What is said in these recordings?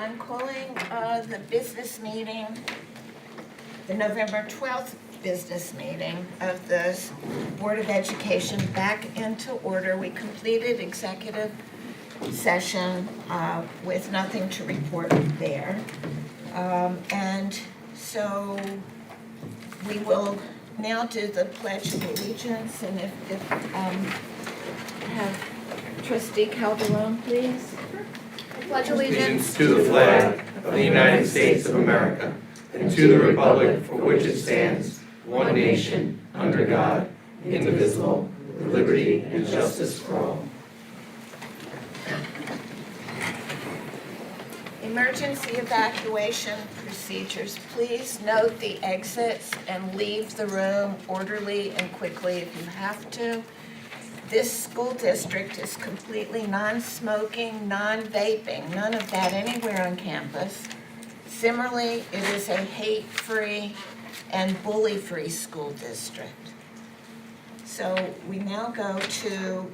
I'm calling the business meeting, the November 12th business meeting of the Board of Education back into order. We completed executive session with nothing to report there. And so we will now do the Pledge of Allegiance, and if have Trustee Calderon, please. Pledge allegiance to the flag of the United States of America and to the republic for which it stands, one nation, under God, indivisible, with liberty and justice for all. Emergency evacuation procedures. Please note the exits and leave the room orderly and quickly if you have to. This school district is completely non-smoking, non-vaping, none of that anywhere on campus. Similarly, it is a hate-free and bully-free school district. So we now go to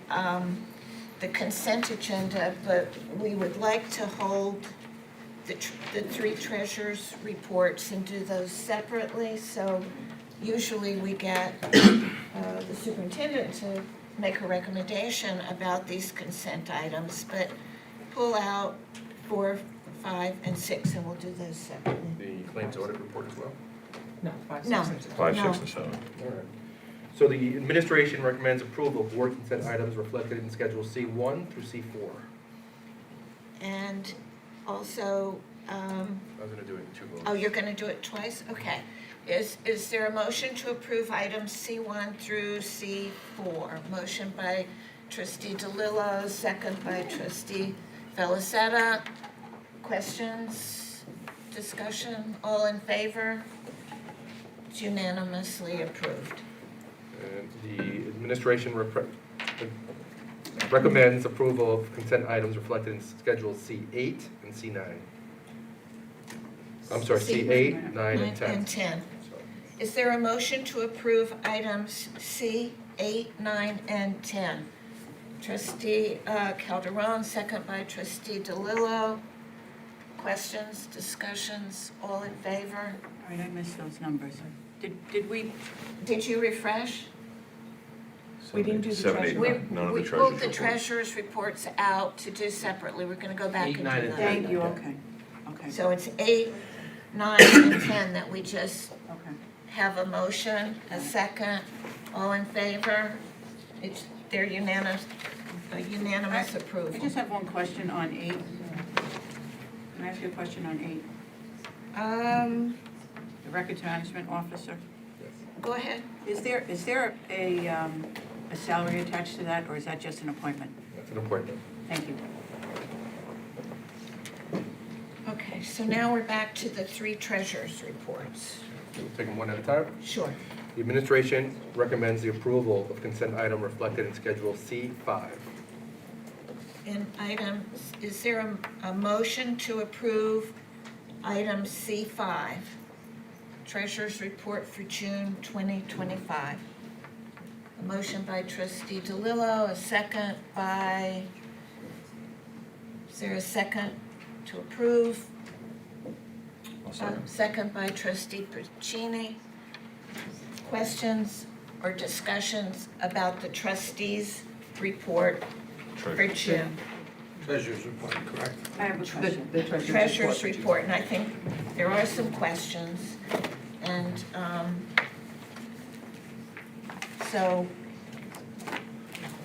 the consent agenda, but we would like to hold the three treasurers' reports and do those separately. So usually we get the superintendent to make a recommendation about these consent items, but pull out 4, 5, and 6, and we'll do those separately. The claims audit report as well? No, 5, No. 6, and 7. 5, No. 6, and 7. All right. So the administration recommends approval of board consent items reflected in Schedule C1 through C4. And also, I was going to do it in two votes. oh, you're going to do it twice? Okay. Is there a motion to approve items C1 through C4? Motion by Trustee DeLillo, second by Trustee Felicetta. Questions, discussion, all in favor? It's unanimously approved. And the administration recommends approval of consent items reflected in Schedule C8 and C9. I'm sorry, C8, 9, and 10. And 10. Is there a motion to approve items C, 8, 9, and 10? Trustee Calderon, second by Trustee DeLillo. Questions, discussions, all in favor? All right, I missed those numbers. Did we, Did you refresh? We didn't do the 7, 8, treasurer. 9. None of the We treasurer's pulled the report. treasurer's reports out to do separately. We're going to go back 8, into 9, and those. 10. thank you, okay, okay, So it's 8, 9, and 10 that we just okay. have a motion, a second, all in favor? They're unanimous approval. I just have one question on 8. Can I ask you a question on 8? The records management officer. Go ahead. Is there a salary attached to that, or is that just an appointment? That's an appointment. Thank you. Okay, so now we're back to the three treasurers' reports. We'll take them one at a time. Sure. The administration recommends the approval of consent item reflected in Schedule C5. And is there a motion to approve item C5? Treasurer's report for June 2025. A motion by Trustee DeLillo, a second by, is there a second to approve? Second by Trustee Puccini. Questions or discussions about the trustees' report for June? Treasurer's report, correct? I have a question. The Treasurer's report, and I think there are some questions. And so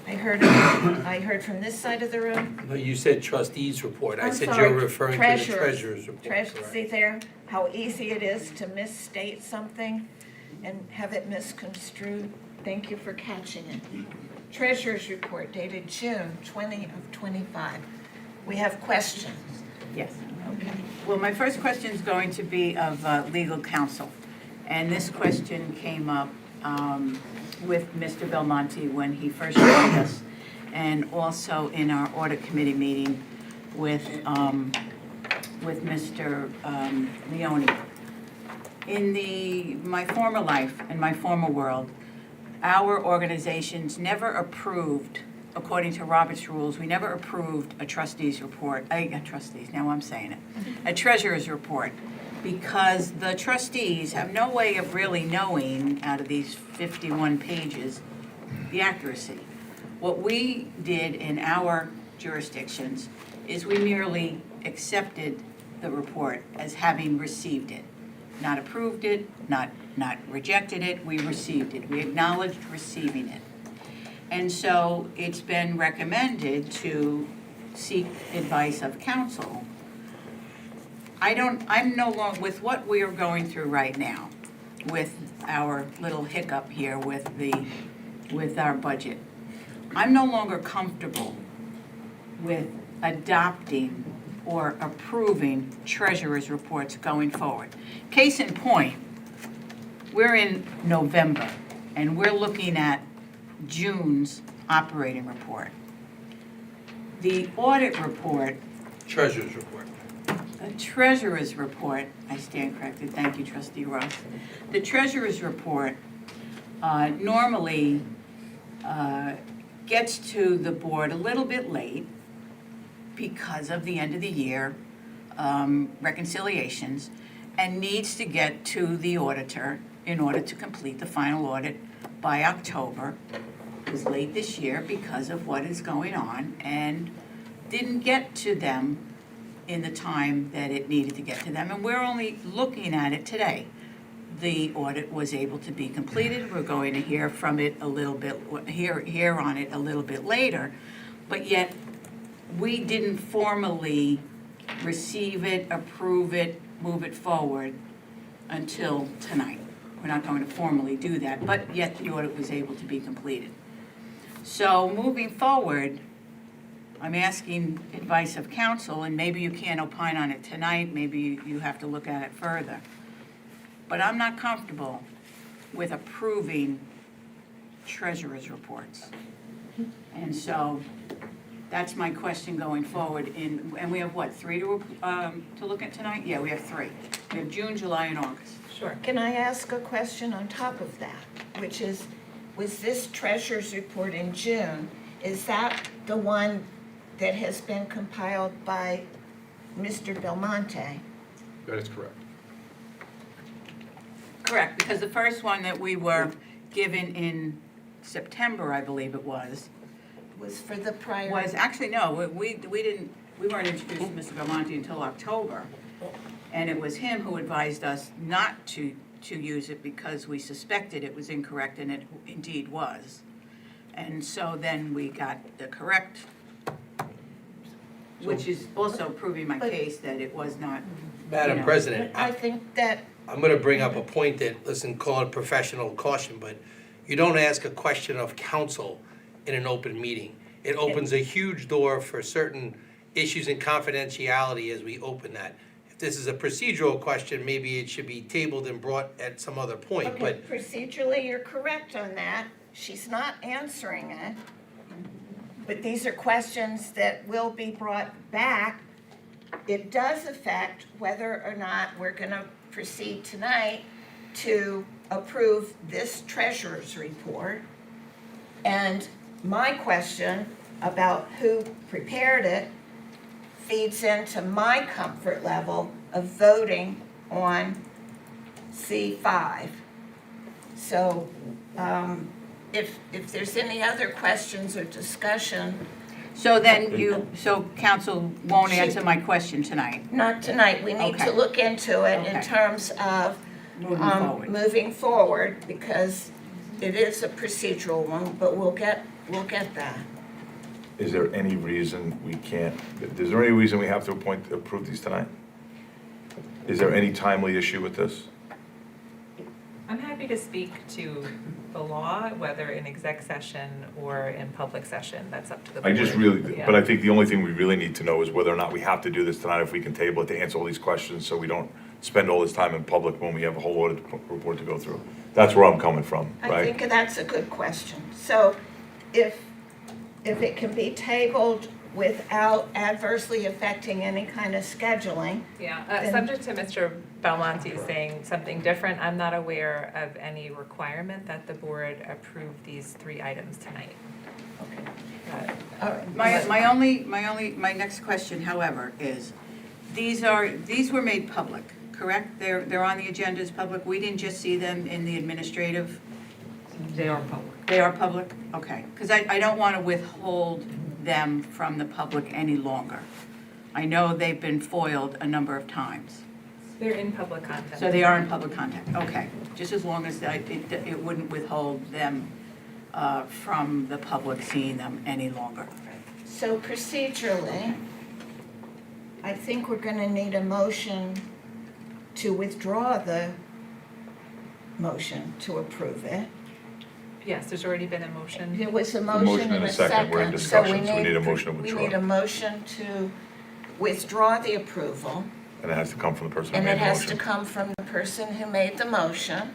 I heard from this side of the room. No, you said trustees report. I I'm said sorry, you're referring to the treasurer's report. See there how easy it is to misstate something and have it misconstrued? Thank you for catching it. Treasurer's report dated June 20 of 25. We have questions. Yes. Okay. Well, my first question is going to be of legal counsel. And this question came up with Mr. Belmonte when he first joined us, and also in our audit committee meeting with Mr. Leone. In my former life, in my former world, our organizations never approved according to Robert's rules, we never approved a treasurer's report, a treasurer's report, because the trustees have no way of really knowing, out of these 51 pages, the accuracy. What we did in our jurisdictions is we merely accepted the report as having received it. Not approved it, not rejected it, we received it. We acknowledged receiving it. And so it's been recommended to seek advice of counsel. I'm no longer, with what we are going through right now, with our little hiccup here with our budget, I'm no longer comfortable with adopting or approving treasurer's reports going forward. Case in point, we're in November, and we're looking at June's operating report. The audit report, Treasurer's report. the treasurer's report, I stand corrected, thank you, trustee Ross. The treasurer's report normally gets to the board a little bit late because of the end of the year reconciliations, and needs to get to the auditor in order to complete the final audit by October. It was late this year because of what is going on, and didn't get to them in the time that it needed to get to them, and we're only looking at it today. The audit was able to be completed. We're going to hear from it a little bit, hear on it a little bit later, but yet we didn't formally receive it, approve it, move it forward until tonight. We're not going to formally do that, but yet the audit was able to be completed. So moving forward, I'm asking advice of counsel, and maybe you can't opine on it tonight, maybe you have to look at it further. But I'm not comfortable with approving treasurer's reports. And so that's my question going forward. And we have what, 3 to look at tonight? Yeah, we have 3. We have June, July, and August. Sure. Can I ask a question on top of that, which is, was this treasurer's report in June, is that the one that has been compiled by Mr. Belmonte? That is correct. Correct, because the first one that we were given in September, I believe it was Was for the prior? actually, no, we weren't introduced to Mr. Belmonte until October. And it was him who advised us not to use it because we suspected it was incorrect, and it indeed was. And so then we got the correct, which is also proving my case that it was not. Madam President, I think that, I'm going to bring up a point that, listen, call it professional caution, but you don't ask a question of counsel in an open meeting. It opens a huge door for certain issues and confidentiality as we open that. If this is a procedural question, maybe it should be tabled and brought at some other point, okay, but procedurally, you're correct on that. She's not answering it. But these are questions that will be brought back. It does affect whether or not we're going to proceed tonight to approve this treasurer's report. And my question about who prepared it feeds into my comfort level of voting on C5. So if there's any other questions or discussion, So then so council won't answer my question tonight, not tonight, we need to Okay. look into it in Okay. terms of moving forward. moving forward, because it is a procedural one, but we'll get that. Is there any reason we can't, is there any reason we have to approve these tonight? Is there any timely issue with this? I'm happy to speak to the law, whether in exec session or in public session. That's up to the I board. just really, Yeah. but I think the only thing we really need to know is whether or not we have to do this tonight, if we can table it to answer all these questions, so we don't spend all this time in public when we have a whole audit report to go through. That's where I'm coming from, I right? think that's a good question. So if it can be tabled without adversely affecting any kind of scheduling, Yeah, Then- subject to Mr. Belmonte saying something different, I'm not aware of any requirement that the board approve these 3 items tonight. All right. My next question, however, is, these were made public, correct? They're on the agenda as public? We didn't just see them in the administrative? They are public. They are public? Okay, because I don't want to withhold them from the public any longer. I know they've been foiled a number of times. They're in public content. So they are in public contact, okay. Just as long as it wouldn't withhold them from the public seeing them any longer. So procedurally, I think we're gonna need a motion to withdraw the motion to approve it. Yes, there's already been a motion. There was a motion motion and a second. We're in discussion, so we need a So motion to we withdraw. need a motion to withdraw the approval, And it has to come from the person who and made it the has to motion. come from the person who made the motion,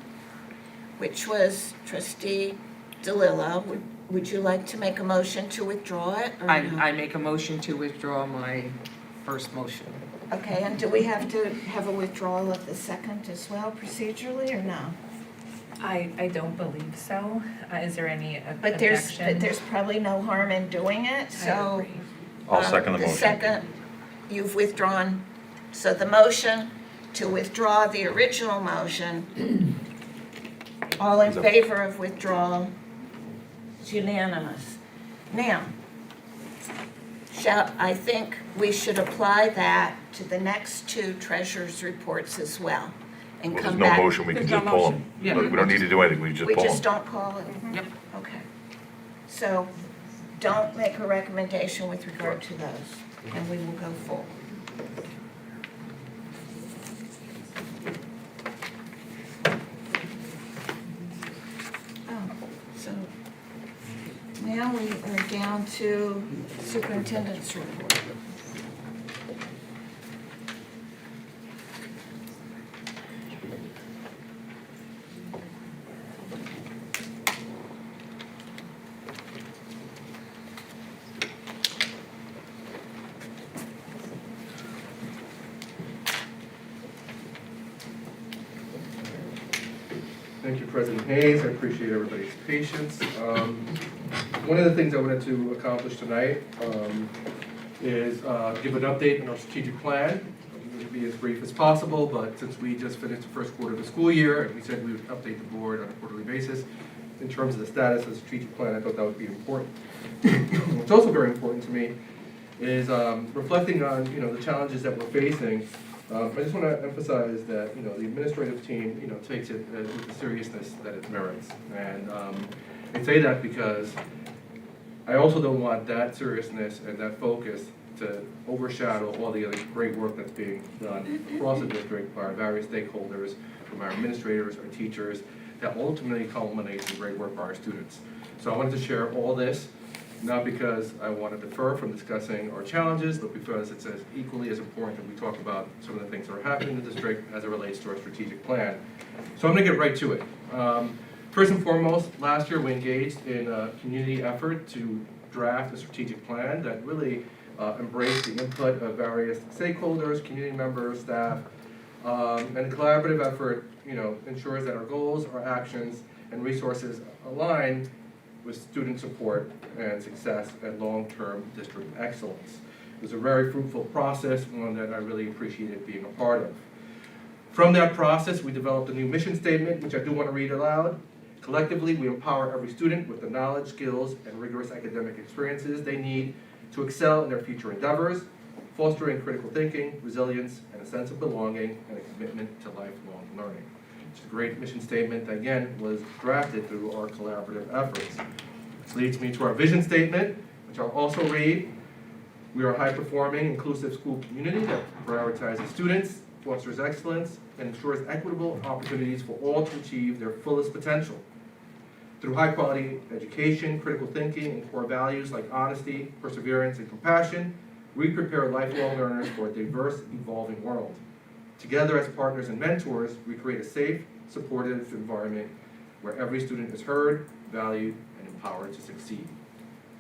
which was trustee DeLillo. Would you like to make a motion to withdraw it, or no? I make a motion to withdraw my first motion. Okay, and do we have to have a withdrawal of the second as well procedurally, or no? I don't believe so. Is there any But objection? there's probably no harm in doing it, I so. agree. I'll second the motion. The second, you've withdrawn, so the motion to withdraw the original motion, all in favor of withdrawal, it's unanimous. Now, I think we should apply that to the next two treasurers' reports as well, and Well, come there's back. no motion, we can There's just no pull them. motion. Yeah. We don't need to do anything, we just We pull just them. don't call it? Yep. Okay. So don't make a recommendation with regard to those, and we will go forward. Oh, so now we are down to superintendent's report. Thank you, President Hayes. I appreciate everybody's patience. One of the things I wanted to accomplish tonight is give an update on our strategic plan. I'm going to be as brief as possible, but since we just finished the first quarter of the school year, and we said we would update the board on a quarterly basis, in terms of the status of the strategic plan, I thought that would be important. What's also very important to me is reflecting on, the challenges that we're facing. I just want to emphasize that, the administrative team, takes it with the seriousness that it merits. And I say that because I also don't want that seriousness and that focus to overshadow all the other great work that's being done across the district by our various stakeholders, from our administrators, our teachers, that ultimately culminates in great work by our students. So I wanted to share all this, not because I want to defer from discussing our challenges, but because it's as equally as important that we talk about some of the things that are happening in the district as it relates to our strategic plan. So I'm going to get right to it. First and foremost, last year we engaged in a community effort to draft a strategic plan that really embraced the input of various stakeholders, community members, staff, and the collaborative effort, ensures that our goals, our actions, and resources align with student support and success and long-term district excellence. It was a very fruitful process, one that I really appreciated being a part of. From that process, we developed a new mission statement, which I do want to read aloud. Collectively, we empower every student with the knowledge, skills, and rigorous academic experiences they need to excel in their future endeavors, fostering critical thinking, resilience, and a sense of belonging, and a commitment to lifelong learning. It's a great mission statement that, again, was drafted through our collaborative efforts. Which leads me to our vision statement, which I'll also read. We are a high-performing, inclusive school community that prioritizes students, fosters excellence, and ensures equitable opportunities for all to achieve their fullest potential. Through high-quality education, critical thinking, and core values like honesty, perseverance, and compassion, we prepare lifelong learners for a diverse, evolving world. Together as partners and mentors, we create a safe, supportive environment where every student is heard, valued, and empowered to succeed.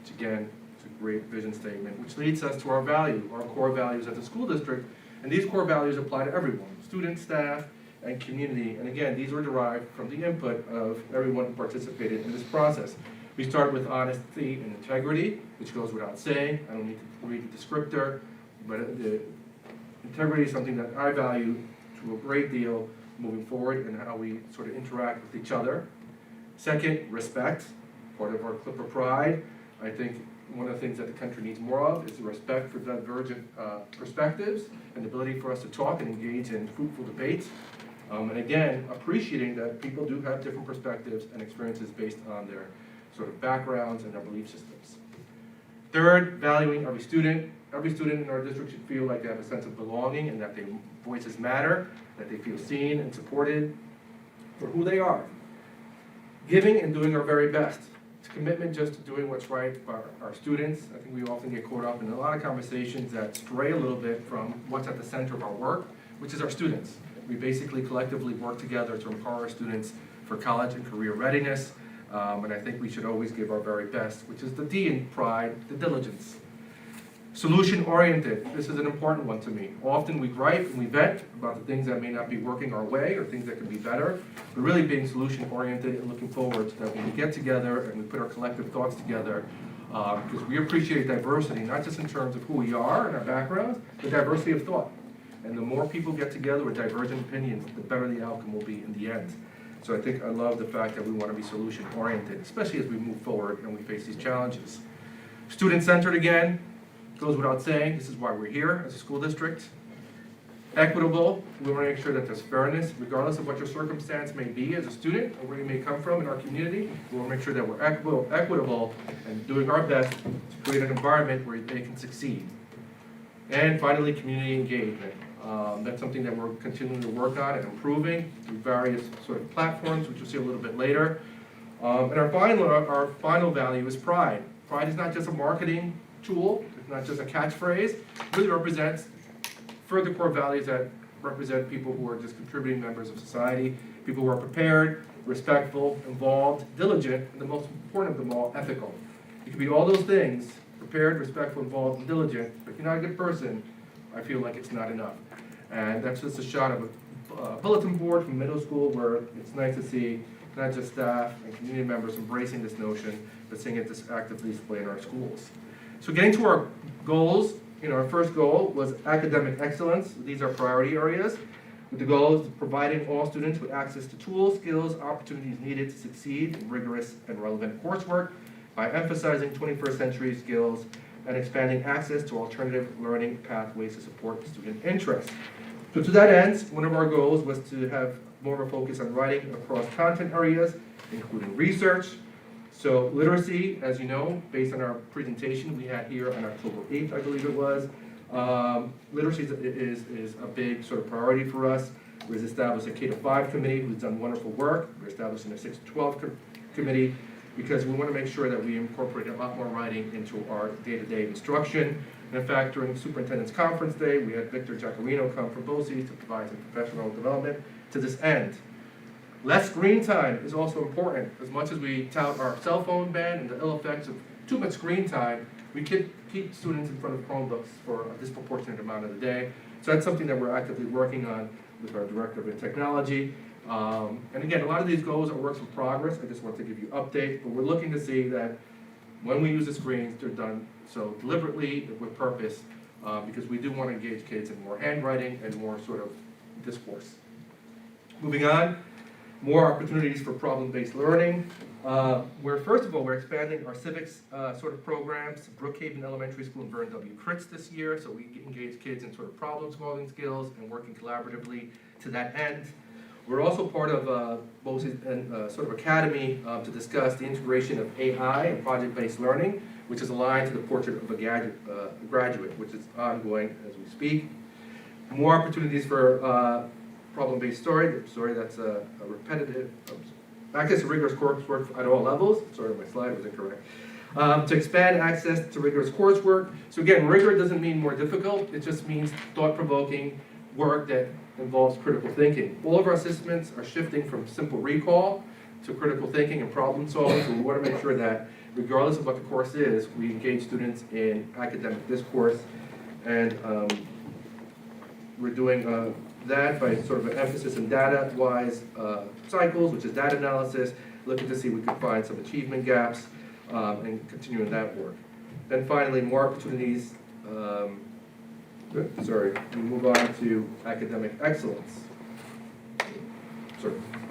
Which again, is a great vision statement, which leads us to our core values as a school district. And these core values apply to everyone, students, staff, and community. And again, these were derived from the input of everyone who participated in this process. We start with honesty and integrity, which goes without saying. I don't need to read the descriptor, but the integrity is something that I value to a great deal moving forward in how we sort of interact with each other. Second, respect, part of our Clipper pride. I think one of the things that the country needs more of is the respect for divergent perspectives and the ability for us to talk and engage in fruitful debates. And again, appreciating that people do have different perspectives and experiences based on their sort of backgrounds and their belief systems. Third, valuing every student. Every student in our district should feel like they have a sense of belonging and that their voices matter, that they feel seen and supported for who they are. Giving and doing our very best. It's a commitment just to doing what's right for our students. I think we often get caught up in a lot of conversations that stray a little bit from what's at the center of our work, which is our students. We basically collectively work together to empower our students for college and career readiness. And I think we should always give our very best, which is the D in pride, the diligence. Solution-oriented, this is an important one to me. Often we gripe and we vent about the things that may not be working our way or things that could be better, but really being solution-oriented and looking forward to that when we get together and we put our collective thoughts together, because we appreciate diversity, not just in terms of who we are and our backgrounds, but diversity of thought. And the more people get together with divergent opinions, the better the outcome will be in the end. So I love the fact that we want to be solution-oriented, especially as we move forward and we face these challenges. Student-centered again, goes without saying, this is why we're here as a school district. Equitable, we want to make sure that there's fairness, regardless of what your circumstance may be as a student or where you may come from in our community. We want to make sure that we're equitable and doing our best to create an environment where they can succeed. And finally, community engagement. That's something that we're continuing to work on and improving through various sort of platforms, which you'll see a little bit later. And our final value is pride. Pride is not just a marketing tool, it's not just a catchphrase. It really represents further core values that represent people who are just contributing members of society, people who are prepared, respectful, involved, diligent, and the most important of them all, ethical. You can be all those things, prepared, respectful, involved, and diligent, but if you're not a good person, I feel like it's not enough. And that's just a shot of a bulletin board from middle school where it's nice to see not just staff and community members embracing this notion, but seeing it actively displayed in our schools. So getting to our goals, our first goal was academic excellence. These are priority areas. With the goal of providing all students with access to tools, skills, opportunities needed to succeed in rigorous and relevant coursework by emphasizing 21st century skills and expanding access to alternative learning pathways to support student interest. So to that end, one of our goals was to have more of a focus on writing across content areas, including research. So literacy, as you know, based on our presentation we had here on October 8th, I believe it was, literacy is a big sort of priority for us. We've established a K-5 committee who's done wonderful work. We're establishing a 6-12 committee because we want to make sure that we incorporate a lot more writing into our day-to-day instruction. And in fact, during the superintendent's conference day, we had Victor Giacarino come from BOCES to provide some professional development to this end. Less screen time is also important. As much as we tout our cell phone ban and the ill effects of too much screen time, we can keep students in front of Chromebooks for a disproportionate amount of the day. So that's something that we're actively working on with our Director of Technology. And again, a lot of these goals are works in progress. I just want to give you an update, but we're looking to see that when we use the screens, they're done so deliberately with purpose, because we do want to engage kids in more handwriting and more sort of discourse. Moving on, more opportunities for problem-based learning. First of all, we're expanding our civics sort of programs, Brookhaven Elementary School and Vern W. Critz this year, so we engage kids in sort of problem-solving skills and working collaboratively to that end. We're also part of BOCES and sort of academy to discuss the integration of AI and project-based learning, which is aligned to the portrait of a graduate, which is ongoing as we speak. More opportunities for problem-based story that's a repetitive, access to rigorous coursework at all levels. Sorry, my slide was incorrect. To expand access to rigorous coursework. So again, rigor doesn't mean more difficult, it just means thought-provoking work that involves critical thinking. All of our assessments are shifting from simple recall to critical thinking and problem solving, so we want to make sure that regardless of what the course is, we engage students in academic discourse, and we're doing that by sort of an emphasis in data-wise cycles, which is data analysis, looking to see if we can find some achievement gaps. and continuing that work. Then finally, more opportunities, we move on to academic excellence.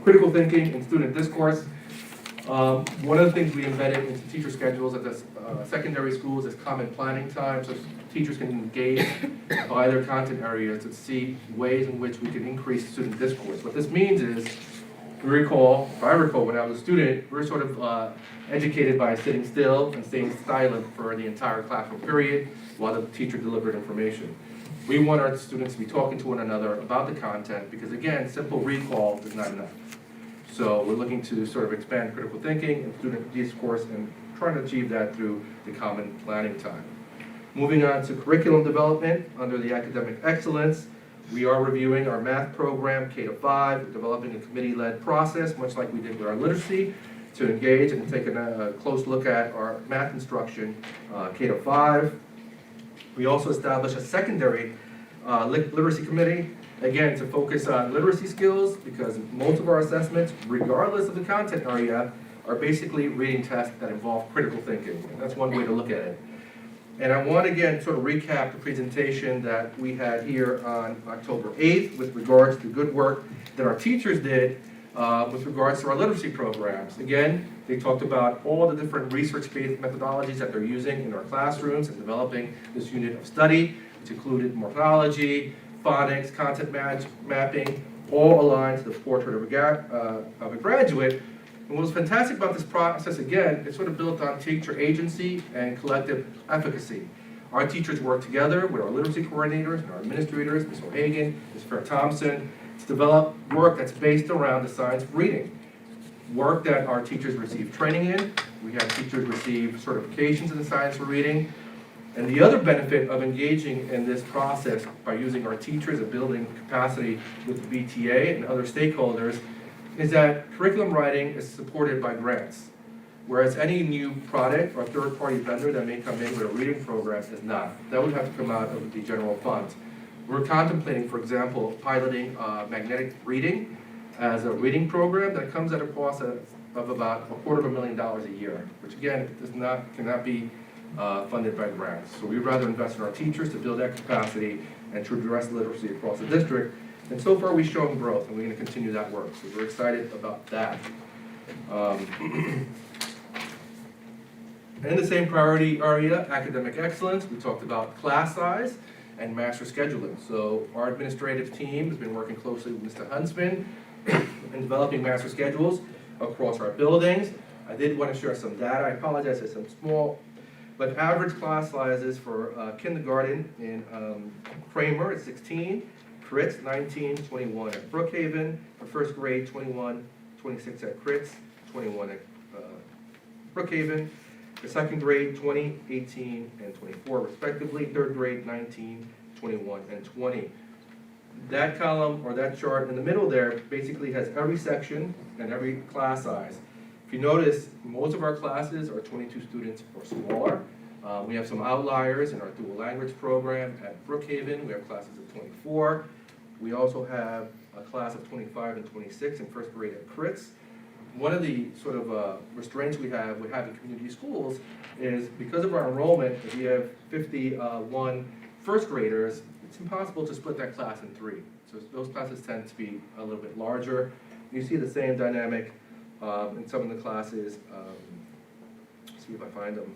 Critical thinking and student discourse. One of the things we embedded into teacher schedules at the secondary schools is common planning time, so teachers can engage by their content areas to see ways in which we can increase student discourse. What this means is, if I recall, when I was a student, we were sort of educated by sitting still and staying silent for the entire classroom period while the teacher delivered information. We want our students to be talking to one another about the content because, again, simple recall is not enough. So we're looking to sort of expand critical thinking and student discourse and trying to achieve that through the common planning time. Moving on to curriculum development under the academic excellence, we are reviewing our math program, K-5, developing a committee-led process, much like we did with our literacy, to engage and take a close look at our math instruction, K-5. We also established a secondary literacy committee, again, to focus on literacy skills, because most of our assessments, regardless of the content area, are basically reading tests that involve critical thinking. And that's one way to look at it. And I want to, again, sort of recap the presentation that we had here on October 8th with regards to the good work that our teachers did with regards to our literacy programs. Again, they talked about all the different research-based methodologies that they're using in our classrooms and developing this unit of study, which included morphology, phonics, content mapping, all aligned to the portrait of a graduate. And what was fantastic about this process, again, it's sort of built on teacher agency and collective efficacy. Our teachers work together with our literacy coordinators and our administrators, Ms. O'Hagan, Ms. Fair-Thompson, to develop work that's based around the science of reading. Work that our teachers receive training in. We have teachers receive certifications in the science of reading. And the other benefit of engaging in this process by using our teachers and building capacity with the BTA and other stakeholders is that curriculum writing is supported by grants, whereas any new product or third-party vendor that may come in with a reading program is not. That would have to come out of the general fund. We're contemplating, for example, piloting magnetic reading as a reading program that comes at a cost of about $250,000 a year, which again cannot be funded by grants. So we'd rather invest in our teachers to build that capacity and to address literacy across the district. And so far we've shown growth, and we're going to continue that work. So we're excited about that. In the same priority area, academic excellence, we talked about class size and master scheduling. So our administrative team has been working closely with Mr. Huntsman in developing master schedules across our buildings. I did want to share some data. I apologize, it's some small, but average class sizes for kindergarten in Kramer is 16, Critz 19, 21 at Brookhaven, for first grade 21, 26 at Critz, 21 at Brookhaven, the second grade 20, 18, and 24 respectively, third grade 19, 21, and 20. That column or that chart in the middle there basically has every section and every class size. If you notice, most of our classes are 22 students or smaller. We have some outliers in our dual language program at Brookhaven. We have classes of 24. We also have a class of 25 and 26 in first grade at Critz. One of the sort of restraints we have with having community schools is because of our enrollment, if we have 51 first graders, it's impossible to split that class in three. So those classes tend to be a little bit larger. You see the same dynamic in some of the classes. See if I find them.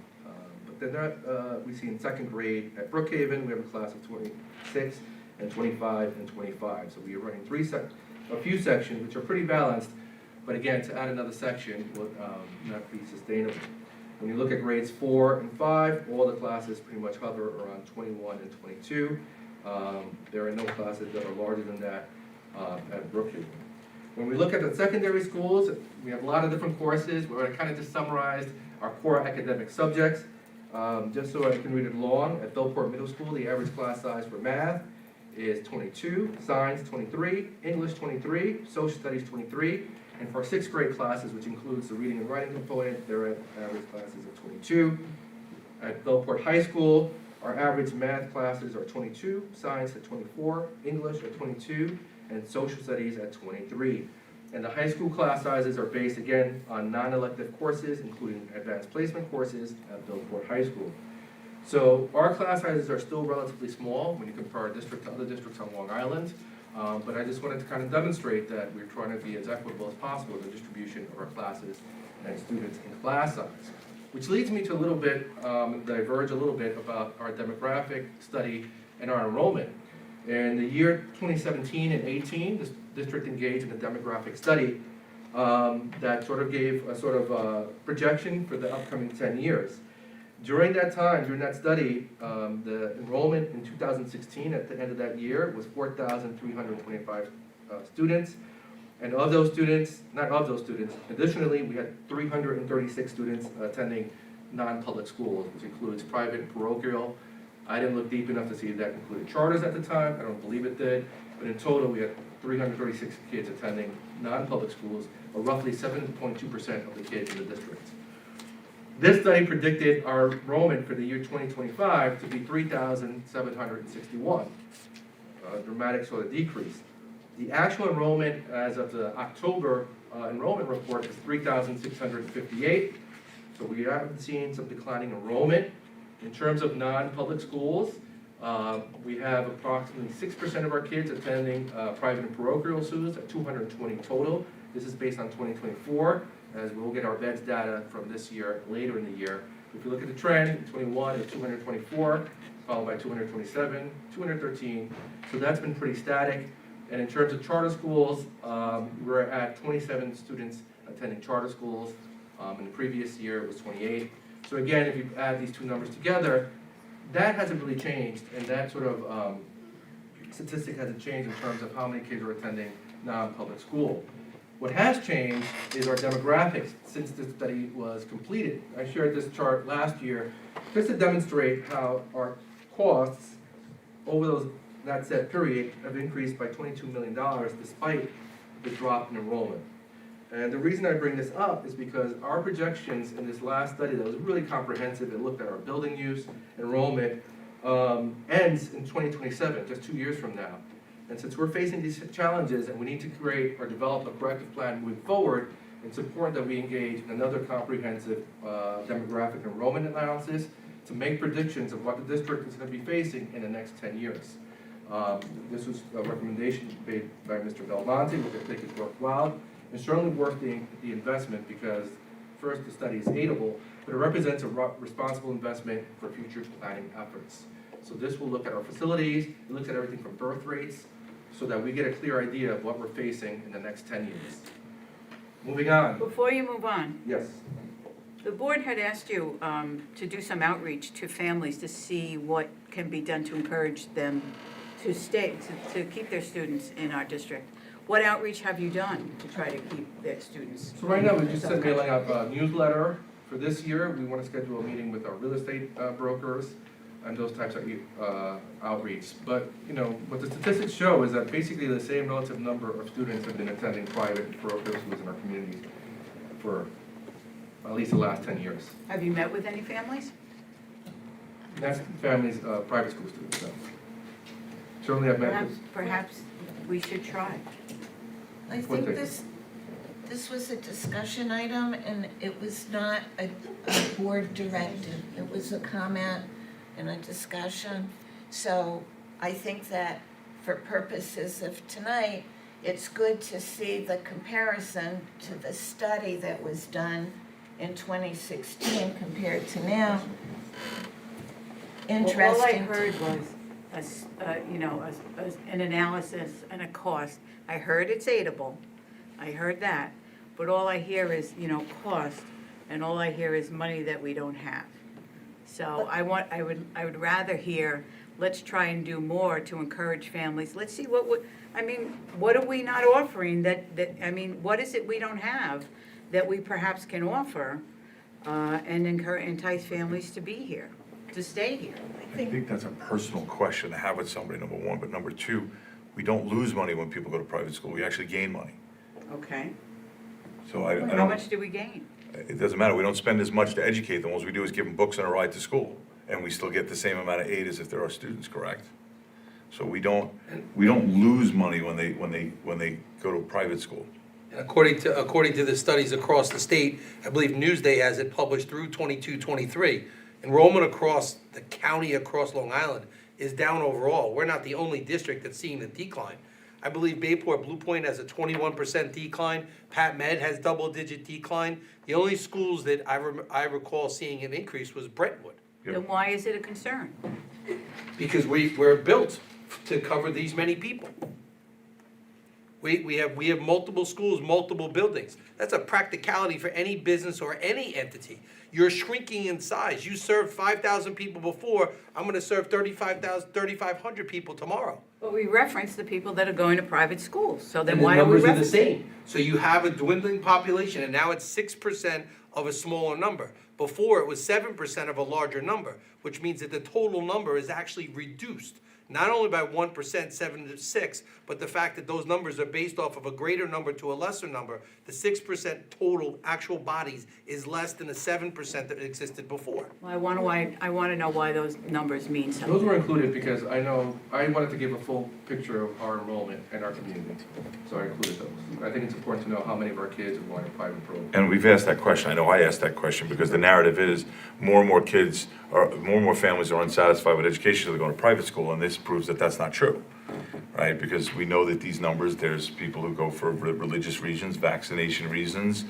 But then that we see in second grade at Brookhaven, we have a class of 26 and 25 and 25. So we are running a few sections which are pretty balanced. But again, to add another section would not be sustainable. When you look at grades 4 and 5, all the classes pretty much hover around 21 and 22. There are no classes that are larger than that at Brookhaven. When we look at the secondary schools, we have a lot of different courses. We're kind of just summarized our core academic subjects. Just so I can read it along, at Bellport Middle School, the average class size for math is 22, science 23, English 23, social studies 23, and for sixth grade classes, which includes the reading and writing component, they're at average classes of 22. At Bellport High School, our average math classes are 22, science at 24, English at 22, and social studies at 23. And the high school class sizes are based, again, on non-elective courses, including advanced placement courses at Billport High School. So our class sizes are still relatively small when you compare our district to other districts on Long Island. But I just wanted to kind of demonstrate that we're trying to be as equitable as possible in the distribution of our classes and students in class size. Which leads me to a little bit, diverge a little bit about our demographic study and our enrollment. In the year 2017 and 18, this district engaged in a demographic study that sort of gave a sort of projection for the upcoming 10 years. During that time, during that study, the enrollment in 2016 at the end of that year was 4,325 students. And of those students, not of those students, additionally, we had 336 students attending non-public schools, which includes private and parochial. I didn't look deep enough to see if that included charters at the time. I don't believe it did. But in total, we had 336 kids attending non-public schools, or roughly 7.2% of the kids in the district. This study predicted our enrollment for the year 2025 to be 3,761, a dramatic sort of decrease. The actual enrollment as of the October enrollment report is 3,658. So we have seen some declining enrollment. In terms of non-public schools, we have approximately 6% of our kids attending private and parochial schools at 220 total. This is based on 2024, as we'll get our beds data from this year later in the year. If you look at the trend, 21 is 224, followed by 227, 213. So that's been pretty static. And in terms of charter schools, we're at 27 students attending charter schools. In the previous year, it was 28. So again, if you add these two numbers together, that hasn't really changed, and that sort of statistic hasn't changed in terms of how many kids are attending non-public school. What has changed is our demographics since this study was completed. I shared this chart last year just to demonstrate how our costs over that set period have increased by $22 million despite the drop in enrollment. And the reason I bring this up is because our projections in this last study that was really comprehensive, it looked at our building use, enrollment, ends in 2027, just 2 years from now. And since we're facing these challenges and we need to create or develop a corrective plan moving forward, it's important that we engage in another comprehensive demographic enrollment analysis to make predictions of what the district is going to be facing in the next 10 years. This was a recommendation made by Mr. Belmonte, which I think is worthwhile, and certainly worth the investment because, first, the study is aidable, but it represents a responsible investment for future planning efforts. So this will look at our facilities, it looks at everything from birth rates, so that we get a clear idea of what we're facing in the next 10 years. Moving on. Before you move on, Yes. the board had asked you to do some outreach to families to see what can be done to encourage them to stay, to keep their students in our district. What outreach have you done to try to keep their students? So right now, we just said mailing out a newsletter. For this year, we want to schedule a meeting with our real estate brokers and those types of outreach. But, you know, what the statistics show is that basically the same relative number of students have been attending private parochial schools in our community for at least the last 10 years. Have you met with any families? That's families, private school students, so. Certainly I've met with, Perhaps we should try. I One think thing. this was a discussion item, and it was not a board directive. It was a comment and a discussion. So I think that for purposes of tonight, it's good to see the comparison to the study that was done in 2016 compared to now. Interesting. All I heard was, an analysis and a cost. I heard it's aidable, I heard that, but all I hear is, cost, and all I hear is money that we don't have. So I would rather hear, let's try and do more to encourage families. Let's see what are we not offering what is it we don't have that we perhaps can offer and entice families to be here, to stay here? I think that's a personal question to have with somebody, number one, but number two, we don't lose money when people go to private school, we actually gain money. Okay. So I How don't, much do we gain? it doesn't matter, we don't spend as much to educate them, all we do is give them books and a ride to school, and we still get the same amount of aid as if there are students, correct? So we don't lose money when they go to private school. According to the studies across the state, I believe Newsday has it published through 22-23. Enrollment across the county, across Long Island, is down overall. We're not the only district that's seeing the decline. I believe Bayport Blue Point has a 21% decline. Pat Med has double-digit decline. The only schools that I recall seeing an increase was Brentwood. Then why is it a concern? Because we're built to cover these many people. We have multiple schools, multiple buildings. That's a practicality for any business or any entity. You're shrinking in size. You served 5,000 people before, I'm gonna serve 3,500 people tomorrow. But we reference the people that are going to private schools, so then And the why are we numbers are the referencing? same. So you have a dwindling population, and now it's 6% of a smaller number. Before, it was 7% of a larger number, which means that the total number is actually reduced. Not only by 1%, 7 to 6, but the fact that those numbers are based off of a greater number to a lesser number, the 6% total actual bodies is less than the 7% that existed before. Well, I want to know why those numbers mean Those something. were included because I wanted to give a full picture of our enrollment and our community, so I included those. I think it's important to know how many of our kids are going to private programs. And we've asked that question, I know I asked that question, because the narrative is more and more kids, or more and more families are unsatisfied with education, so they're going to private school, and this proves that that's not true, right? Because we know that these numbers, there's people who go for religious reasons, vaccination reasons,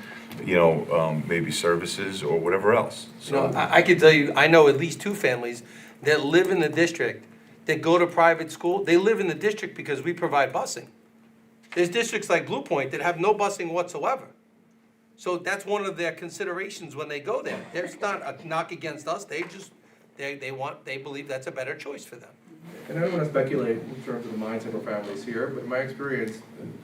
maybe services or whatever else. So I can tell you, I know at least 2 families that live in the district, that go to private school. They live in the district because we provide busing. There's districts like Blue Point that have no busing whatsoever. So that's one of their considerations when they go there. There's not a knock against us, they believe that's a better choice for them. And I don't want to speculate in terms of the mindset of families here, but in my experience,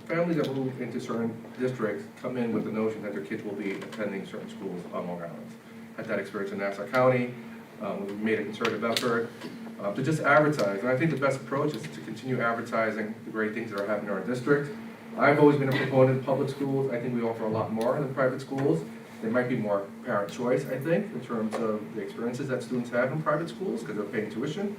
families that move into certain districts come in with the notion that their kids will be attending certain schools on Long Island. Had that experience in Nassau County. We made a concerted effort to just advertise, and I think the best approach is to continue advertising the great things that are happening in our district. I've always been a proponent of public schools. I think we offer a lot more than private schools. There might be more parent choice, I think, in terms of the experiences that students have in private schools because they're paying tuition.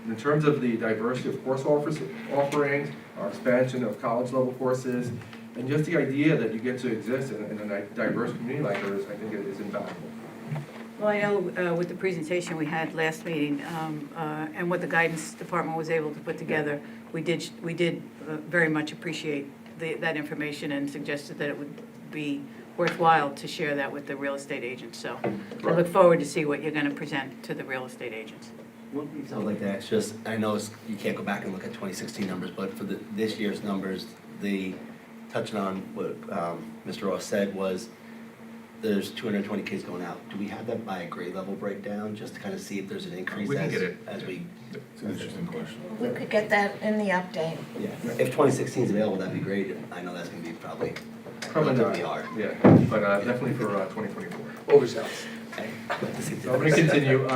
In terms of the diversity of course offerings, our expansion of college-level courses, and just the idea that you get to exist in a diverse community like ours, I think it is invaluable. Well, I know with the presentation we had last meeting, and what the guidance department was able to put together, we did very much appreciate that information and suggested that it would be worthwhile to share that with the real estate agents. So I look forward to see what you're going to present to the real estate agents. One thing I'd like to ask, just, I know you can't go back and look at 2016 numbers, but for this year's numbers, touching on what Mr. Ross said was, there's 220 kids going out. Do we have that by a grade level breakdown, just to kind of see if there's an increase We can get it. as we? it's an interesting question. We could get that in the update. Yeah, if 2016 is available, that'd be great. I know that's gonna be probably relatively hard. Yeah, but definitely for 2024. Overzealous. Okay, good to see So I'm going to continue.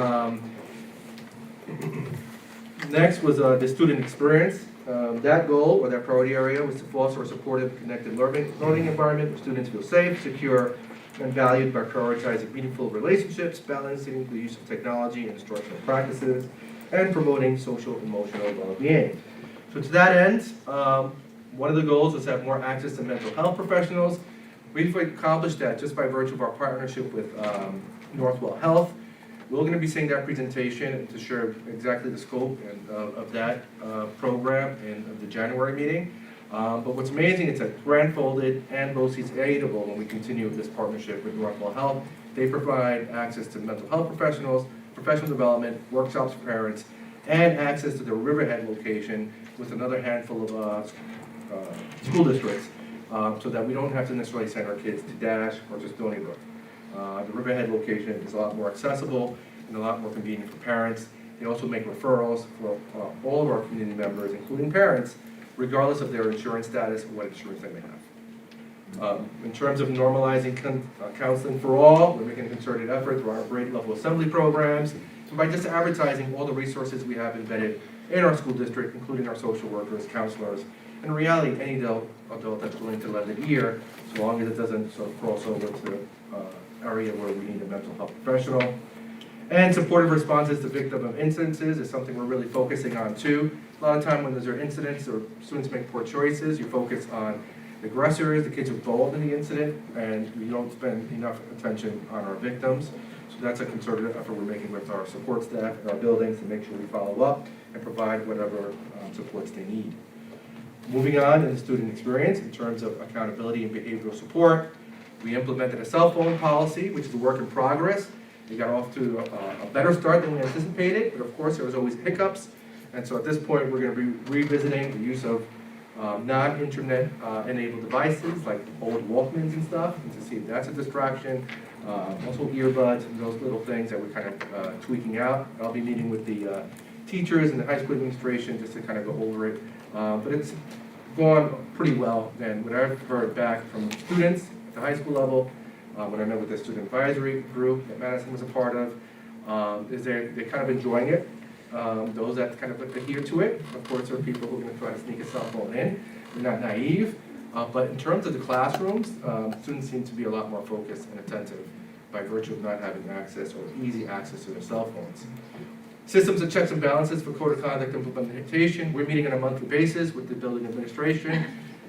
Next was the student experience. That goal, or that priority area, was to foster a supportive, connected learning environment where students feel safe, secure, and valued by prioritizing meaningful relationships, balancing the use of technology and instructional practices, and promoting social and emotional well-being. So to that end, one of the goals was to have more access to mental health professionals. We've accomplished that just by virtue of our partnership with Northwell Health. We're going to be seeing that presentation and to share exactly the scope of that program in the January meeting. But what's amazing is that Grant Folded and BOCES Aidable, when we continue this partnership with Northwell Health, they provide access to mental health professionals, professional development, workshops for parents, and access to the Riverhead location with another handful of school districts, so that we don't have to necessarily send our kids to Dash or just Stony Brook. The Riverhead location is a lot more accessible and a lot more convenient for parents. They also make referrals for all of our community members, including parents, regardless of their insurance status or what insurance they may have. In terms of normalizing counseling for all, we're making a concerted effort through our grade-level assembly programs, and by just advertising all the resources we have embedded in our school district, including our social workers, counselors, and in reality, any adult that's willing to lend an ear, so long as it doesn't sort of cross over to the area where we need a mental health professional. And supportive responses to victim of incidences is something we're really focusing on too. A lot of time when there's incidents or students make poor choices, you focus on aggressors, the kids involved in the incident, and we don't spend enough attention on our victims. So that's a concerted effort we're making with our support staff in our buildings to make sure we follow up and provide whatever supports they need. Moving on in the student experience, in terms of accountability and behavioral support, we implemented a cell phone policy, which is a work in progress. We got off to a better start than we anticipated, but of course there was always hiccups. And so at this point, we're going to be revisiting the use of non-internet enabled devices like old Walkmans and stuff, and to see if that's a distraction. Also earbuds and those little things that we're kind of tweaking out. I'll be meeting with the teachers and the high school administration just to kind of go over it. But it's gone pretty well, and what I've heard back from students at the high school level, when I met with the student advisory group that Madison was a part of, is they're kind of enjoying it. Those that kind of adhere to it, of course, there are people who are going to try to sneak a cell phone in. They're not naive, but in terms of the classrooms, students seem to be a lot more focused and attentive by virtue of not having access or easy access to their cell phones. Systems of checks and balances for code of conduct implementation. We're meeting on a monthly basis with the building administration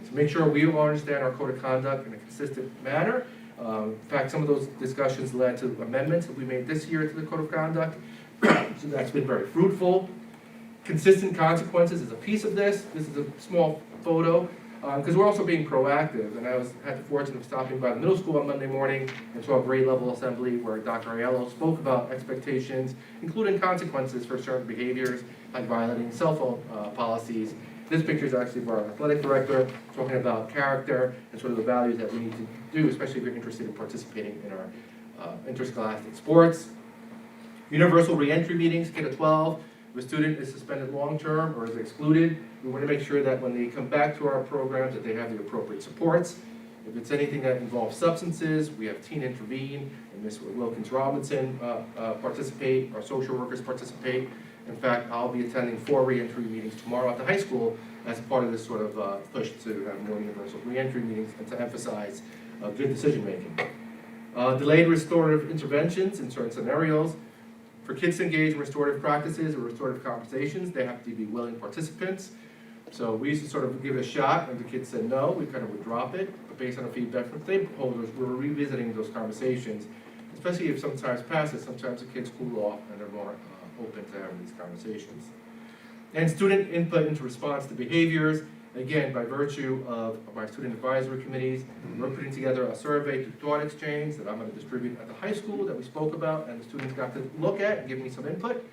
to make sure we all understand our code of conduct in a consistent manner. In fact, some of those discussions led to amendments that we made this year to the code of conduct. So that's been very fruitful. Consistent consequences is a piece of this. This is a small photo because we're also being proactive. And I had the fortune of stopping by the middle school on Monday morning and saw a grade level assembly where Dr. Aiello spoke about expectations, including consequences for certain behaviors like violating cell phone policies. This picture is actually of our athletic director talking about character and sort of the values that we need to do, especially if you're interested in participating in our interscholastic sports. Universal reentry meetings, K-12. If a student is suspended long-term or is excluded, we want to make sure that when they come back to our programs that they have the appropriate supports. If it's anything that involves substances, we have Teen Intervene and Ms. Wilkins Robinson participate, our social workers participate. In fact, I'll be attending 4 reentry meetings tomorrow at the high school as part of this sort of push to have more universal reentry meetings and to emphasize good decision-making. Delayed restorative interventions in certain scenarios. For kids to engage in restorative practices or restorative conversations, they have to be willing participants. So we used to sort of give it a shot, and the kids said no, we kind of would drop it. But based on the feedback from stakeholders, we're revisiting those conversations, especially if sometimes passes, sometimes the kids cool off and they're more open to having these conversations. And student input into response to behaviors. Again, by virtue of my student advisory committees, we're putting together a survey to thought exchange that I'm going to distribute at the high school that we spoke about, and the students got to look at and give me some input.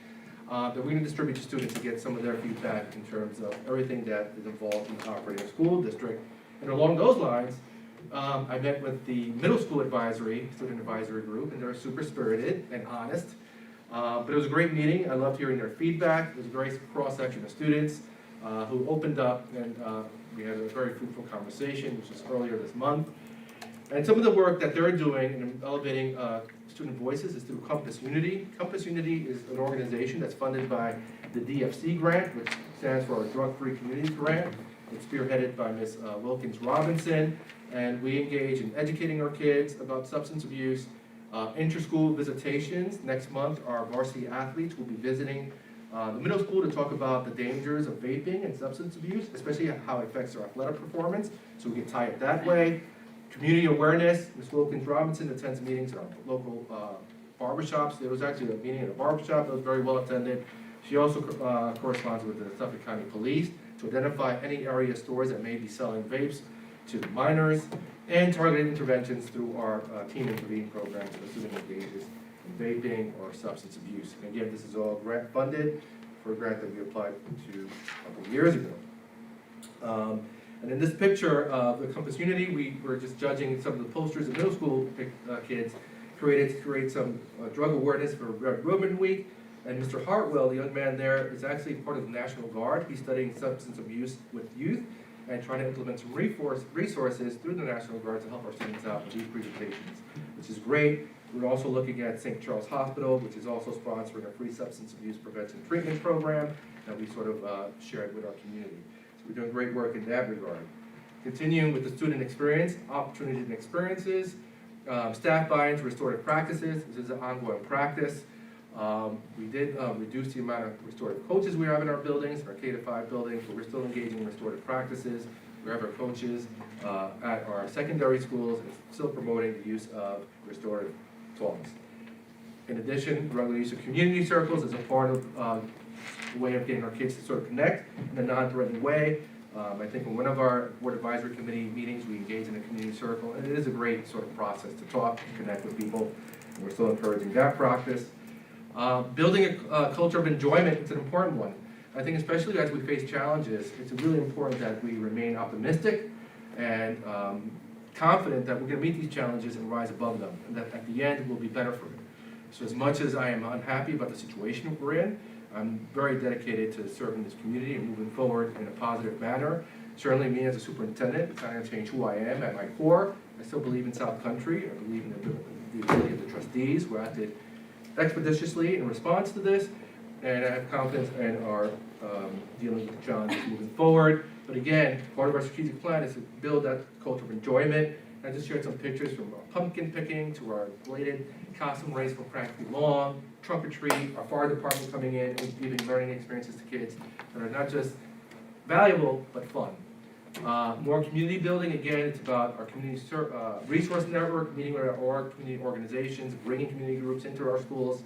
That we're going to distribute to students to get some of their feedback in terms of everything that is involved in operating a school district. And along those lines, I met with the middle school student advisory group, and they're super spirited and honest. But it was a great meeting. I loved hearing their feedback. It was a great cross-section of students who opened up, and we had a very fruitful conversation, which was earlier this month. And some of the work that they're doing in elevating student voices is through Compass Unity. Compass Unity is an organization that's funded by the DFC grant, which stands for our Drug-Free Communities Grant. It's spearheaded by Ms. Wilkins Robinson, and we engage in educating our kids about substance abuse, inter-school visitations. Next month, our varsity athletes will be visiting the middle school to talk about the dangers of vaping and substance abuse, especially how it affects their athletic performance, so we can tie it that way. Community awareness, Ms. Wilkins Robinson attends meetings at our local barbershops. There was actually a meeting at a barbershop that was very well attended. She also corresponds with the Suffolk County Police to identify any area stores that may be selling vapes to minors, and targeted interventions through our Teen Intervene program for the student engages in vaping or substance abuse. And again, this is all grant funded for a grant that we applied to a couple of years ago. And in this picture of the Compass Unity, we were just judging some of the posters that middle school kids created to create some drug awareness for Red Ribbon Week. And Mr. Hartwell, the young man there, is actually part of the National Guard. He's studying substance abuse with youth and trying to implement some resources through the National Guard to help our students out with these presentations, which is great. We're also looking at St. Charles Hospital, which is also sponsoring a free substance abuse prevention treatment program that we sort of shared with our community. So we're doing great work in that regard. Continuing with the student experience, opportunities and experiences, staff buy-in to restorative practices. This is an ongoing practice. We did reduce the amount of restorative coaches we have in our buildings, our K-5 buildings, but we're still engaging in restorative practices. grab our coaches at our secondary schools, and still promoting the use of restorative toys. In addition, regular use of community circles is a part of the way of getting our kids to sort of connect in a non-threatening way. I think in one of our board advisory committee meetings, we engage in a community circle, and it is a great sort of process to talk, to connect with people, and we're still encouraging that practice. Building a culture of enjoyment is an important one. I think especially as we face challenges, it's really important that we remain optimistic and confident that we're going to meet these challenges and rise above them, and that at the end we'll be better for it. So as much as I am unhappy about the situation we're in, I'm very dedicated to serving this community and moving forward in a positive manner. Certainly me as a superintendent, it's not going to change who I am at my core. I still believe in South Country. I believe in the ability of the trustees who acted expeditiously in response to this, and I have confidence in our dealing with the challenges moving forward. But again, part of our strategic plan is to build that culture of enjoyment. I just shared some pictures from our pumpkin picking to our belated costume race for Frankly Long, trunk or treat, our fire department coming in and giving learning experiences to kids that are not just valuable, but fun. More community building, again, it's about our community resource network, meeting with our community organizations, bringing community groups into our schools,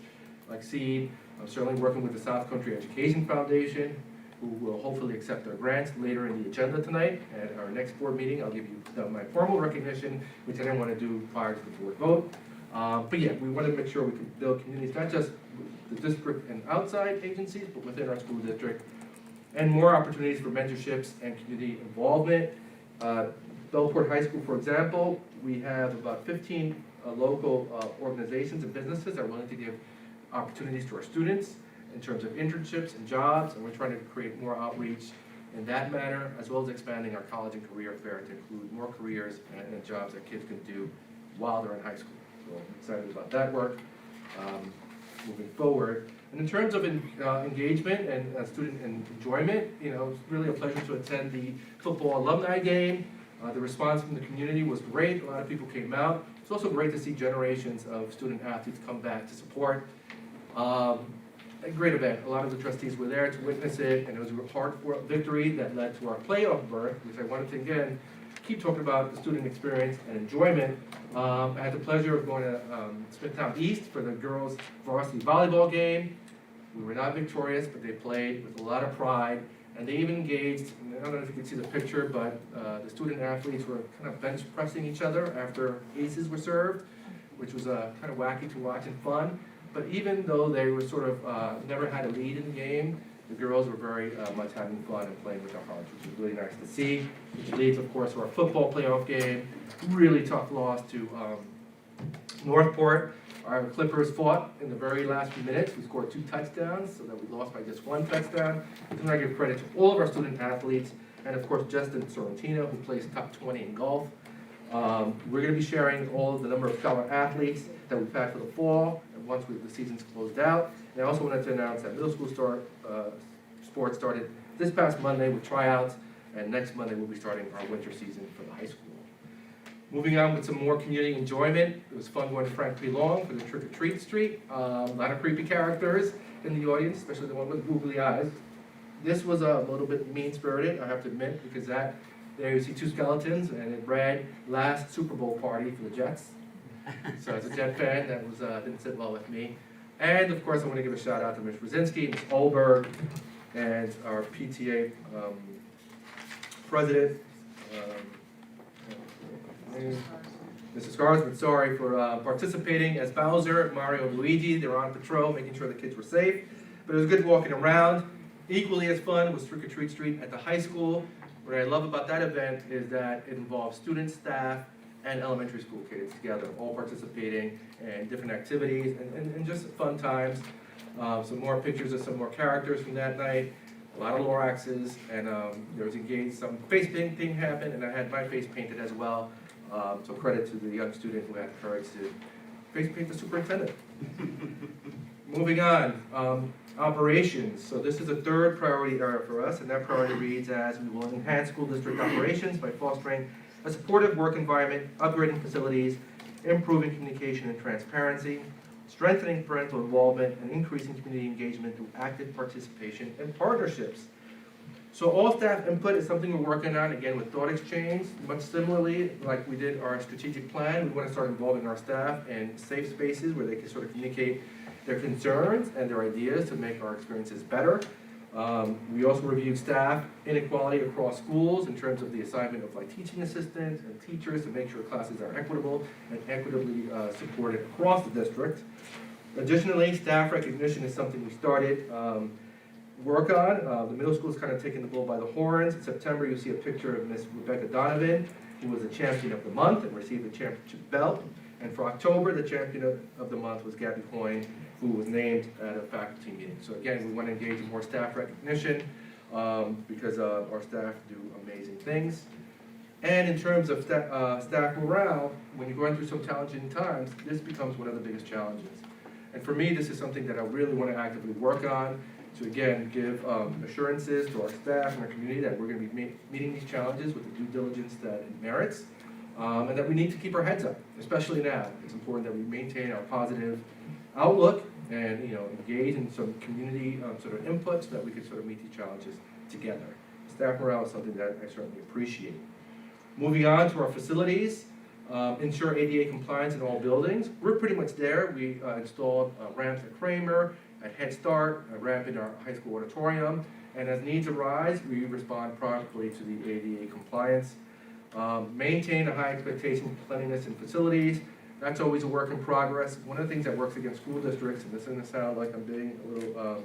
like SEED. I'm certainly working with the South Country Education Foundation, who will hopefully accept our grants later in the agenda tonight. At our next board meeting, I'll give you my formal recognition, which I didn't want to do prior to the board vote. But yeah, we want to make sure we can build communities, not just the district and outside agencies, but within our school district, and more opportunities for mentorships and community involvement. Bellport High School, for example, we have about 15 local organizations and businesses that are willing to give opportunities to our students in terms of internships and jobs, and we're trying to create more outreach in that manner, as well as expanding our college and career fair to include more careers and jobs that kids can do while they're in high school. So I'm excited about that work moving forward. And in terms of engagement and student enjoyment, it's really a pleasure to attend the football alumni game. The response from the community was great. A lot of people came out. It's also great to see generations of student athletes come back to support. A great event. A lot of the trustees were there to witness it, and it was a hard-fought victory that led to our playoff berth, which I wanted to, again, keep talking about the student experience and enjoyment. I had the pleasure of going to Smithtown East for the girls' varsity volleyball game. We were not victorious, but they played with a lot of pride, and they even engaged, I don't know if you can see the picture, but the student athletes were kind of bench pressing each other after aces were served, which was kind of wacky to watch and fun. But even though they were sort of never had a lead in the game, the girls were very much having fun and playing with their hearts, which was really nice to see. Which leads, of course, to our football playoff game. Really tough loss to Northport. Our Clippers fought in the very last few minutes. We scored 2 touchdowns, so that we lost by just 1 touchdown. And I give credit to all of our student athletes, and of course Justin Sorrentino, who plays top 20 in golf. We're going to be sharing all of the number of scholar athletes that we've had for the fall, and once the season's closed out. And I also wanted to announce that middle school sports started this past Monday with tryouts, and next Monday we'll be starting our winter season for the high school. Moving on with some more community enjoyment. It was fun going to Frank P. Long for the Trick or Treat Street. A lot of creepy characters in the audience, especially the one with googly eyes. This was a little bit mean-spirited, I have to admit, because there you see 2 skeletons, and it read "Last Super Bowl Party for the Jets." So as a Jet fan, that was didn't sit well with me. And of course, I want to give a shout out to Ms. Brzezinski, Ms. Olberg, and our PTA president, Mrs. Scarsman, sorry, for participating as Bowser, Mario, and Luigi. They were on patrol, making sure the kids were safe. But it was good walking around. Equally as fun was Trick or Treat Street at the high school. What I love about that event is that it involves students, staff, and elementary school kids together, all participating in different activities and just fun times. Some more pictures of some more characters from that night. A lot of Loraxes, and there was engaged, some face painting happened, and I had my face painted as well. So credit to the young student who had the courage to face paint the superintendent. Moving on, operations. So this is a third priority area for us, and that priority reads as: we will enhance school district operations by fostering a supportive work environment, upgrading facilities, improving communication and transparency, strengthening parental involvement, and increasing community engagement through active participation and partnerships. So all staff input is something we're working on, again, with thought exchange. Much similarly, like we did our strategic plan, we want to start involving our staff in safe spaces where they can sort of communicate their concerns and their ideas to make our experiences better. We also reviewed staff inequality across schools in terms of the assignment of like teaching assistants and teachers to make sure classes are equitable and equitably supported across the district. Additionally, staff recognition is something we started work on. The middle school is kind of taking the bull by the horns. In September, you see a picture of Miss Rebecca Donovan, who was the champion of the month and received the championship belt. And for October, the champion of the month was Gabby Coyne, who was named at a faculty meeting. So again, we want to engage in more staff recognition because our staff do amazing things. And in terms of staff morale, when you're going through some challenging times, this becomes one of the biggest challenges. And for me, this is something that I really want to actively work on to, again, give assurances to our staff and our community that we're going to be meeting these challenges with the due diligence that it merits, and that we need to keep our heads up, especially now. It's important that we maintain our positive outlook and, you know, engage in some community sort of input so that we can sort of meet these challenges together. Staff morale is something that I certainly appreciate. Moving on to our facilities, ensure ADA compliance in all buildings. We're pretty much there. We installed ramps at Kramer, at Head Start, a ramp in our high school auditorium, and as needs arise, we respond promptly to the ADA compliance. Maintain a high expectation for cleanliness in facilities. That's always a work in progress. One of the things that works against school districts, and this doesn't sound like I'm being a little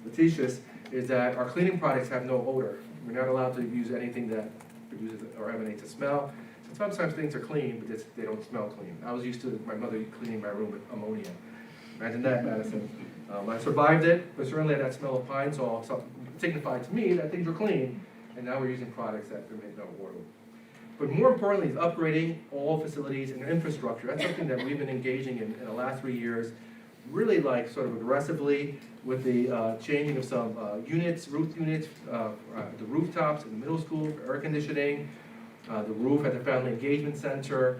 litigious, is that our cleaning products have no odor. We're not allowed to use anything that produces or emanates a smell. So sometimes things are clean, but they don't smell clean. I was used to my mother cleaning my room with ammonia. Imagine that, Madison. I survived it, but certainly that smell of pine sol signified to me that things were clean, and now we're using products that emit no odor. But more importantly is upgrading all facilities and infrastructure. That's something that we've been engaging in the last 3 years, really like sort of aggressively with the changing of some roof units, the rooftops in the middle school for air conditioning, the roof at the Family Engagement Center,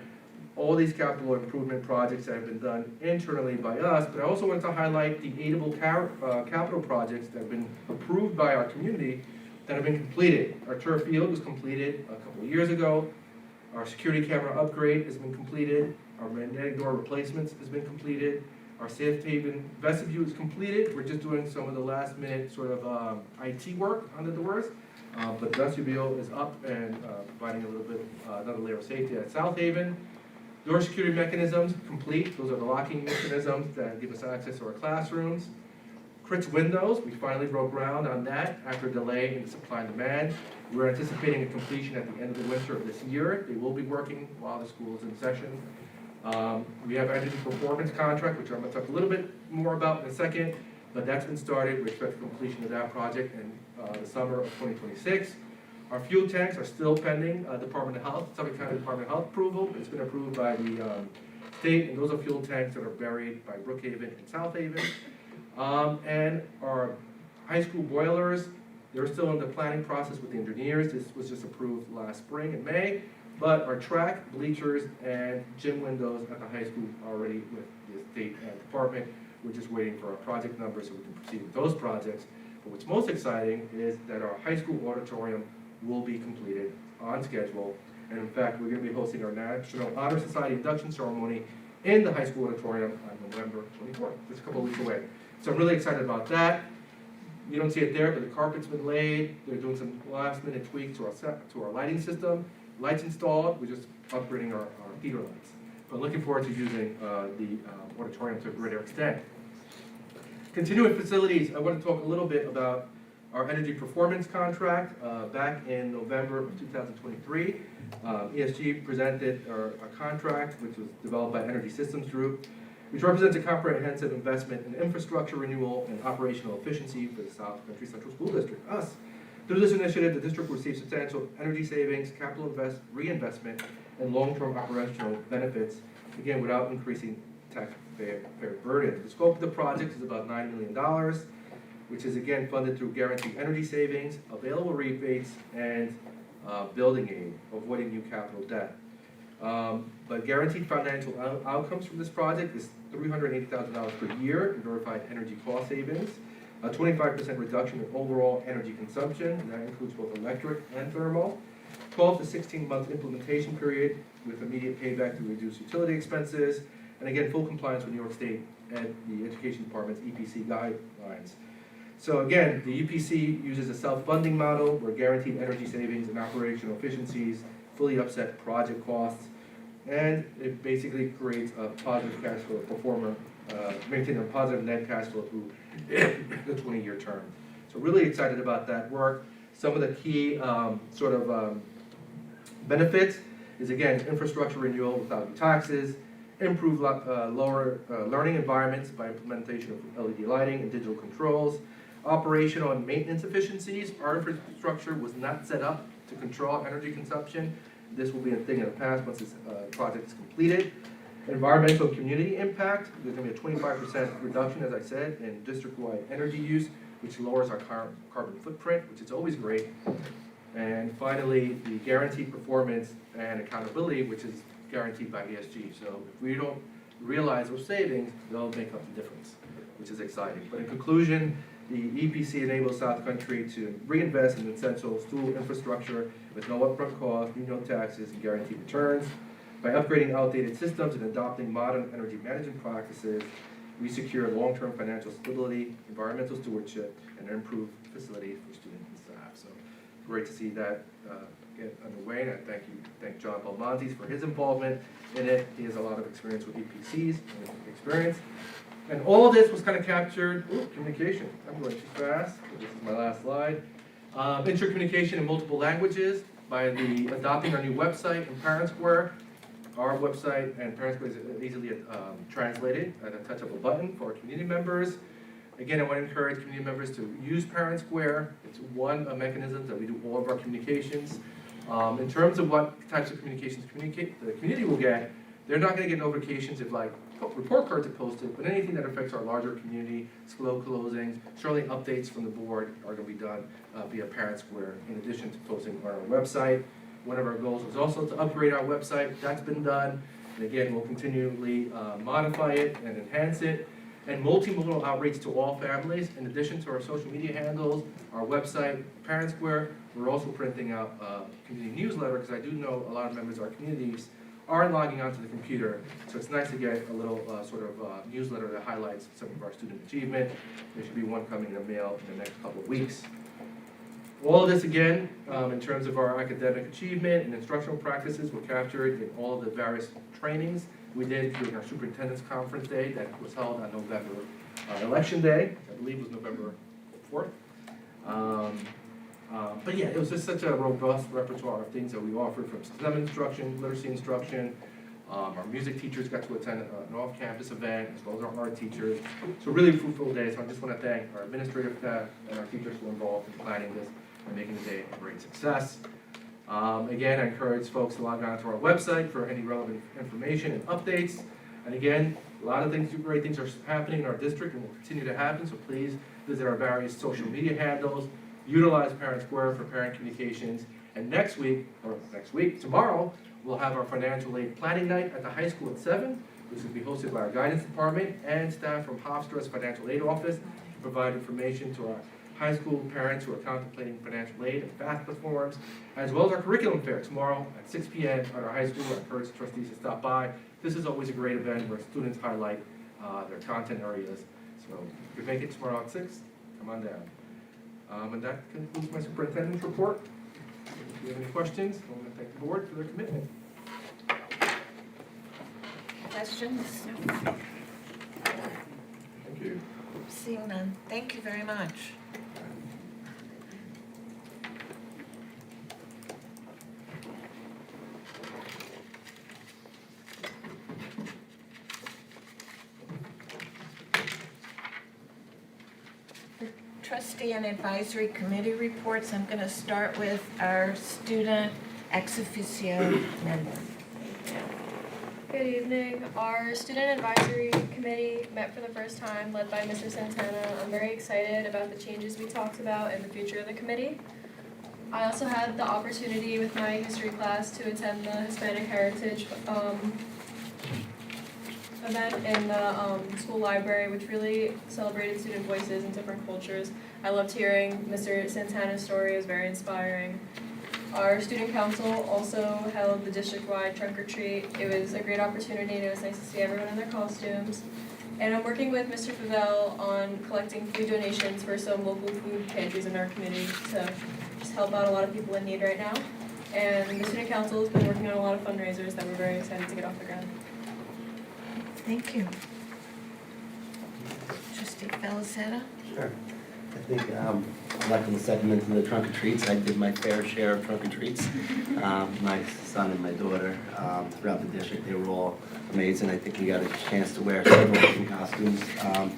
all these capital improvement projects that have been done internally by us, but I also wanted to highlight the aidable capital projects that have been approved by our community that have been completed. Our turf field was completed a couple of years ago. Our security camera upgrade has been completed. Our magnetic door replacements has been completed. Our Safe Haven vestibule is completed. We're just doing some of the last minute sort of IT work on the doors. But the vestibule is up and providing a little bit, another layer of safety at South Haven. Door security mechanisms complete. Those are the locking mechanisms that give us access to our classrooms. Critz windows, we finally broke ground on that after a delay in supply and demand. We're anticipating a completion at the end of the winter of this year. They will be working while the school is in session. We have energy performance contract, which I'm going to talk a little bit more about in a second, but that's been started. We expect completion of that project in the summer of 2026. Our fuel tanks are still pending Department of Health, Suffolk County Department of Health approval. It's been approved by the state, and those are fuel tanks that are buried by Brookhaven and South Haven. And our high school boilers, they're still in the planning process with the engineers. This was just approved last spring in May. But our track, bleachers, and gym windows at the high school are already with the state and department. We're just waiting for our project numbers so we can proceed with those projects. But what's most exciting is that our high school auditorium will be completed on schedule. And in fact, we're going to be hosting our National Honor Society induction ceremony in the high school auditorium on November 24th, just a couple of weeks away. So I'm really excited about that. You don't see it there, but the carpet's been laid. They're doing some last minute tweaks to our lighting system. Lights installed, we're just upgrading our heater lights. But looking forward to using the auditorium to a greater extent. Continuing facilities, I want to talk a little bit about our energy performance contract. Back in November of 2023, ESG presented a contract which was developed by Energy Systems Group, which represents a comprehensive investment in infrastructure renewal and operational efficiency for the South Country Central School District, us. Through this initiative, the district will receive substantial energy savings, capital reinvestment, and long-term operational benefits, again, without increasing taxpayer burden. The scope of the project is about $9 million, which is again funded through guaranteed energy savings, available rebates, and building aid, avoiding new capital debt. But guaranteed financial outcomes from this project is $380,000 per year in verified energy cost savings, a 25% reduction in overall energy consumption, and that includes both electric and thermal. 12 to 16-month implementation period with immediate payback to reduce utility expenses, and again, full compliance with New York State and the Education Department's EPC guidelines. So again, the EPC uses a self-funding model where guaranteed energy savings and operational efficiencies fully offset project costs, and it basically creates a positive cash flow performer, maintaining a positive net cash flow through the 20-year term. So really excited about that work. Some of the key benefits is, again, infrastructure renewal without new taxes, improve lower learning environments by implementation of LED lighting and digital controls, operational and maintenance efficiencies. Our infrastructure was not set up to control energy consumption. This will be a thing of the past once this project is completed. Environmental and community impact, there's going to be a 25% reduction, as I said, in district-wide energy use, which lowers our carbon footprint, which is always great. And finally, the guaranteed performance and accountability, which is guaranteed by ESG. So if we don't realize those savings, they'll make up the difference, which is exciting. But in conclusion, the EPC enables South Country to reinvest in essential school infrastructure with no upfront cost, no taxes, and guaranteed returns. By upgrading outdated systems and adopting modern energy management practices, we secure long-term financial stability, environmental stewardship, and improved facilities for students and staff. So great to see that get underway, and I thank John Belmontes for his involvement in it. He has a lot of experience with EPCs and And all of this was kind of captured, communication, I'm going too fast, this is my last slide. Intercommunication in multiple languages by adopting our new website and Parent Square. Our website and Parent Square is easily translated at a touch of a button for our community members. Again, I want to encourage community members to use Parent Square. It's one of mechanisms that we do all of our communications. In terms of what types of communications the community will get, they're not going to get notifications if report cards are posted, but anything that affects our larger community, slow closings, certainly updates from the board are going to be done via Parent Square, in addition to posting on our website. One of our goals was also to upgrade our website. That's been done. And again, we'll continually modify it and enhance it. And multimodal outreach to all families, in addition to our social media handles, our website, Parent Square. We're also printing out a community newsletter, because I do know a lot of members of our communities aren't logging onto the computer. So it's nice to get a little newsletter that highlights some of our student achievement. There should be one coming in the mail in the next couple of weeks. All of this, again, in terms of our academic achievement and instructional practices, were captured in all of the various trainings we did during our superintendent's conference day that was held on November, election day, I believe was November 4th. But yeah, it was just such a robust repertoire of things that we offered, from STEM instruction, literacy instruction. Our music teachers got to attend an off-campus event, as well as our art teachers. So really fruitful day, so I just want to thank our administrative staff and our teachers who were involved in planning this and making the day a great success. Again, I encourage folks to log on to our website for any relevant information and updates. And again, a lot of things, great things are happening in our district and will continue to happen, so please visit our various social media handles, utilize Parent Square for parent communications, and tomorrow, we'll have our financial aid planning night at the high school at 7, which will be hosted by our guidance department and staff from Hofstra's financial aid office to provide information to our high school parents who are contemplating financial aid and FAFSA forms, as well as our curriculum fair tomorrow at 6 p.m. at our high school. I encourage trustees to stop by. This is always a great event where students highlight their content areas. So if you make it tomorrow at 6, come on down. And that concludes my superintendent's report. If you have any questions, I want to thank the board for their commitment. Questions? Thank you. Seeing none, thank you very much. Trustee and advisory committee reports. I'm going to start with our student ex officio member. Good evening. Our student advisory committee met for the first time, led by Mr. Santana. I'm very excited about the changes we talked about and the future of the committee. I also had the opportunity with my history class to attend the Hispanic Heritage event in the school library, which really celebrated student voices and different cultures. I loved hearing Mr. Santana's story. It was very inspiring. Our student council also held the district-wide trunk or treat. It was a great opportunity and it was nice to see everyone in their costumes. And I'm working with Mr. Favell on collecting food donations for some local food pantries in our community to just help out a lot of people in need right now. And the student council has been working on a lot of fundraisers that we're very excited to get off the ground. Thank you. Trustee Felicetta? Sure. I think, like in the segment of the trunk or treats, I did my fair share of trunk or treats. My son and my daughter, throughout the district, they were all amazing. I think we got a chance to wear several different costumes. Had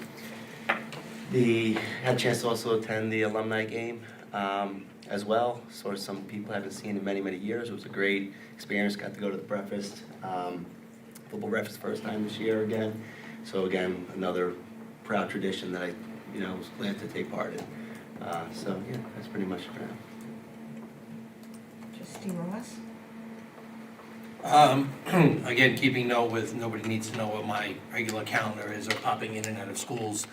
a chance to also attend the alumni game as well. Saw some people I haven't seen in many, many years. It was a great experience. Got to go to the breakfast, football breakfast first time this year again. So again, another proud tradition that I was glad to take part in. So yeah, that's pretty much it. Trustee Ross? Again, keeping note with, nobody needs to know what my regular calendar is or popping in and out of schools.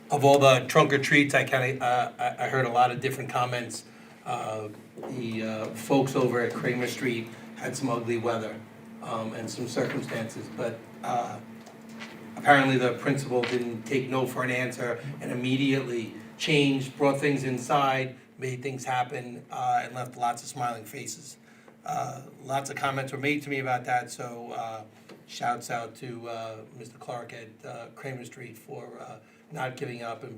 Of all the trunk or treats, I heard a lot of different comments. The folks over at Kramer Street had some ugly weather and some circumstances, but apparently the principal didn't take no for an answer and immediately changed, brought things inside, made things happen, and left lots of smiling faces. Lots of comments were made to me about that, so shouts out to Mr. Clark at Kramer Street for not giving up and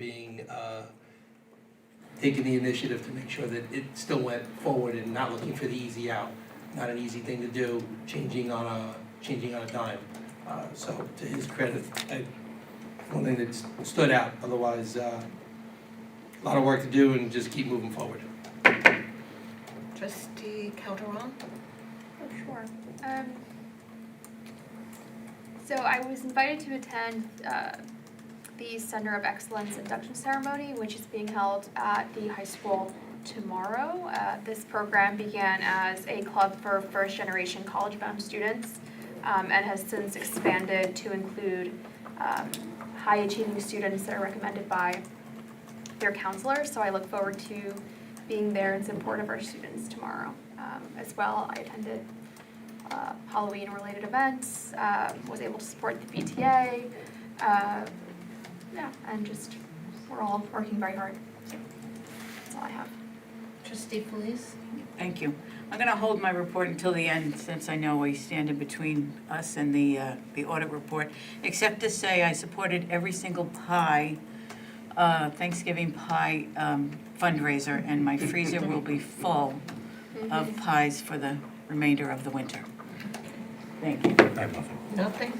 taking the initiative to make sure that it still went forward and not looking for the easy out. Not an easy thing to do, changing on a dime. So to his credit, one thing that stood out. Otherwise, a lot of work to do and just keep moving forward. Trustee Calderon? Oh, sure. So I was invited to attend the Center of Excellence induction ceremony, which is being held at the high school tomorrow. This program began as a club for first-generation college-bound students and has since expanded to include high-achieving students that are recommended by their counselors. So I look forward to being there in support of our students tomorrow. As well, I attended Halloween-related events, was able to support the PTA, and just we're all working very hard. So that's all I have. Trustee Felice? Thank you. I'm going to hold my report until the end, since I know we stand in between us and the audit report, except to say I supported every single pie, Thanksgiving pie fundraiser, and my freezer will be full of pies for the remainder of the winter. Thank you. I have nothing. Nothing?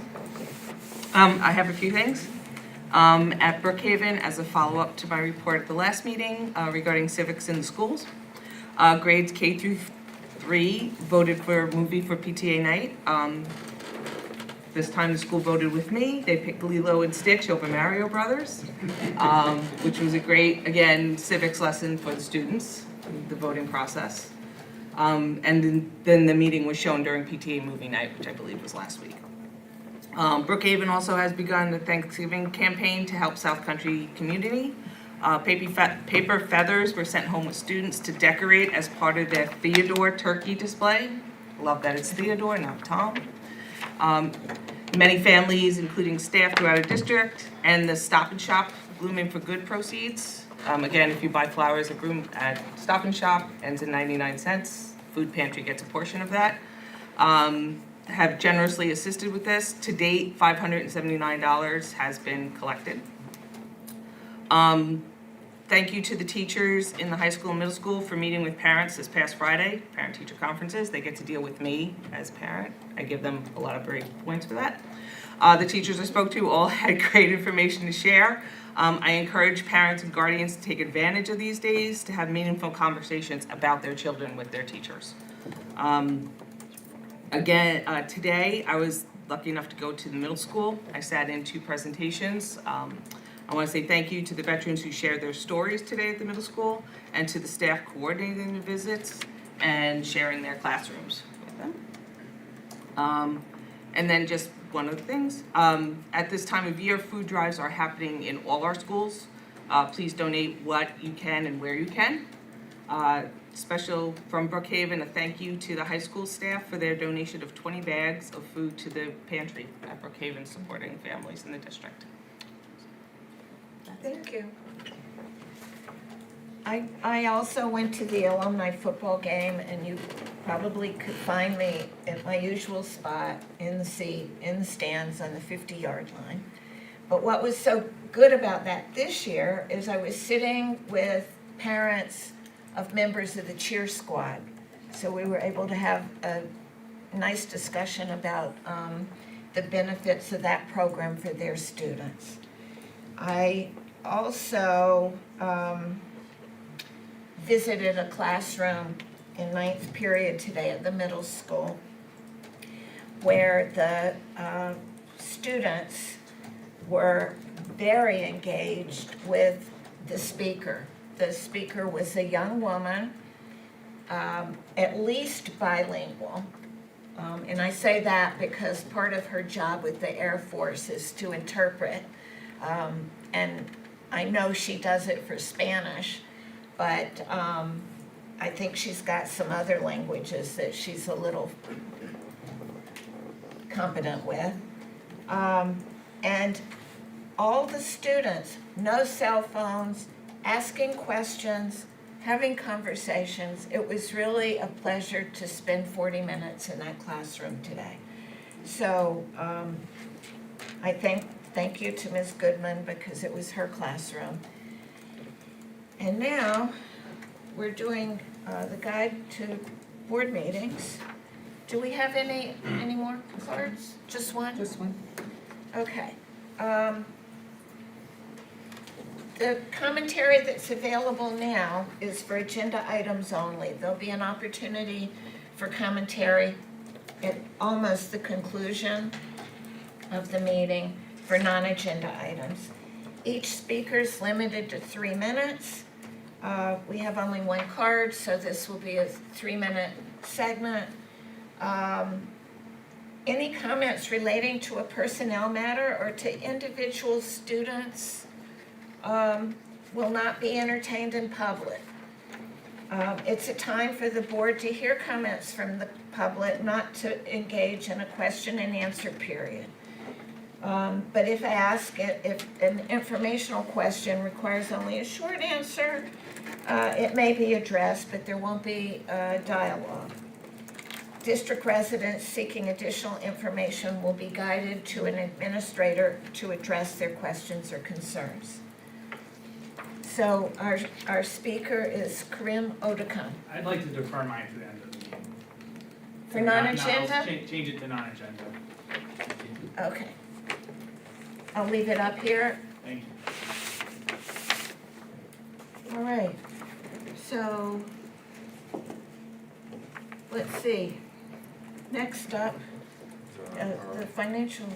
I have a few things. At Brookhaven, as a follow-up to my report at the last meeting regarding civics in the schools, grades K through 3 voted for a movie for PTA night. This time the school voted with me. They picked Lilo and Stitch over Mario Brothers, which was a great, again, civics lesson for the students, the voting process. And then the meeting was shown during PTA movie night, which I believe was last week. Brookhaven also has begun the Thanksgiving campaign to help South Country community. Paper feathers were sent home with students to decorate as part of their Theodore turkey display. Love that it's Theodore, not Tom. Many families, including staff throughout the district, and the Stop and Shop Blooming for Good proceeds. Again, if you buy flowers at Stop and Shop, ends in 99 cents. Food Pantry gets a portion of that. Have generously assisted with this. To date, $579 has been collected. Thank you to the teachers in the high school and middle school for meeting with parents this past Friday, parent-teacher conferences. They get to deal with me as parent. I give them a lot of great points for that. The teachers I spoke to all had great information to share. I encourage parents and guardians to take advantage of these days to have meaningful conversations about their children with their teachers. Again, today I was lucky enough to go to the middle school. I sat in 2 presentations. I want to say thank you to the veterans who shared their stories today at the middle school and to the staff coordinating the visits and sharing their classrooms with them. And then just one of the things. At this time of year, food drives are happening in all our schools. Please donate what you can and where you can. Special from Brookhaven, a thank you to the high school staff for their donation of 20 bags of food to the pantry at Brookhaven, supporting families in the district. Thank you. I also went to the alumni football game, and you probably could find me at my usual spot in the seat, in the stands on the 50-yard line. But what was so good about that this year is I was sitting with parents of members of the cheer squad. So we were able to have a nice discussion about the benefits of that program for their students. I also visited a classroom in 9th period today at the middle school where the students were very engaged with the speaker. The speaker was a young woman, at least bilingual. And I say that because part of her job with the Air Force is to interpret. And I know she does it for Spanish, but I think she's got some other languages that she's a little competent with. And all the students, no cell phones, asking questions, having conversations. It was really a pleasure to spend 40 minutes in that classroom today. So I thank you to Ms. Goodman because it was her classroom. And now we're doing the guide to board meetings. Do we have any more cards? Just one? Just one. Okay. The commentary that's available now is for agenda items only. There'll be an opportunity for commentary at almost the conclusion of the meeting for non-agenda items. Each speaker's limited to 3 minutes. We have only one card, so this will be a 3-minute segment. Any comments relating to a personnel matter or to individual students will not be entertained in public. It's a time for the board to hear comments from the public, not to engage in a question and answer period. But if asked, if an informational question requires only a short answer, it may be addressed, but there won't be dialogue. District residents seeking additional information will be guided to an administrator to address their questions or concerns. So our speaker is Karim Odakan. I'd like to defer mine to the end of the meeting. For non-agenda? I'll change it to non-agenda. Okay. I'll leave it up here. Thank you. All right. So, let's see. Next up, the financial.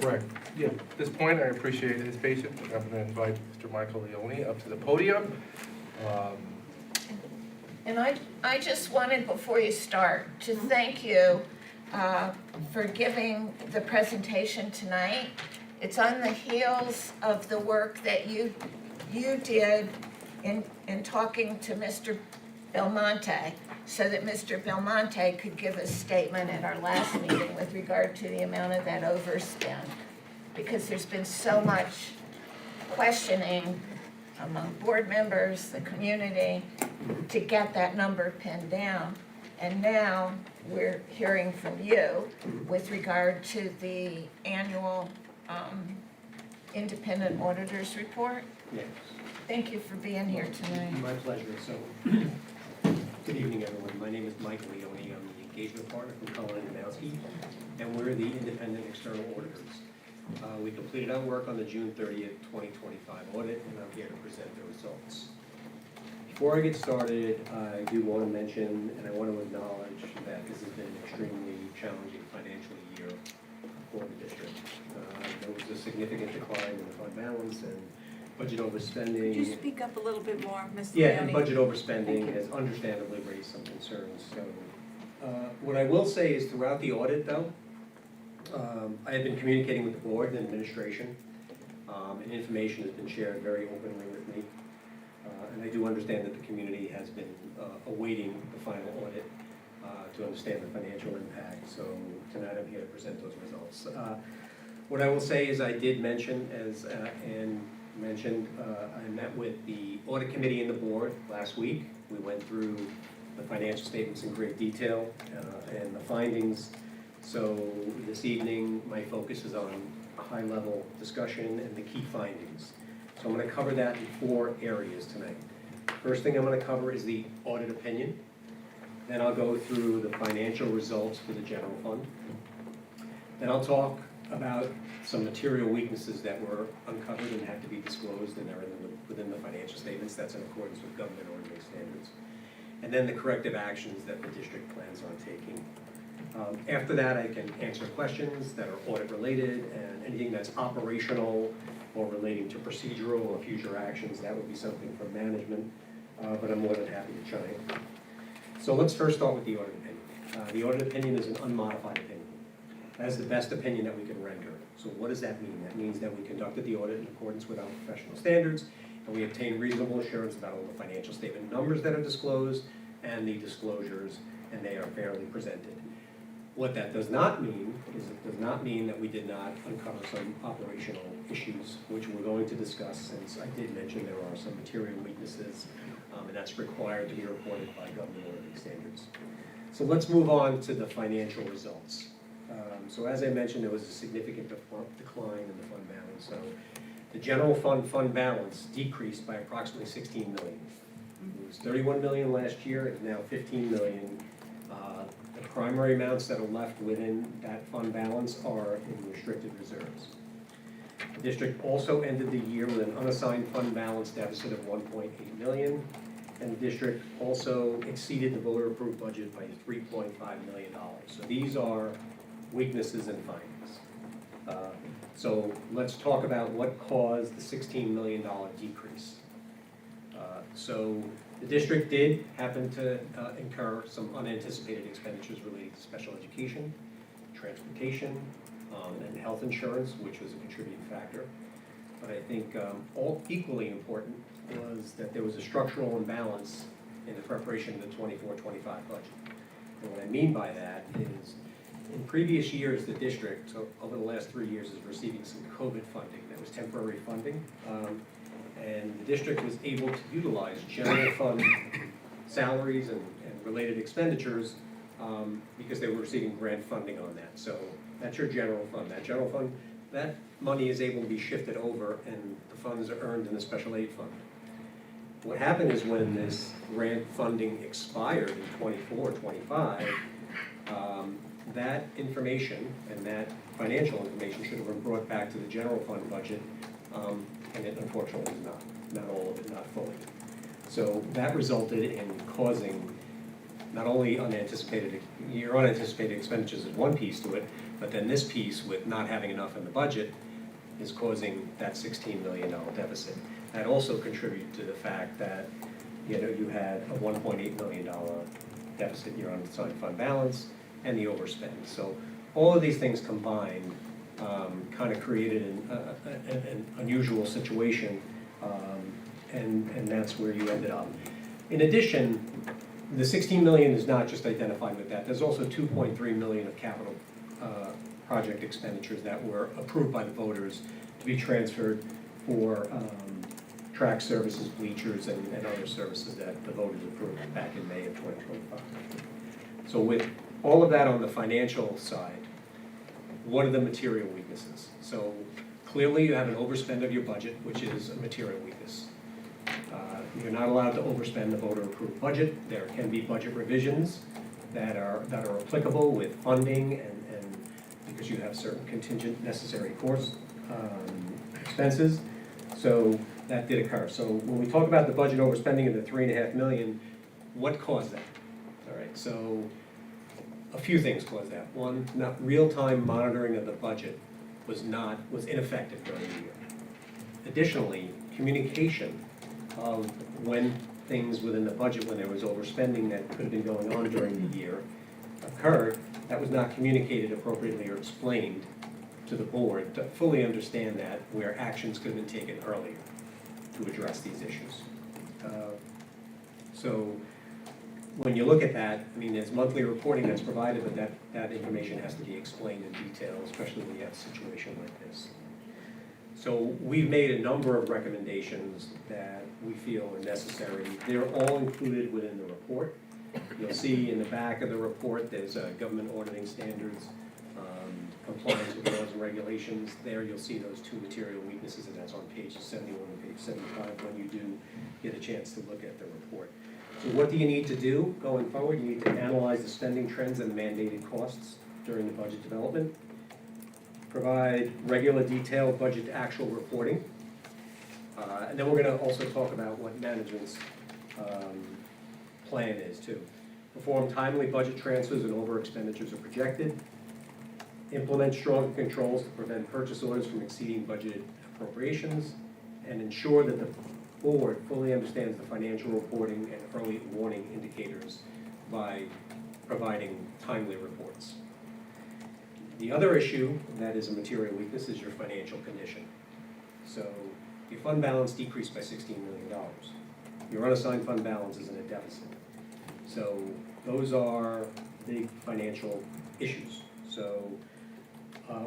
Correct. Yeah, at this point, I appreciate his patience. I'm going to invite Mr. Michael Leone up to the podium. And I just wanted, before you start, to thank you for giving the presentation tonight. It's on the heels of the work that you did in talking to Mr. Belmonte, so that Mr. Belmonte could give a statement at our last meeting with regard to the amount of that overspend. Because there's been so much questioning among board members, the community, to get that number pinned down. And now we're hearing from you with regard to the annual independent auditor's report. Yes, Thank you for being here tonight. my pleasure. So, good evening, everyone. My name is Michael Leone. I'm the engagement partner from Cullen & Danowski, and we're the independent external auditors. We completed our work on the June 30th, 2025 audit, and I'm here to present the results. Before I get started, I do want to mention, and I want to acknowledge that this has been an extremely challenging financial year for the district. There was a significant decline in the fund balance and budget overspending. Could you speak up a little bit more, Mr. Yeah, Leone? and budget overspending has understandably raised some concerns. So what I will say is throughout the audit, though, I have been communicating with the board and administration, and information has been shared very openly with me. And I do understand that the community has been awaiting the final audit to understand the financial impact. So tonight I'm here to present those results. What I will say is I did mention, as Ann mentioned, I met with the audit committee and the board last week. We went through the financial statements in great detail and the findings. So this evening, my focus is on a high-level discussion and the key findings. So I'm going to cover that in 4 areas tonight. First thing I'm going to cover is the audit opinion. Then I'll go through the financial results for the general fund. Then I'll talk about some material weaknesses that were uncovered and have to be disclosed and are within the financial statements. That's in accordance with government auditing standards. And then the corrective actions that the district plans on taking. After that, I can answer questions that are audit related, and anything that's operational or relating to procedural or future actions, that would be something from management, but I'm more than happy to chime. So let's first start with the audit opinion. The audit opinion is an unmodified opinion. That is the best opinion that we can render. So what does that mean? That means that we conducted the audit in accordance with our professional standards, and we obtained reasonable assurance about all the financial statement numbers that are disclosed and the disclosures, and they are fairly presented. What that does not mean is it does not mean that we did not uncover some operational issues, which we're going to discuss, since I did mention there are some material weaknesses, and that's required to be reported by government auditing standards. So let's move on to the financial results. So as I mentioned, there was a significant decline in the fund balance. So the general fund balance decreased by approximately 16 million. It was 31 million last year, it's now 15 million. The primary amounts that are left within that fund balance are in restricted reserves. The district also ended the year with an unassigned fund balance deficit of 1.8 million, and the district also exceeded the voter-approved budget by $3.5 million. So these are weaknesses and findings. So let's talk about what caused the $16 million decrease. So the district did happen to incur some unanticipated expenditures related to special education, transportation, and health insurance, which was a contributing factor. But I think all equally important was that there was a structural imbalance in the preparation of the 24-25 budget. And what I mean by that is, in previous years, the district, so over the last 3 years, is receiving some COVID funding that was temporary funding. And the district was able to utilize general fund salaries and related expenditures because they were receiving grant funding on that. So that's your general fund. That general fund, that money is able to be shifted over, and the funds are earned in the special aid fund. What happened is when this grant funding expired in 24-25, that information and that financial information should have been brought back to the general fund budget, and it unfortunately was not all of it, not fully. So that resulted in causing not only unanticipated expenditures is one piece to it, but then this piece with not having enough in the budget is causing that $16 million deficit. That also contributed to the fact that you had a $1.8 million deficit in your unassigned fund balance and the overspend. So all of these things combined kind of created an unusual situation, and that's where you ended up. In addition, the 16 million is not just identified with that. There's also 2.3 million of capital project expenditures that were approved by the voters to be transferred for track services, bleachers, and other services that the voters approved back in May of 2025. So with all of that on the financial side, what are the material weaknesses? So clearly you have an overspend of your budget, which is a material weakness. You're not allowed to overspend the voter-approved budget. There can be budget revisions that are applicable with funding and because you have certain contingent necessary course expenses. So that did occur. So when we talk about the budget overspending of the $3.5 million, what caused that? All right, so a few things caused that. One, not real-time monitoring of the budget was ineffective during the year. Additionally, communication of when things within the budget, when there was overspending that could have been going on during the year, occurred, that was not communicated appropriately or explained to the board to fully understand that, where actions could have been taken earlier to address these issues. So when you look at that, I mean, there's monthly reporting that's provided, but that information has to be explained in detail, especially when you have a situation like this. So we've made a number of recommendations that we feel are necessary. They're all included within the report. You'll see in the back of the report, there's government auditing standards, compliance with laws and regulations. There you'll see those two material weaknesses, and that's on pages 71 and page 75 when you do get a chance to look at the report. So what do you need to do going forward? You need to analyze the spending trends and mandated costs during the budget development. Provide regular detailed budget to actual reporting. And then we're gonna also talk about what management's plan is too. Perform timely budget transfers and over expenditures are projected. Implement stronger controls to prevent purchase orders from exceeding budgeted appropriations. And ensure that the board fully understands the financial reporting and early warning indicators by providing timely reports. The other issue that is a material weakness is your financial condition. So your fund balance decreased by $16 million. Your unassigned fund balance is in a deficit. So those are big financial issues. So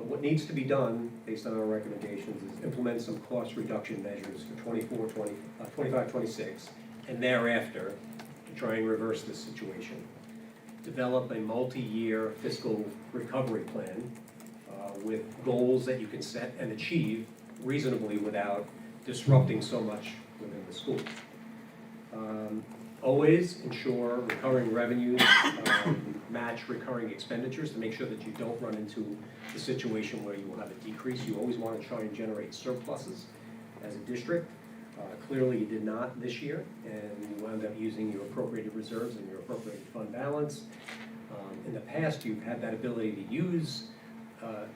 what needs to be done, based on our recommendations, is implement some cost reduction measures for 25-26, and thereafter to try and reverse this situation. Develop a multi-year fiscal recovery plan with goals that you can set and achieve reasonably without disrupting so much within the school. Always ensure recurring revenues match recurring expenditures to make sure that you don't run into the situation where you will have a decrease. You always want to try and generate surpluses as a district. Clearly you did not this year, and you wound up using your appropriated reserves and your appropriated fund balance. In the past, you've had that ability to use,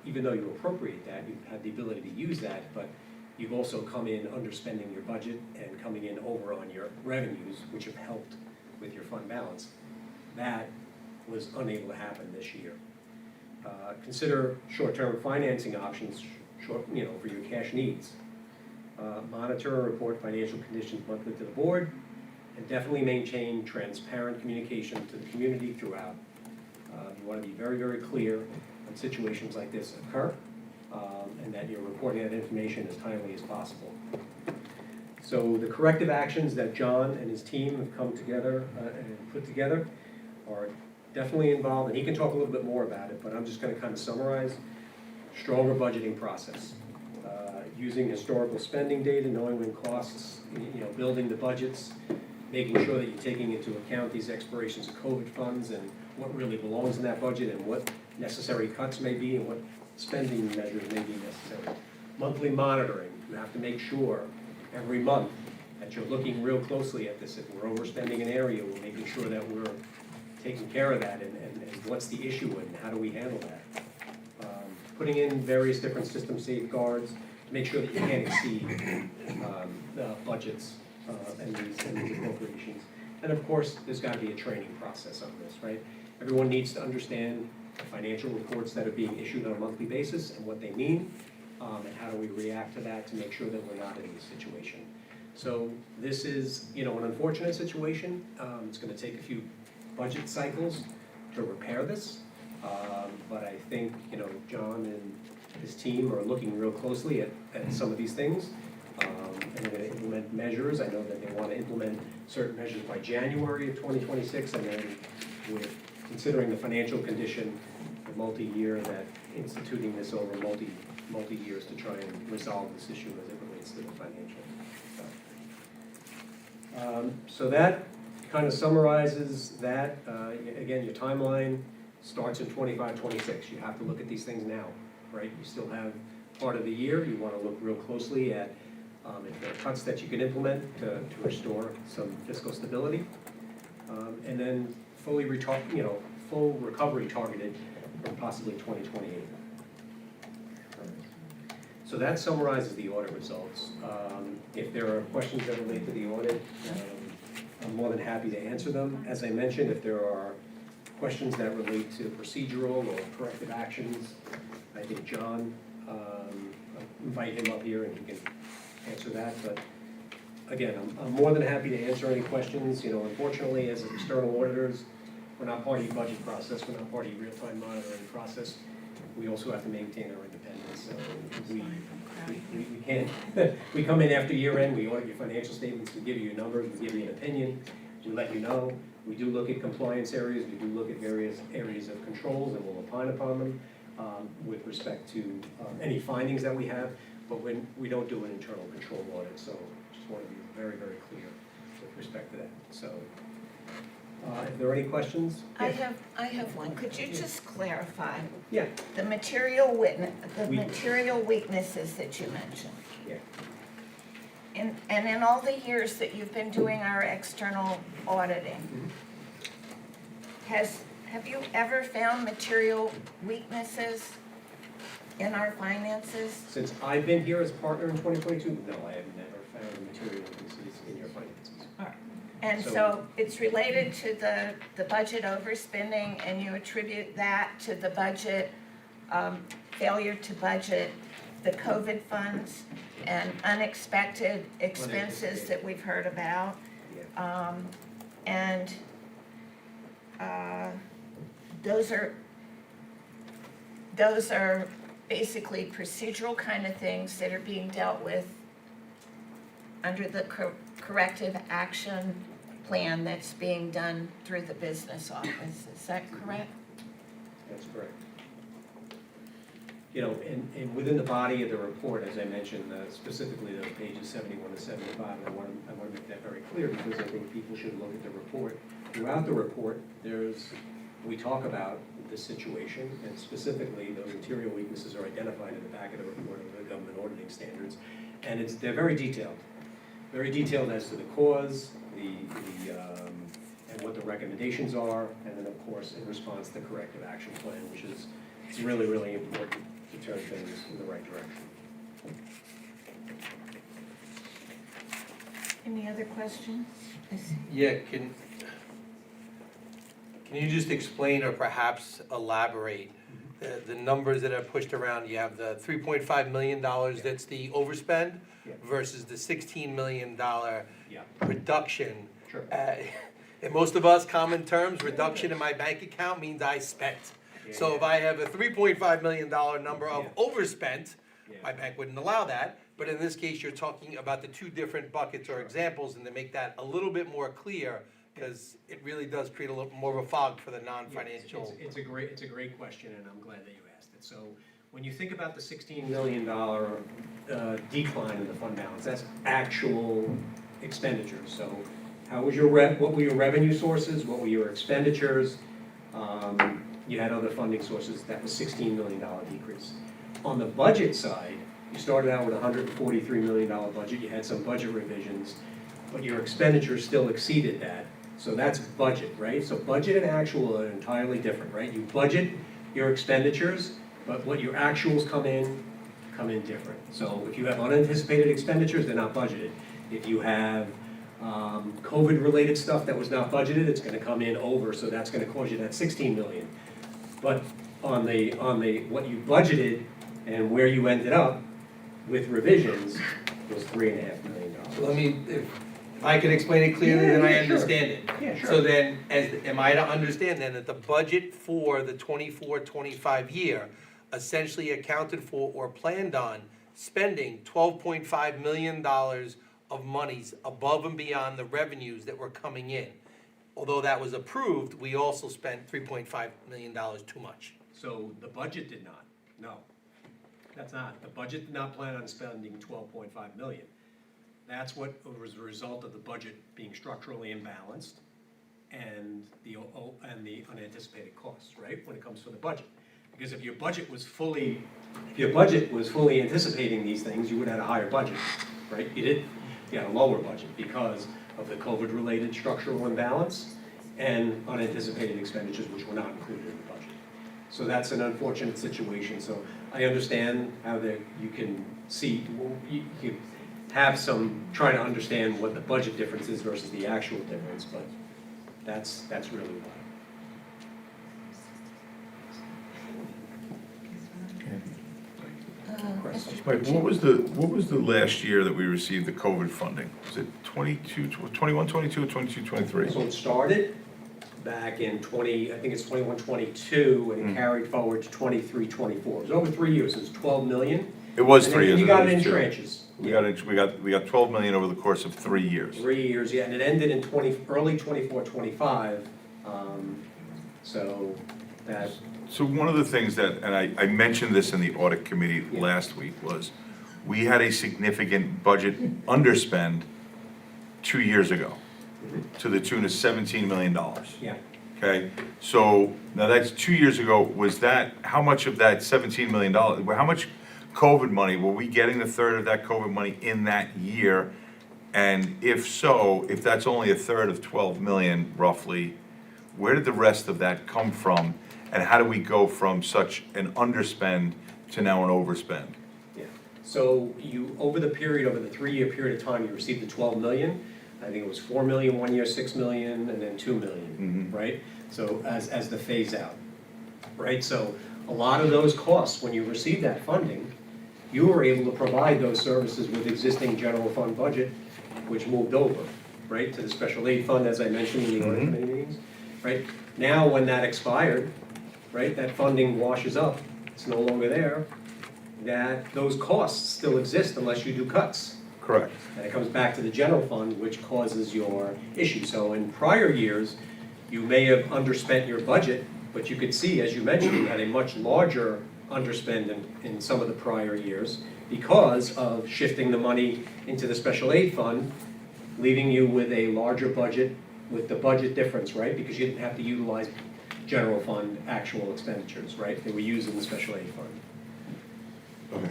even though you appropriate that, you've had the ability to use that, but you've also come in underspending your budget and coming in over on your revenues, which have helped with your fund balance. That was unable to happen this year. Consider short-term financing options for your cash needs. Monitor and report financial conditions monthly to the board, and definitely maintain transparent communication to the community throughout. You want to be very, very clear when situations like this occur, and that you're reporting that information as timely as possible. So the corrective actions that John and his team have come together and put together are definitely involved, and he can talk a little bit more about it, but I'm just going to kind of summarize. Stronger budgeting process. Using historical spending data, knowing when costs, building the budgets, making sure that you're taking into account these expirations of COVID funds and what really belongs in that budget and what necessary cuts may be and what spending measures may be necessary. Monthly monitoring. You have to make sure every month that you're looking real closely at this. If we're overspending an area, we're making sure that we're taking care of that and what's the issue and how do we handle that. Putting in various different system safeguards to make sure that you can't exceed budgets and these appropriations. And of course, there's got to be a training process on this, right? Everyone needs to understand the financial reports that are being issued on a monthly basis and what they mean, and how do we react to that to make sure that we're not in this situation. So this is, an unfortunate situation. It's going to take a few budget cycles to repair this, but I think, John and his team are looking real closely at some of these things, and they're going to implement measures. I know that they want to implement certain measures by January of 2026, and then with considering the financial condition, the multi-year, that instituting this over multi-years to try and resolve this issue as it relates to the financial stuff. So that kind of summarizes that. Again, your timeline starts in 25-26. You have to look at these things now, right? You still have part of the year. You want to look real closely at if there are cuts that you can implement to restore some fiscal stability, and then full recovery targeted for possibly 2028. So that summarizes the audit results. If there are questions that relate to the audit, I'm more than happy to answer them. As I mentioned, if there are questions that relate to procedural or corrective actions, I think John, I'll invite him up here and he can answer that. But again, I'm more than happy to answer any questions. You know, unfortunately, as external auditors, we're not part of the budget process, we're not part of the real-time monitoring process. We also have to maintain our independence, so we can't, we come in after year end, we audit your financial statements, we give you your numbers, we give you an opinion, we let you know. We do look at compliance areas, we do look at various areas of controls, and we'll opine upon them with respect to any findings that we have, but when we don't do an internal control audit, so just want to be very, very clear with respect to that. So, if there are any questions? I have one. Could you just clarify Yeah. the material We- material weaknesses that you mentioned? Yeah. And in all the years that you've been doing our external auditing, have you ever found material weaknesses in our finances? Since I've been here as partner in 2022, no, I have never found material weaknesses in your finances. And so it's related to the budget overspending, and you attribute that to the budget, failure to budget the COVID funds and unexpected expenses that we've heard about. And those are basically procedural kind of things that are being dealt with under the corrective action plan that's being done through the business office. Is that correct? That's correct. You know, and within the body of the report, as I mentioned, specifically the pages 71 to 75, and I want to make that very clear because I think people should look at the report. Throughout the report, we talk about the situation, and specifically those material weaknesses are identified in the back of the report of the government auditing standards, and they're very detailed as to the cause, and what the recommendations are, and then of course in response to the corrective action plan, which is really, really important to turn things in the right direction. Any other questions? Yeah, can you just explain or perhaps elaborate the numbers that are pushed around? You have the $3.5 million that's the overspend versus the $16 million reduction. Sure. In most of us common terms, reduction in my bank account means I spent. So if I have a $3.5 million number of overspent, my bank wouldn't allow that. But in this case, you're talking about the two different buckets or examples, and to make that a little bit more clear, because it really does create a little more of a fog for the non-financial. It's a great question, and I'm glad that you asked it. So when you think about the $16 million decline in the fund balance, that's actual expenditures. So how was what were your revenue sources? What were your expenditures? You had other funding sources. That was $16 million decrease. On the budget side, you started out with a $143 million budget. You had some budget revisions, but your expenditures still exceeded that. So that's budget, right? So budget and actual are entirely different, right? You budget your expenditures, but what your actuals come in different. So if you have unanticipated expenditures, they're not budgeted. If you have COVID-related stuff that was not budgeted, it's going to come in over, so that's going to cause you that $16 million. But on the what you budgeted and where you ended up with revisions was $3.5 million. So let me, if I can explain it clearly, then I understand it. Yeah, sure. So then, am I to understand then that the budget for the 24-25 year essentially accounted for or planned on spending $12.5 million of monies above and beyond the revenues that were coming in? Although that was approved, we also spent $3.5 million too much. So the budget did not, no. That's not, the budget did not plan on spending $12.5 million. That's what was a result of the budget being structurally imbalanced and the unanticipated costs, right, when it comes to the budget. Because if your budget was fully anticipating these things, you would have had a higher budget, right? You had a lower budget because of the COVID-related structural imbalance and unanticipated expenditures which were not included in the budget. So that's an unfortunate situation. So I understand how you can see, you have some, trying to understand what the budget difference is versus the actual difference, but that's really why. question. Mike, what was the last year that we received the COVID funding? Was it 21, 22, or 22, 23? So it started back in 20, I think it's 21, 22, and it carried forward to 23, 24. It was over 3 years, it was 12 million. It was And 3 then years. you got it in two. tranches. We got 12 million over the course of 3 years. 3 years, yeah, and it ended in early 24, 25. So that, So one of the things that, and I mentioned this in the audit committee last week, was we had a significant budget underspend 2 years ago to the tune of $17 million. yeah. Okay, so now that's 2 years ago. Was that, how much of that $17 million, how much COVID money, were we getting a third of that COVID money in that year? And if so, if that's only a third of 12 million roughly, where did the rest of that come from? And how do we go from such an underspend to now an overspend? Yeah, so you, over the 3-year period of time, you received the 12 million. I think it was 4 million 1 year, 6 million, and then 2 million, right? So as the phase out, right? So a lot of those costs, when you received that funding, you were able to provide those services with existing general fund budget, which moved over, right, to the special aid fund, as I mentioned in the audit committee meetings, right? Now, when that expired, right, that funding washes up, it's no longer there, that those costs still exist unless you do cuts. Correct. And it comes back to the general fund, which causes your issue. So in prior years, you may have underspent your budget, but you could see, as you mentioned, you had a much larger underspend in some of the prior years because of shifting the money into the special aid fund, leaving you with a larger budget with the budget difference, right? Because you didn't have to utilize general fund actual expenditures, right? They were used in the special aid fund.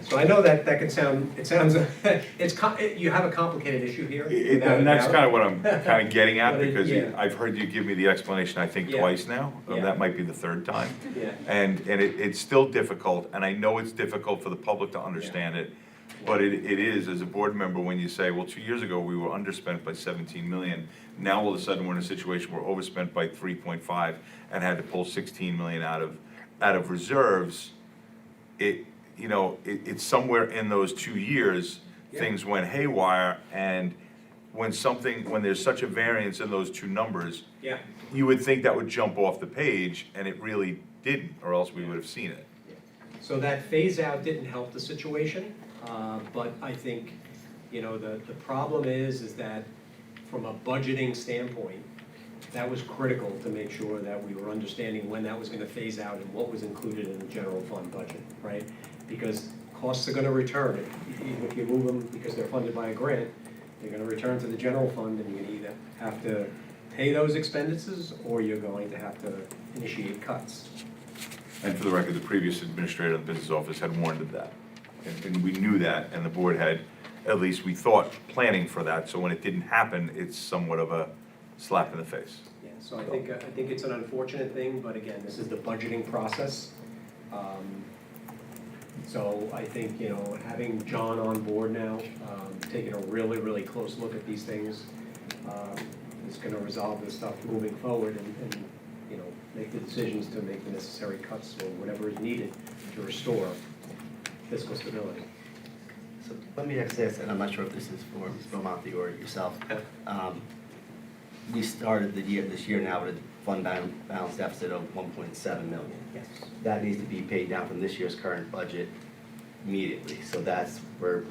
So I know that can sound, it sounds, you have a complicated issue here. without a And that's doubt. kind of what I'm kind of getting at, But it- because yeah. I've heard you give me the explanation, I think, Yeah. twice now. Yeah. That might be the third time. Yeah. And it's still difficult, and I know it's difficult for the public to understand it, but it is, as a board member, when you say, well, 2 years ago, we were underspent by 17 million. Now, all of a sudden, we're in a situation where we're overspent by 3.5 and had to pull 16 million out of reserves. It's somewhere in those 2 years, things went haywire, and when there's such a variance in those two numbers, Yeah. you would think that would jump off the page, and it really didn't, or else we would have seen it. So that phase out didn't help the situation, but I think, the problem is that from a budgeting standpoint, that was critical to make sure that we were understanding when that was gonna phase out and what was included in the general fund budget, right? Because costs are gonna return, even if you move them because they're funded by a grant, they're gonna return to the general fund, and you're gonna either have to pay those expenditures, or you're going to have to initiate cuts. And for the record, the previous administrator of the business office had warned of that. And we knew that, and the board had, at least we thought, planning for that, so when it didn't happen, it's somewhat of a slap in the face. Yeah, so I think it's an unfortunate thing, but again, this is the budgeting process. So I think, having John on board now, taking a really, really close look at these things, is gonna resolve this stuff moving forward and make the decisions to make the necessary cuts or whatever is needed to restore fiscal stability. So let me ask this, and I'm not sure if this is for Ms. Belmonte or yourself. We started this year now with a fund balance deficit of 1.7 million. Yes. That needs to be paid down from this year's current budget immediately. So that's where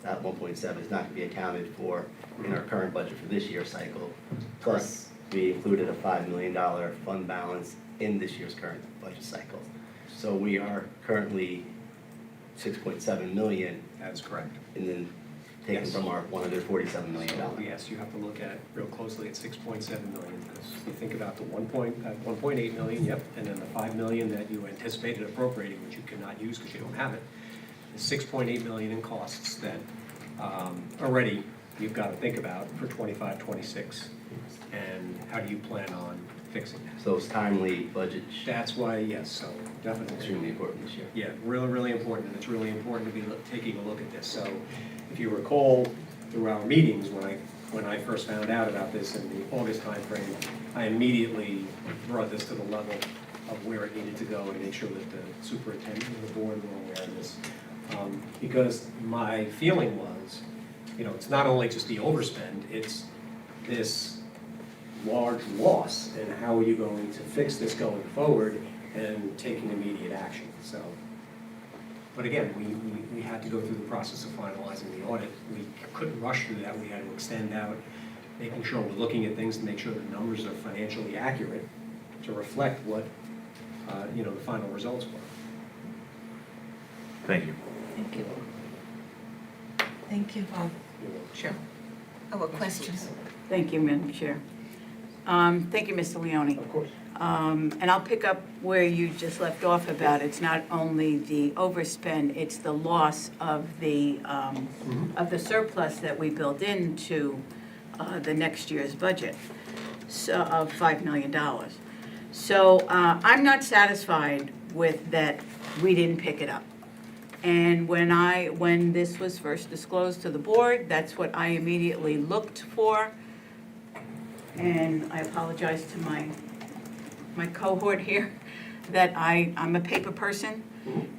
that 1.7 is not gonna be accounted for in our current budget for this year's cycle. Plus, we included a $5 million fund balance in this year's current budget cycle. So we are currently 6.7 million, That's correct. and then taken Yes. from our $147 million. So, yes, you have to look at it real closely at 6.7 million, because you think about the 1.8 million, yep, and then the 5 million that you anticipated appropriating, which you cannot use because you don't have it, is 6.8 million in costs that already you've got to think about for 25, 26, and how do you plan on fixing that? So it's timely budget, That's why, yes, so definitely. extremely important this year. Yeah, really, really important, and it's really important to be taking a look at this. So if you recall, through our meetings, when I first found out about this in the August timeframe, I immediately brought this to the level of where it needed to go and make sure that the superintendent and the board were aware of this. Because my feeling was, it's not only just the overspend, it's this large loss, and how are you going to fix this going forward and taking immediate action, so. But again, we had to go through the process of finalizing the audit. We couldn't rush through that, we had to extend out, making sure we're looking at things to make sure the numbers are financially accurate to reflect what, the final results were. Thank you. Thank you. Thank you. Sure. Oh, a question? Thank you, Madam Chair. Thank you, Mr. Leone. Of course. And I'll pick up where you just left off about it's not only the overspend, it's the loss of the surplus that we built into the next year's budget, so of $5 million. So I'm not satisfied with that we didn't pick it up. And when this was first disclosed to the board, that's what I immediately looked for. And I apologize to my cohort here that I'm a paper person,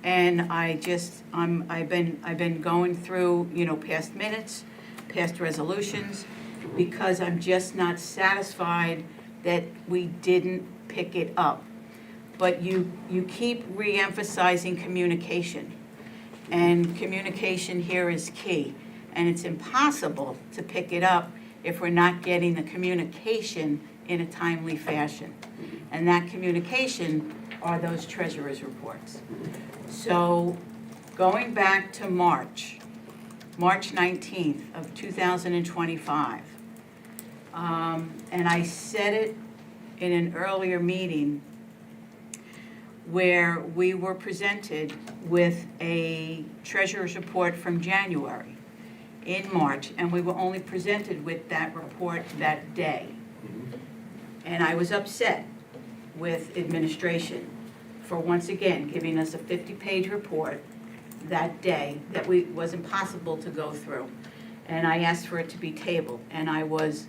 and I've been going through, past minutes, past resolutions, because I'm just not satisfied that we didn't pick it up. But you keep re-emphasizing communication, and communication here is key, and it's impossible to pick it up if we're not getting the communication in a timely fashion. And that communication are those treasurer's reports. So going back to March 19th of 2025, and I said it in an earlier meeting where we were presented with a treasurer's report from January in March, and we were only presented with that report that day. And I was upset with administration for once again giving us a 50-page report that day that was impossible to go through. And I asked for it to be tabled, and I was,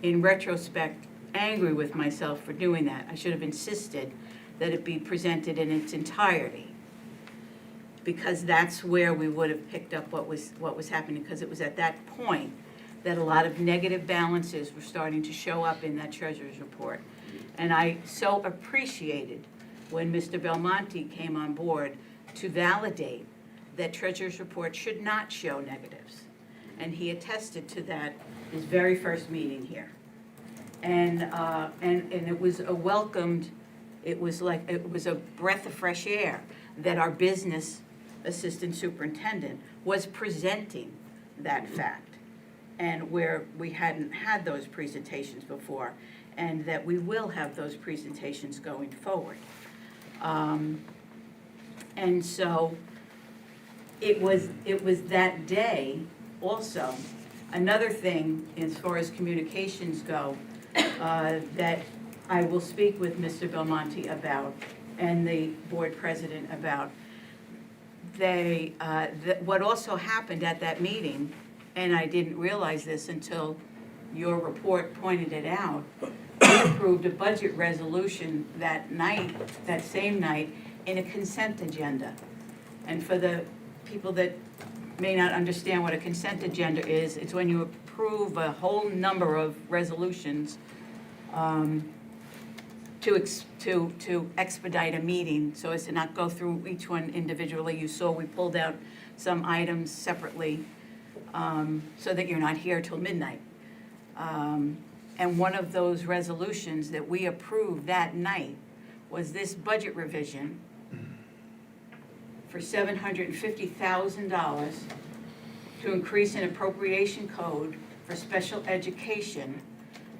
in retrospect, angry with myself for doing that. I should have insisted that it be presented in its entirety, because that's where we would have picked up what was happening, because it was at that point that a lot of negative balances were starting to show up in that treasurer's report. And I so appreciated when Mr. Belmonte came on board to validate that treasurer's report should not show negatives. And he attested to that his very first meeting here. And it was a welcomed, it was a breath of fresh air that our business assistant superintendent was presenting that fact, and where we hadn't had those presentations before, and that we will have those presentations going forward. And so it was that day also. Another thing, as far as communications go, that I will speak with Mr. Belmonte about and the board president about. What also happened at that meeting, and I didn't realize this until your report pointed it out, we approved a budget resolution that same night, in a consent agenda. And for the people that may not understand what a consent agenda is, it's when you approve a whole number of resolutions to expedite a meeting, so as to not go through each one individually. You saw we pulled out some items separately so that you're not here till midnight. And one of those resolutions that we approved that night was this budget revision for $750,000 to increase an appropriation code for special education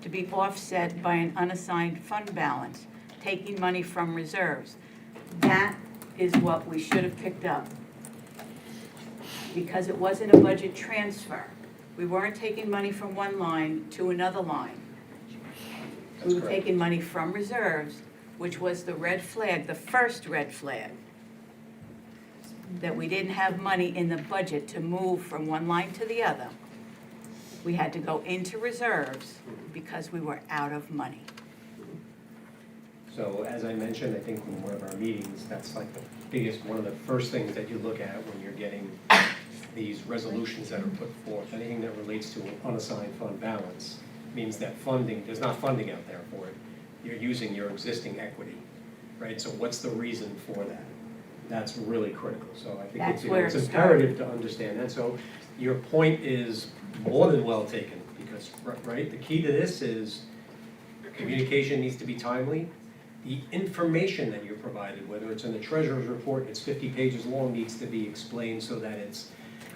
to be offset by an unassigned fund balance, taking money from reserves. That is what we should have picked up, because it wasn't a budget transfer. We weren't taking money from one line to another line. We were taking money from reserves, which was the red flag, the first red flag, that we didn't have money in the budget to move from one line to the other. We had to go into reserves because we were out of money. So as I mentioned, I think in one of our meetings, that's like the one of the first things that you look at when you're getting these resolutions that are put forth, anything that relates to an unassigned fund balance, means that funding, there's not funding out there for it. You're using your existing equity, right? So what's the reason for that? That's really critical. So I think That's it's, where it's it imperative to understand that. So your point is more than well taken, because, right, the key to this is communication needs to be timely. The information that you're provided, whether it's in the treasurer's report, and it's 50 pages long, needs to be explained so that it's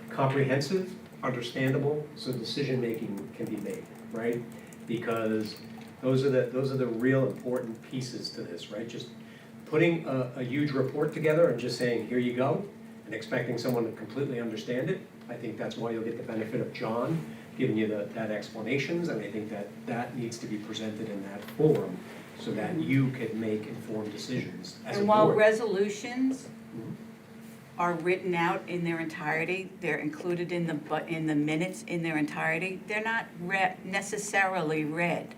comprehensive, understandable, so decision-making can be made, right? Because those are the real important pieces to this, right? Just putting a huge report together and just saying, here you go, and expecting someone to completely understand it, I think that's why you'll get the benefit of John giving you that explanations, and I think that needs to be presented in that forum so that you can make informed decisions as a And while board. resolutions are written out in their entirety, they're included in the minutes in their entirety, they're not necessarily read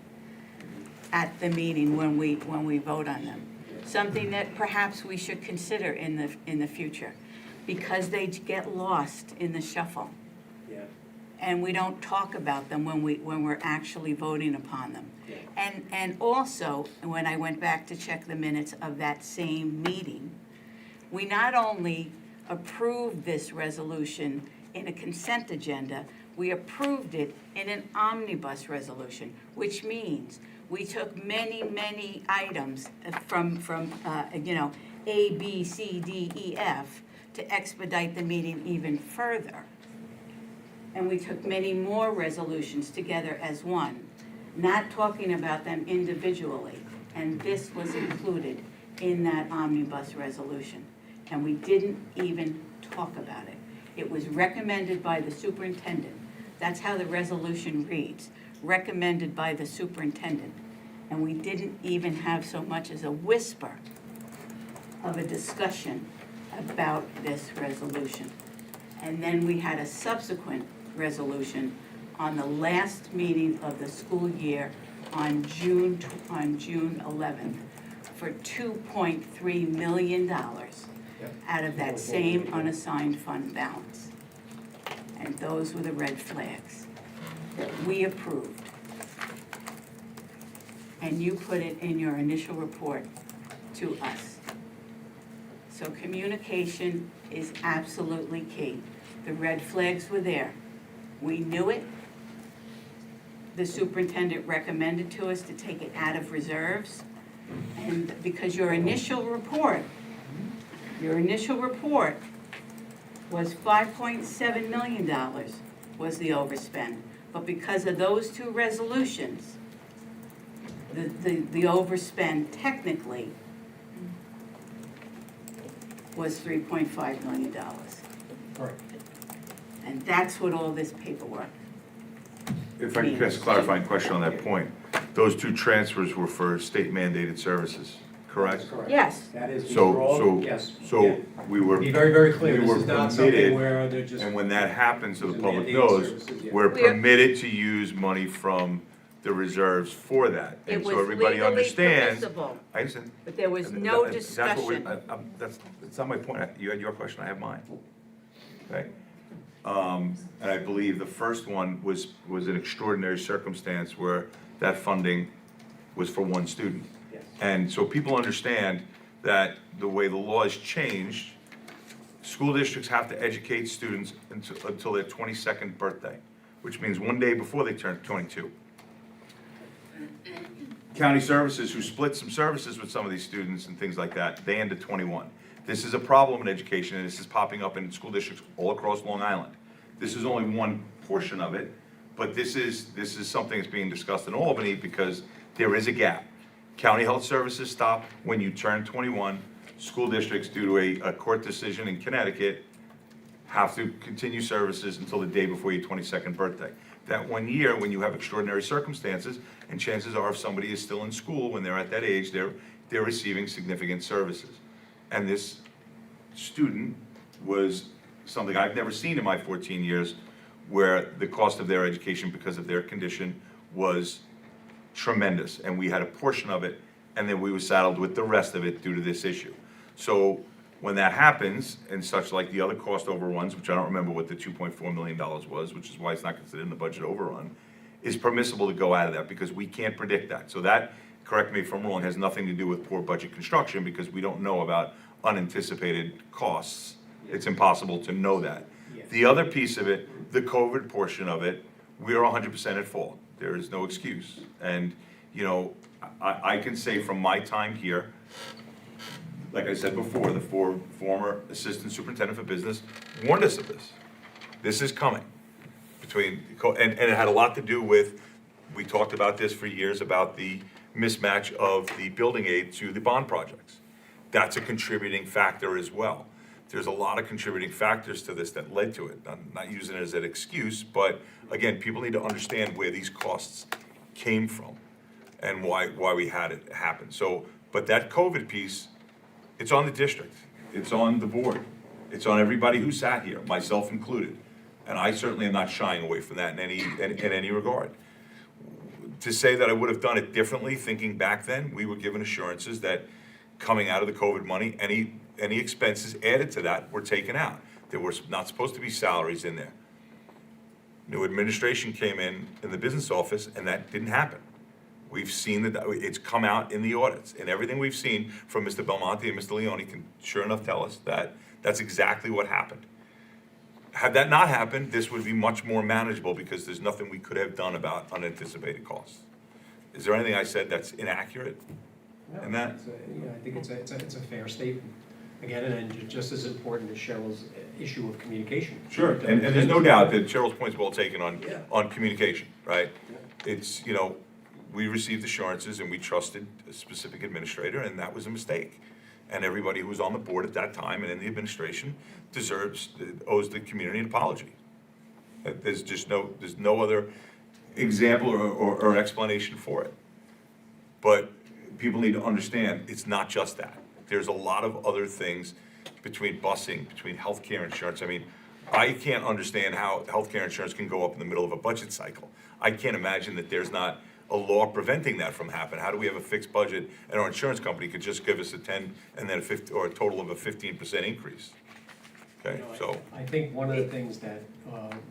at the meeting when we vote on them. Something that perhaps we should consider in the future, because they get lost in the shuffle. Yeah. And we don't talk about them when we're actually voting upon them. And also, when I went back to check the minutes of that same meeting, we not only approved this resolution in a consent agenda, we approved it in an omnibus resolution, which means we took many items from A, B, C, D, E, F to expedite the meeting even further. And we took many more resolutions together as one, not talking about them individually. And this was included in that omnibus resolution. And we didn't even talk about it. It was recommended by the superintendent. That's how the resolution reads, recommended by the superintendent. And we didn't even have so much as a whisper of a discussion about this resolution. And then we had a subsequent resolution on the last meeting of the school year on June 11th for $2.3 million out of that same unassigned fund balance. And those were the red flags that we approved. And you put it in your initial report to us. So communication is absolutely key. The red flags were there. We knew it. The superintendent recommended to us to take it out of reserves. And because your initial report was $5.7 million was the overspend. But because of those two resolutions, the overspend technically was $3.5 million. Right. And that's what all this paperwork. If I could ask a clarifying question on that point, those two transfers were for state mandated services, correct? That's correct. Yes. That is, these So- are all, so- yes. So yeah. we were, Be very, very clear, we this were is not permitted, something where they're just. and when that happens, so the These are public mandated knows, services, yeah. we're We are- permitted to use money from the reserves for that. It And was so everybody legally understands. permissible, I understand. but there was And no that's what we're- discussion. That's not my point. You had your question, I have mine. Okay? And I believe the first one was an extraordinary circumstance where that funding was for one student. Yes. And so people understand that the way the law has changed, school districts have to educate students until their 22nd birthday, which means one day before they turn 22. County Services, who split some services with some of these students and things like that, they end at 21. This is a problem in education, and this is popping up in school districts all across Long Island. This is only one portion of it, but this is something that's being discussed in Albany because there is a gap. County Health Services stop when you turn 21. School districts, due to a court decision in Connecticut, have to continue services until the day before your 22nd birthday. That 1 year, when you have extraordinary circumstances, and chances are if somebody is still in school when they're at that age, they're receiving significant services. And this student was something I've never seen in my 14 years, where the cost of their education because of their condition was tremendous. And we had a portion of it, and then we were saddled with the rest of it due to this issue. So when that happens, and such like the other cost overruns, which I don't remember what the $2.4 million was, which is why it's not considered in the budget overrun, is permissible to go out of that, because we can't predict that. So that, correct me if I'm wrong, has nothing to do with poor budget construction, because we don't know about unanticipated costs. It's impossible to know that. The other piece of it, the COVID portion of it, we are 100% at fault. There is no excuse. And, you know, I can say from my time here, like I said before, the former assistant superintendent for business warned us of this. This is coming. And it had a lot to do with, we talked about this for years, about the mismatch of the building aid to the bond projects. That's a contributing factor as well. There's a lot of contributing factors to this that led to it. I'm not using it as an excuse, but again, people need to understand where these costs came from and why we had it happen. So, but that COVID piece, it's on the district, it's on the board, it's on everybody who sat here, myself included. And I certainly am not shying away from that in any regard. To say that I would have done it differently, thinking back then, we were given assurances that coming out of the COVID money, any expenses added to that were taken out. There were not supposed to be salaries in there. New administration came in the business office, and that didn't happen. We've seen that it's come out in the audits, and everything we've seen from Mr. Belmonte and Mr. Leone can sure enough tell us that that's exactly what happened. Had that not happened, this would be much more manageable, because there's nothing we could have done about unanticipated costs. Is there anything I said that's inaccurate in that? I think it's a fair statement. Again, and just as important as Cheryl's issue of communication. Sure, and there's no doubt that Cheryl's point's well taken on communication, right? It's, you know, we received assurances and we trusted a specific administrator, and that was a mistake. And everybody who was on the board at that time and in the administration owes the community an apology. There's no other example or explanation for it. But people need to understand, it's not just that. There's a lot of other things between busing, between healthcare insurance. I mean, I can't understand how healthcare insurance can go up in the middle of a budget cycle. I can't imagine that there's not a law preventing that from happening. How do we have a fixed budget and our insurance company could just give us a 10 and then a total of a 15% increase? Okay, so. I think one of the things that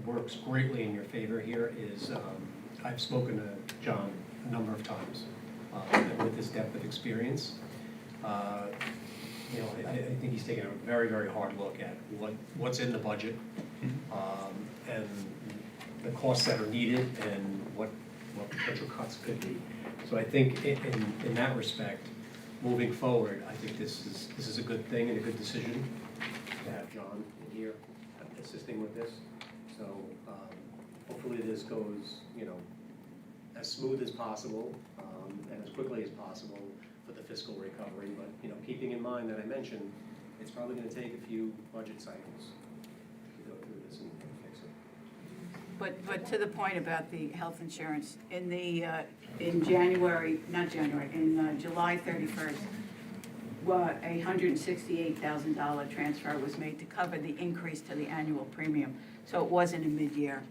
works greatly in your favor here is, I've spoken to John a number of times with his depth of experience. I think he's taken a very, very hard look at what's in the budget and the costs that are needed and what potential cuts could be. So I think in that respect, moving forward, I think this is a good thing and a good decision to have John in here assisting with this. So hopefully this goes, as smooth as possible and as quickly as possible for the fiscal recovery. But keeping in mind that I mentioned, it's probably going to take a few budget cycles to go through this and fix it. But to the point about the health insurance, in July 31st, a $168,000 transfer was made to cover the increase to the annual premium. So it wasn't a mid-year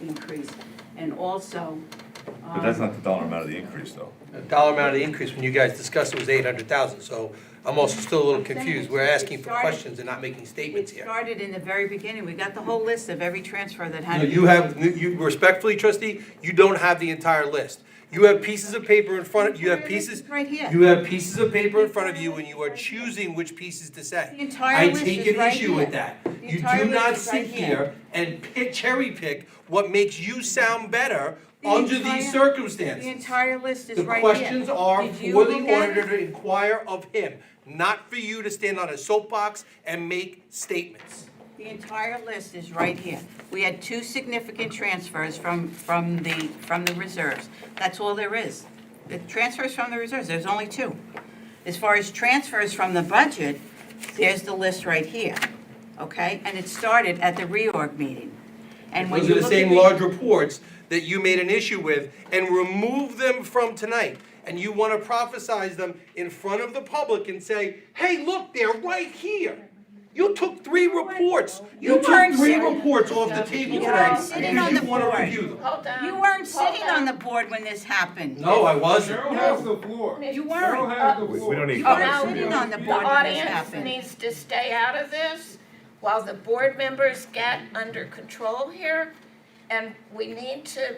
increase. And also. But that's not the dollar amount of the increase, though. The dollar amount of the increase, when you guys discussed it, was 800,000, so I'm also still a little confused. We're asking for questions and not making statements It here. started in the very beginning. We got the whole list of every transfer that had. No, you respectfully, trustee, you don't have the entire list. You have pieces of paper in front of, you have pieces. Right here. You have pieces of paper in front of you and you are choosing which pieces to say. The entire list I take is an right issue with here. that. The You entire do not list is right sit here. here and cherry pick what makes you sound better The under entire- these circumstances. The entire list is The right here. questions are Did you for the look at it? auditor to inquire of him, not for you to stand on a soapbox and make statements. The entire list is right here. We had two significant transfers from the reserves. That's all there is. The transfers from the reserves, there's only two. As far as transfers from the budget, there's the list right here, okay? And it started at the reorg meeting. And when Those you are the look at same large reports that you made an issue with and removed them from tonight. And you want to prophesize them in front of the public and say, hey, look, they're right here. You took 3 reports. You You took weren't 3 sitting- reports off the table You today weren't sitting on because the you want to board. review them. Hold on. You weren't Hold sitting on the board when this happened. No, I wasn't. Cheryl has the floor. You Cheryl weren't. has the We floor. don't need You comments weren't from sitting you. on the The board when this audience happened. needs to stay out of this while the board members get under control here. And we need to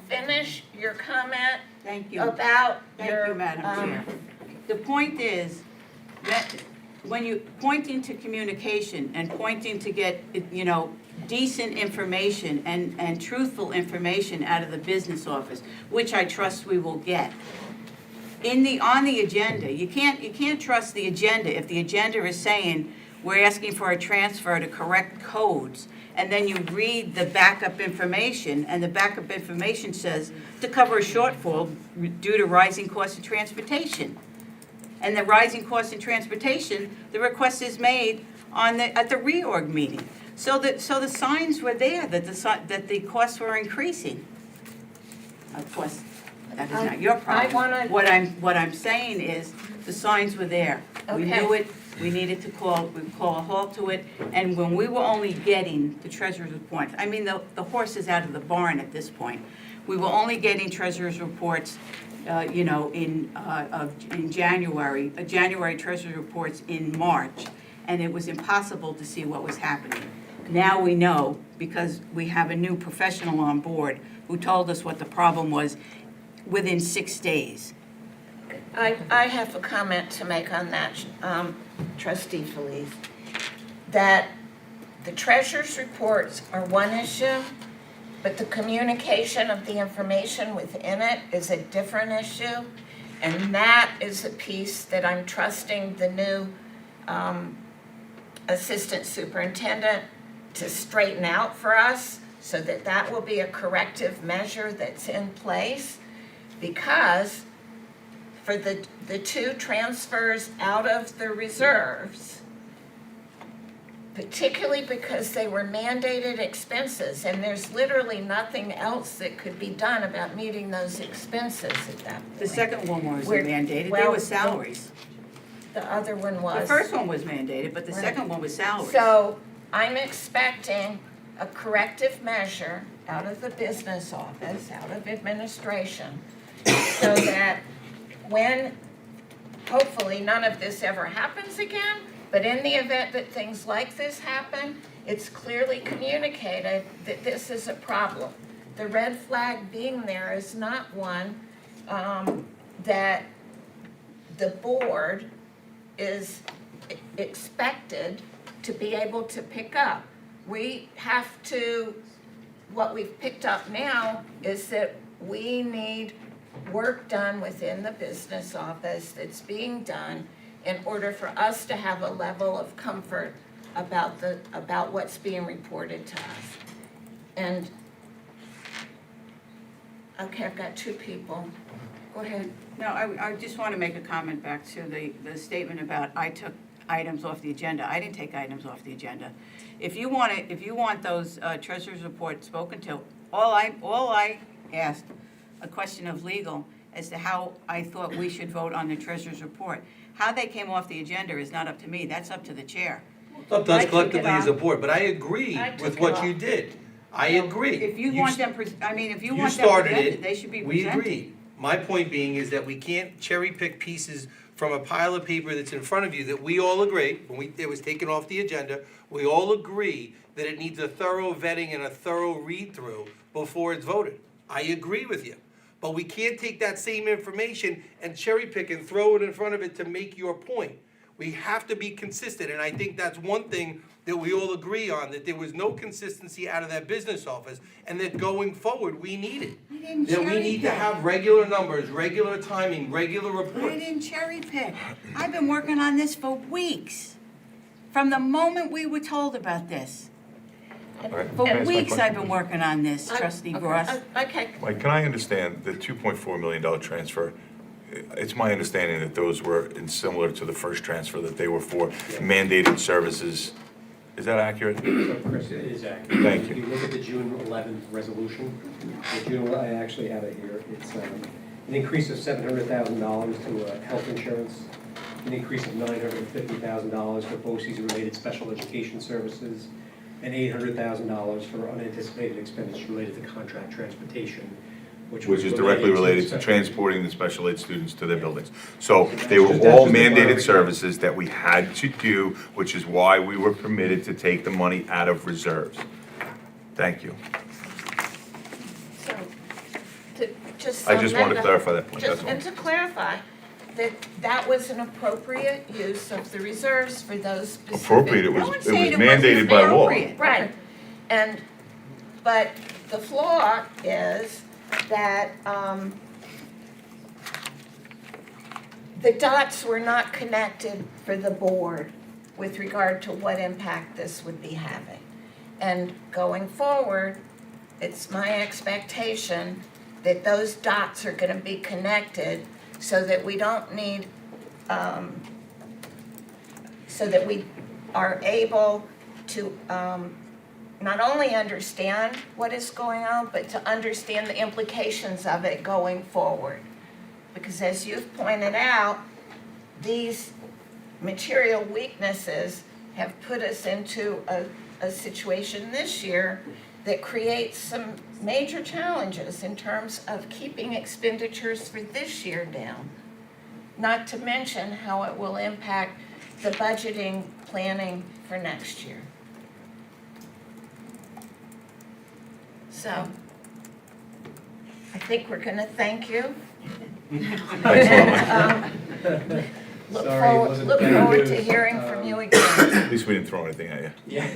finish your comment Thank you. about Thank your, you, Madam Chair. The point is that when you pointing to communication and pointing to get, you know, decent information and truthful information out of the business office, which I trust we will get. On the agenda, you can't trust the agenda if the agenda is saying we're asking for a transfer to correct codes, and then you read the backup information, and the backup information says to cover a shortfall due to rising costs of transportation. And the rising costs in transportation, the request is made at the reorg meeting. So the signs were there that the costs were increasing. Of course, that is not your problem. What I'm saying is, the signs were there. We Okay. knew it, we needed to call a halt to it, and when we were only getting the treasurer's report, I mean, the horse is out of the barn at this point. We were only getting treasurer's reports you know, in January, January treasury reports in March, and it was impossible to see what was happening. Now we know, because we have a new professional on board who told us what the problem was within 6 days. I have a comment to make on that, trustee Felice. That the treasurer's reports are one issue, but the communication of the information within it is a different issue. And that is a piece that I'm trusting the new assistant superintendent to straighten out for us, so that that will be a corrective measure that's in place. Because for the 2 transfers out of the reserves, particularly because they were mandated expenses, and there's literally nothing else that could be done about meeting those expenses at that point. The second one wasn't We're- mandated, they well, were salaries. The other one was. The first one was mandated, but the Right. second one was salaries. So I'm expecting a corrective measure out of the business office, out of administration, so that when, hopefully, none of this ever happens again, but in the event that things like this happen, it's clearly communicated that this is a problem. The red flag being there is not one that the board is expected to be able to pick up. We have to, what we've picked up now is that we need work done within the business office that's being done in order for us to have a level of comfort about what's being reported to us. And, okay, I've got 2 people. Go ahead. No, I just want to make a comment back to the statement about I took items off the agenda. I didn't take items off the agenda. If you want those treasurer's reports spoken to, all I asked, a question of legal, as to how I thought we should vote on the treasurer's report. How they came off the agenda is not up to me, that's up to the chair. It's up to I us took collectively it as a off. board, but I agree I took with it what off. you did. I agree. If you want them, if you You want them started presented, it, they should be we presented. agreed. My point being is that we can't cherry pick pieces from a pile of paper that's in front of you that we all agree, it was taken off the agenda, we all agree that it needs a thorough vetting and a thorough read-through before it's voted. I agree with you. But we can't take that same information and cherry pick and throw it in front of it to make your point. We have to be consistent, and I think that's one thing that we all agree on, that there was no consistency out of that business office, and that going forward, we need it. I didn't That we cherry need to pick. have regular numbers, regular timing, regular I reports. didn't cherry pick. I've been working on this for weeks, from the moment we were told about this. All right, For can I ask my weeks question? I've been working on this, trustee Gross. Okay, Mike, can I understand the $2.4 million transfer? It's my understanding that those were similar to the first transfer, that they were for mandated services. Is that accurate? So, Chris, it is accurate. Thank you. If you look at the June 11th resolution, I actually have it here. It's an increase of $700,000 to health insurance an increase of $950,000 for BOCES-related special education services, and $800,000 for unanticipated expenses related to contract transportation, which Which is directly related to special- transporting the special ed students to their buildings. So they were all mandated services that we had to do, which is why we were permitted to take the money out of reserves. Thank you. So, just. I just wanted to clarify that point, Just, that's all. and to clarify, that was an appropriate use of the reserves for those specific. Appropriate, it No was one's saying it wasn't mandated by law. appropriate. Right, and, but the flaw is that, the dots were not connected for the board with regard to what impact this would be having. And going forward, it's my expectation that those dots are gonna be connected so that we don't need, so that we are able to, not only understand what is going on, but to understand the implications of it going forward. Because as you've pointed out, these material weaknesses have put us into a situation this year that creates some major challenges in terms of keeping expenditures for this year down. Not to mention how it will impact the budgeting planning for next year. So, I think we're gonna thank you. And, look Sorry, it forward, wasn't look better forward news. to hearing from you again. At least we didn't throw anything at you. Yeah.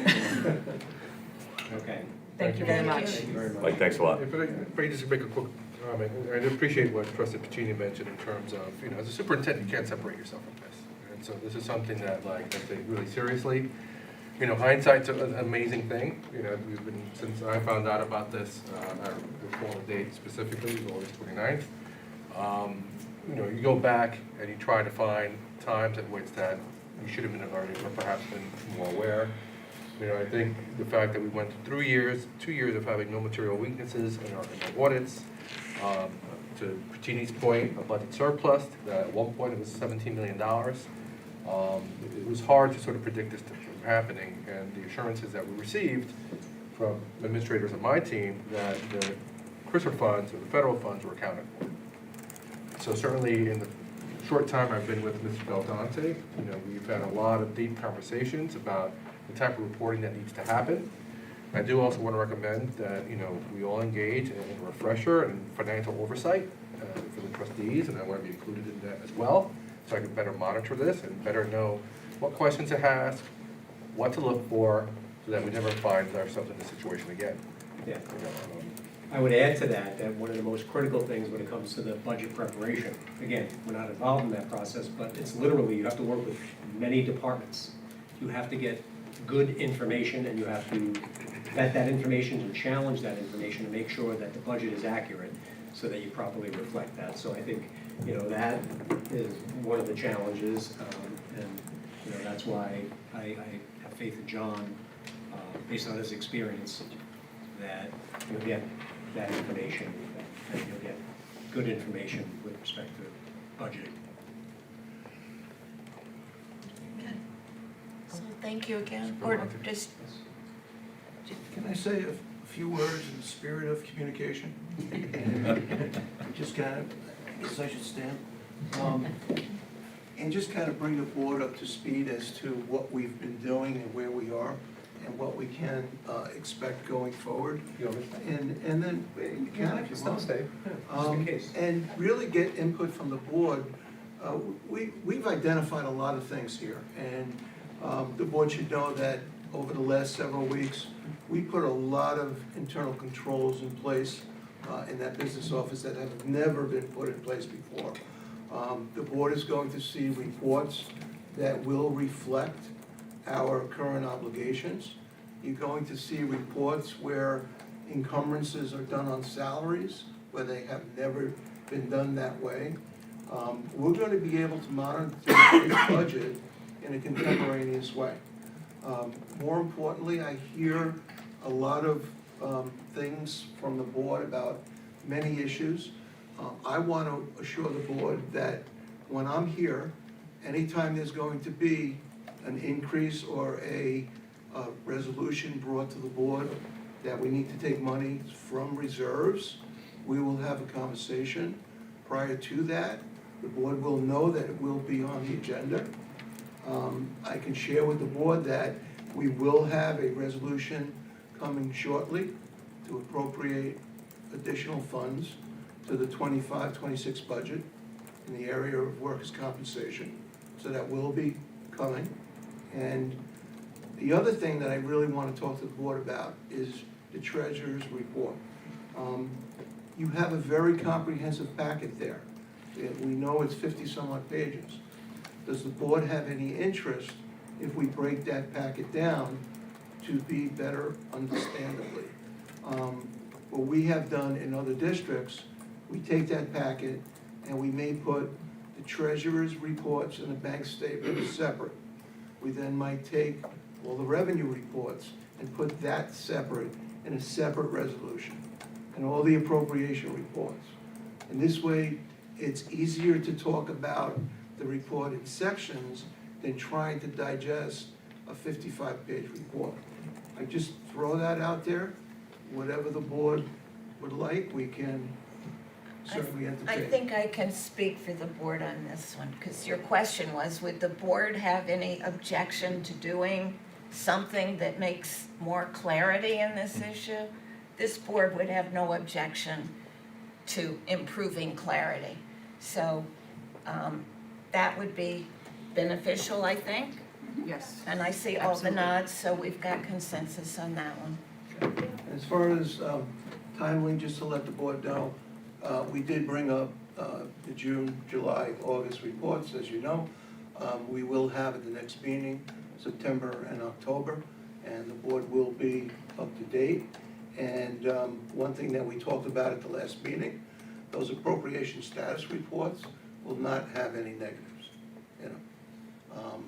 Okay. Thank you very Thank much. you. Thank you very much. Mike, thanks a lot. If I just make a quick comment, I appreciate what Trustee Pacini mentioned in terms of, as a superintendent, you can't separate yourself from this. And so this is something that, I take really seriously. Hindsight's an amazing thing. We've been, since I found out about this, I recall the date specifically, it was August 29th. You go back and you try to find times at which that you should have been alerted or perhaps been more aware. I think the fact that we went through 2 years of having no material weaknesses in our audits, to Pacini's point, a budget surplus, that at one point it was $17 million. It was hard to sort of predict this from happening, and the assurances that we received from administrators on my team that the CRISPR funds or the federal funds were accounted for. So certainly in the short time I've been with Mr. Beldante, we've had a lot of deep conversations about the type of reporting that needs to happen. I do also want to recommend that, we all engage in a refresher and financial oversight for the trustees, and I want to be included in that as well, so I can better monitor this and better know what questions to ask, what to look for, so that we never find ourselves in this situation again. Yeah. I would add to that one of the most critical things when it comes to the budget preparation, again, we're not involved in that process, but it's literally, you have to work with many departments. You have to get good information, and you have to vet that information and challenge that information to make sure that the budget is accurate so that you properly reflect that. So I think, that is one of the challenges, and, that's why I have faith in John, based on his experience, that you'll get that information, and you'll get good information with respect to budgeting. So thank you again, or just, Can I say a few words in the spirit of communication? Just kind of, I guess I should stand. And just kind of bring the board up to speed as to what we've been doing and where we are and what we can expect going forward. And then, you can if you want. And really get input from the board. We've identified a lot of things here, and the board should know that over the last several weeks, we put a lot of internal controls in place in that business office that have never been put in place before. The board is going to see reports that will reflect our current obligations. You're going to see reports where encumbrances are done on salaries, where they have never been done that way. We're going to be able to monitor this budget in a contemporaneous way. More importantly, I hear a lot of things from the board about many issues. I want to assure the board that when I'm here anytime there's going to be an increase or a resolution brought to the board that we need to take money from reserves, we will have a conversation. Prior to that, the board will know that it will be on the agenda. I can share with the board that we will have a resolution coming shortly to appropriate additional funds to the 25-26 budget in the area of workers' compensation. So that will be coming. And the other thing that I really want to talk to the board about is the treasurer's report. You have a very comprehensive packet there. We know it's 50-some-odd pages. Does the board have any interest if we break that packet down to be better understandably? What we have done in other districts, we take that packet and we may put the treasurer's reports and the bank statements separate. We then might take all the revenue reports and put that separate in a separate resolution, and all the appropriation reports. And this way, it's easier to talk about the report in sections than trying to digest a 55-page report. I just throw that out there. Whatever the board would like, we can certainly entertain. I think I can speak for the board on this one, because your question was, would the board have any objection to doing something that makes more clarity in this issue? This board would have no objection to improving clarity. So that would be beneficial, I think. Yes. And I see all the nods, so we've got consensus on that one. As far as timely, just to let the board know, we did bring up the June, July, August reports, as you know. We will have at the next meeting, September and October, and the board will be up to date. And one thing that we talked about at the last meeting, those appropriation status reports will not have any negatives, you know.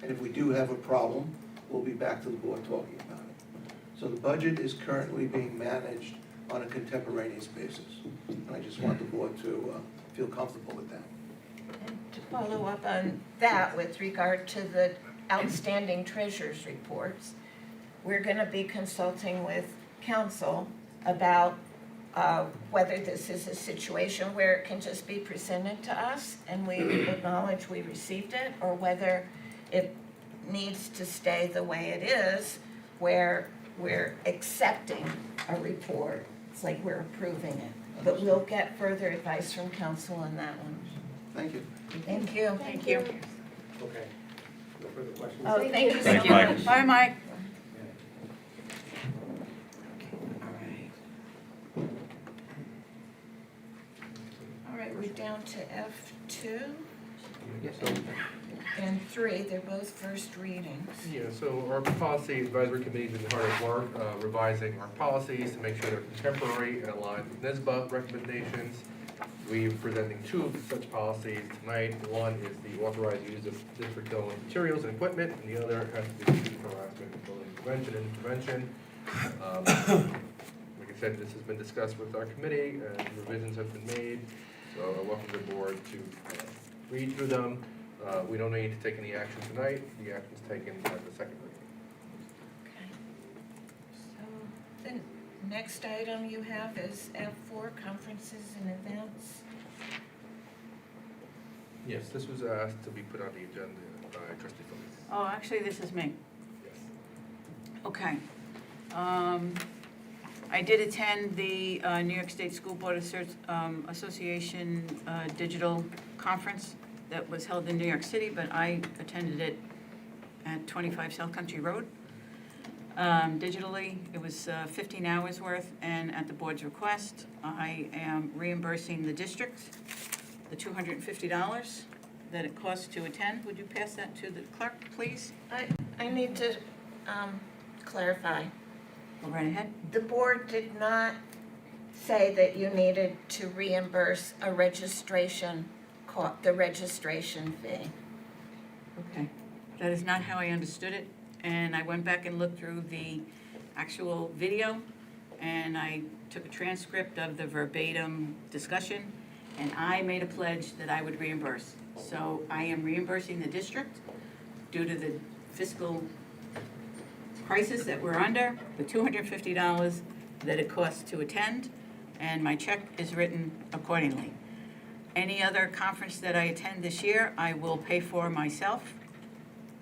And if we do have a problem, we'll be back to the board talking about it. So the budget is currently being managed on a contemporaneous basis. And I just want the board to feel comfortable with that. And to follow up on that with regard to the outstanding treasurer's reports, we're going to be consulting with council about whether this is a situation where it can just be presented to us and we acknowledge we received it, or whether it needs to stay the way it is, where we're accepting a report. It's like we're approving it. But we'll get further advice from council on that one. Thank you. Thank you. Thank you. Okay. No further questions? Oh, thank you so Thank you, Mike. much. Bye, Mike. All right, we're down to F2 So, and 3. They're both first readings. yeah, so our policy advisory committee's been hard at work revising our policies to make sure they're contemporary and aligned with NISBA recommendations. We're presenting two of such policies tonight. One is the authorized use of district-owned materials and equipment, and the other has to do with youth harassment, bullying prevention and intervention. Like I said, this has been discussed with our committee, and revisions have been made. So I welcome the board to read through them. We don't need to take any action tonight. The action's taken at the second reading. Okay. So the next item you have is F4, conferences and events. Yes, this was asked to be put on the agenda by trustee Phillips. Oh, actually, this is me. Yes. Okay. I did attend the New York State School Board Association digital conference that was held in New York City, but I attended it at 25 South Country Road. Digitally, it was 15 hours worth, and at the board's request, I am reimbursing the district the $250 that it costs to attend. Would you pass that to the clerk, please? I need to clarify. Go right ahead. The board did not say that you needed to reimburse a registration, the registration fee. Okay. That is not how I understood it, and I went back and looked through the actual video, and I took a transcript of the verbatim discussion, and I made a pledge that I would reimburse. So I am reimbursing the district due to the fiscal crisis that we're under, the $250 that it costs to attend, and my check is written accordingly. Any other conference that I attend this year, I will pay for myself,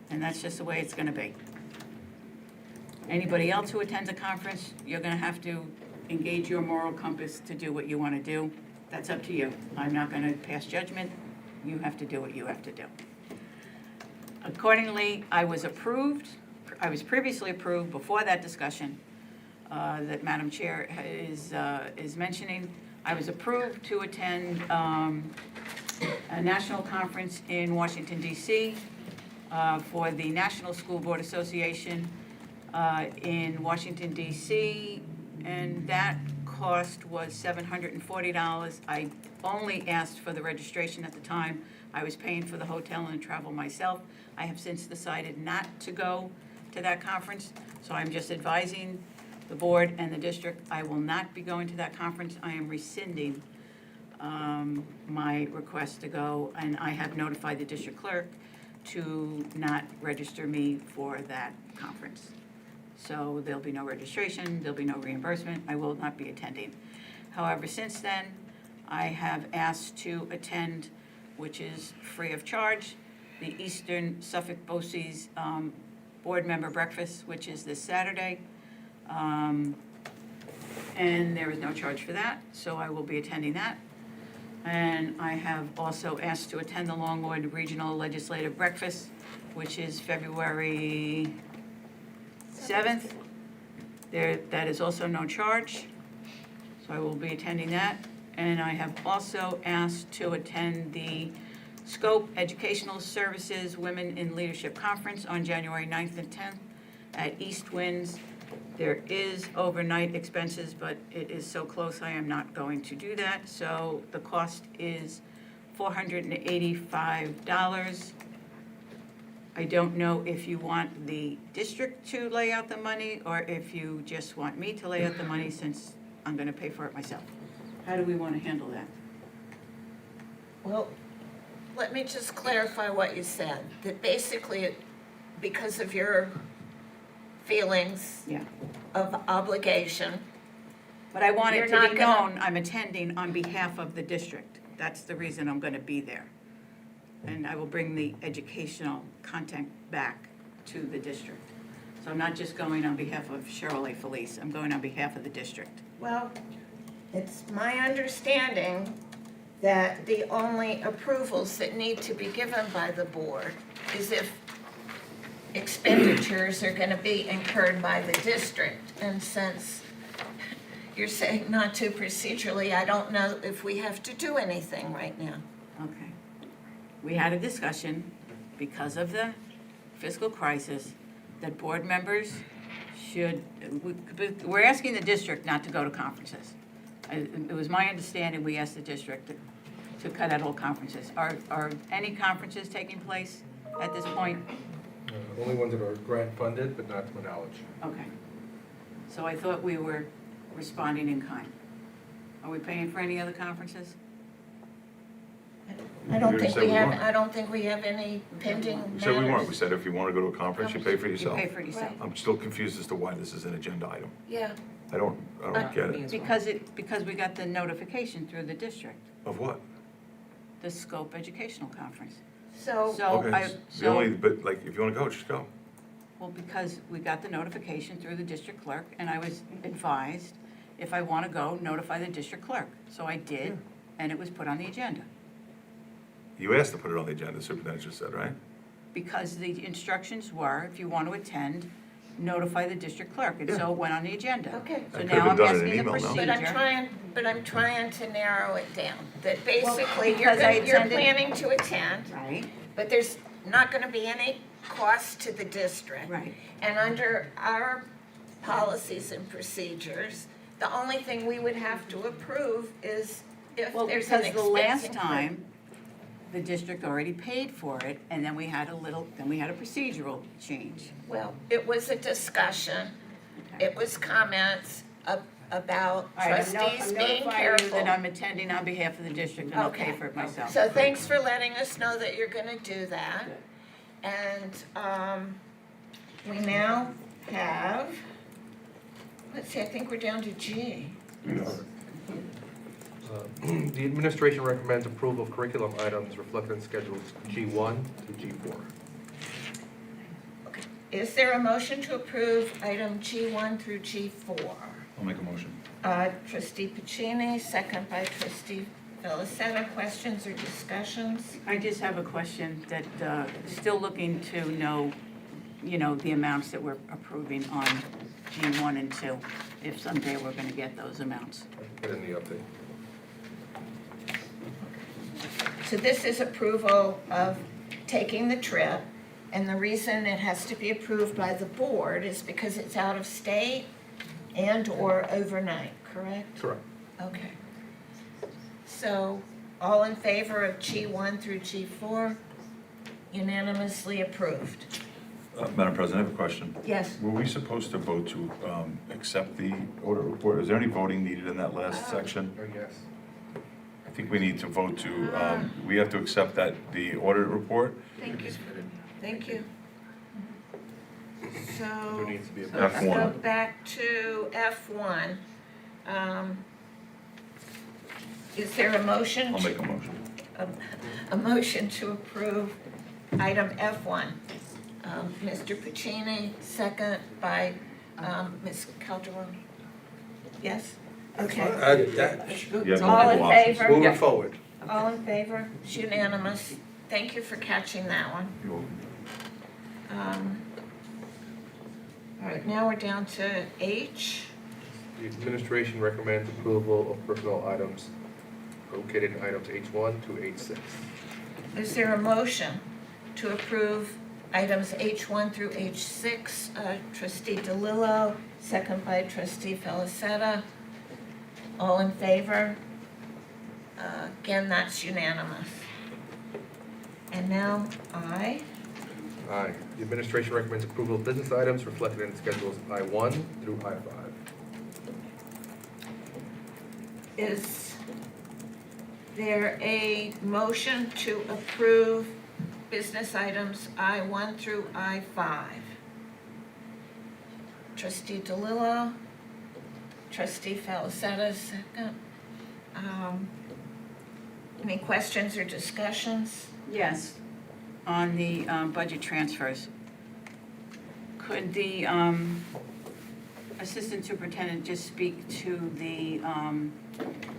and that's just the way it's gonna be. Anybody else who attends a conference, you're gonna have to engage your moral compass to do what you wanna do. That's up to you. I'm not gonna pass judgment. You have to do what you have to do. Accordingly, I was previously approved before that discussion that Madam Chair is mentioning. I was approved to attend a national conference in Washington DC for the National School Board Association in Washington DC, and that cost was $740. I only asked for the registration at the time. I was paying for the hotel and the travel myself. I have since decided not to go to that conference, so I'm just advising the board and the district, I will not be going to that conference. I am rescinding my request to go, and I have notified the district clerk to not register me for that conference. So there'll be no registration, there'll be no reimbursement, I will not be attending. However, since then, I have asked to attend, which is free of charge, the Eastern Suffolk BOCES Board Member Breakfast, which is this Saturday. And there is no charge for that, so I will be attending that. And I have also asked to attend the Longwood Regional Legislative Breakfast, which is February 7th. That is also no charge, so I will be attending that. And I have also asked to attend the Scope Educational Services Women in Leadership Conference on January 9th and 10th at East Winds. There is overnight expenses, but it is so close, I am not going to do that. So the cost is $485. I don't know if you want the district to lay out the money or if you just want me to lay out the money since I'm going to pay for it myself. How do we want to handle that? Well, let me just clarify what you said, that basically, because of your feelings Yeah. of obligation, But I want it You're to not be gonna- known I'm attending on behalf of the district. That's the reason I'm going to be there. And I will bring the educational content back to the district. So I'm not just going on behalf of Cheryl A. Felice, I'm going on behalf of the district. well, it's my understanding that the only approvals that need to be given by the board is if expenditures are gonna be incurred by the district. And since you're saying not to procedurally, I don't know if we have to do anything right now. Okay. We had a discussion because of the fiscal crisis that board members should, we're asking the district not to go to conferences. It was my understanding we asked the district to cut out all conferences. Are any conferences taking place at this point? Only ones that are grant funded, but not to my knowledge. Okay. So I thought we were responding in kind. Are we paying for any other conferences? I don't You think said we we have, weren't. I don't think we have any pending matters. We said we weren't, we said if you want to go to a conference, you pay for You yourself. pay for it yourself. I'm still confused as to why this is an agenda item. Yeah, I don't get it. Because we got the notification through the district, Of what? the Scope Educational Conference. so, So The only, but like, if you want to go, just go. Well, because we got the notification through the district clerk, and I was advised, if I want to go, notify the district clerk. So I did, and it was put on the agenda. You asked to put it on the agenda, the superintendent just said, right? Because the instructions were, if you want to attend, notify the district clerk, and so it went on the agenda. okay. So That could've now been I'm done in an asking the email, no? procedure. But I'm trying to narrow it down, that basically because I you're attended- planning to attend, Right, but there's not gonna be any cost to the district. right. And under our policies and procedures, the only thing we would have to approve is if Well, there's an because expense the last incurred. time, the district already paid for it, and then we had a procedural change. Well, it was a discussion, Okay. it was comments, about All right, trustees I'm being notifying you that careful. I'm attending on behalf of the district and I'll pay for it myself. So thanks for letting us know that you're gonna do that. And, we now have, let's see, I think we're down to G. The administration recommends approval of curriculum items reflected in schedules G1 through G4. Is there a motion to approve item G1 through G4? I'll make a motion. Trustee Puccini, second by trustee Felicetta. Questions or discussions? I just have a question that, still looking to know, the amounts that we're approving on G1 and 2, if someday we're gonna get those amounts. Put in the update. So this is approval of taking the trip, and the reason it has to be approved by the board is because it's out of state and/or overnight, correct? Correct. Okay. So, all in favor of G1 through G4? Unanimously approved. Madam President, I have a question. Yes. Were we supposed to vote to accept the audit report? Is there any voting needed in that last section? Yes. I think we need to vote to, we have to accept the audit report. Thank you. Thank you. So, There needs to be a so let's go F1. back to F1. Is there a motion? I'll make a motion. A motion to approve item F1. Mr. Puccini, second by Ms. Calderoni. Yes? Okay. You have All in multiple options. favor? Moving forward. All in favor? It's unanimous. Thank you for catching that one. You're welcome. All right, now we're down to H. The administration recommends approval of personnel items located in items H1 to H6. Is there a motion to approve items H1 through H6? Trustee DeLillo, second by trustee Felicetta. All in favor? Again, that's unanimous. And now I. Aye. The administration recommends approval of business items reflected in schedules I1 through I5. Is there a motion to approve business items I1 through I5? Trustee DeLillo, trustee Felicetta, second. Any questions or discussions? Yes, on the budget transfers. Could the assistant superintendent just speak to the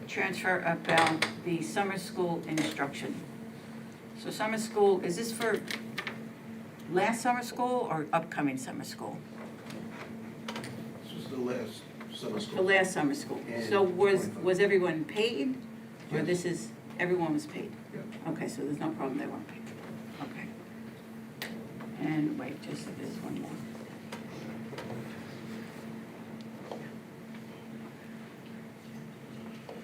transfer about the summer school instruction? So summer school, is this for last summer school or upcoming summer school? This was the last summer school. The last summer school. So was everyone paid? Or this is, everyone was paid? Yeah. Okay, so there's no problem, they weren't paid. Okay. And wait, just, there's one more.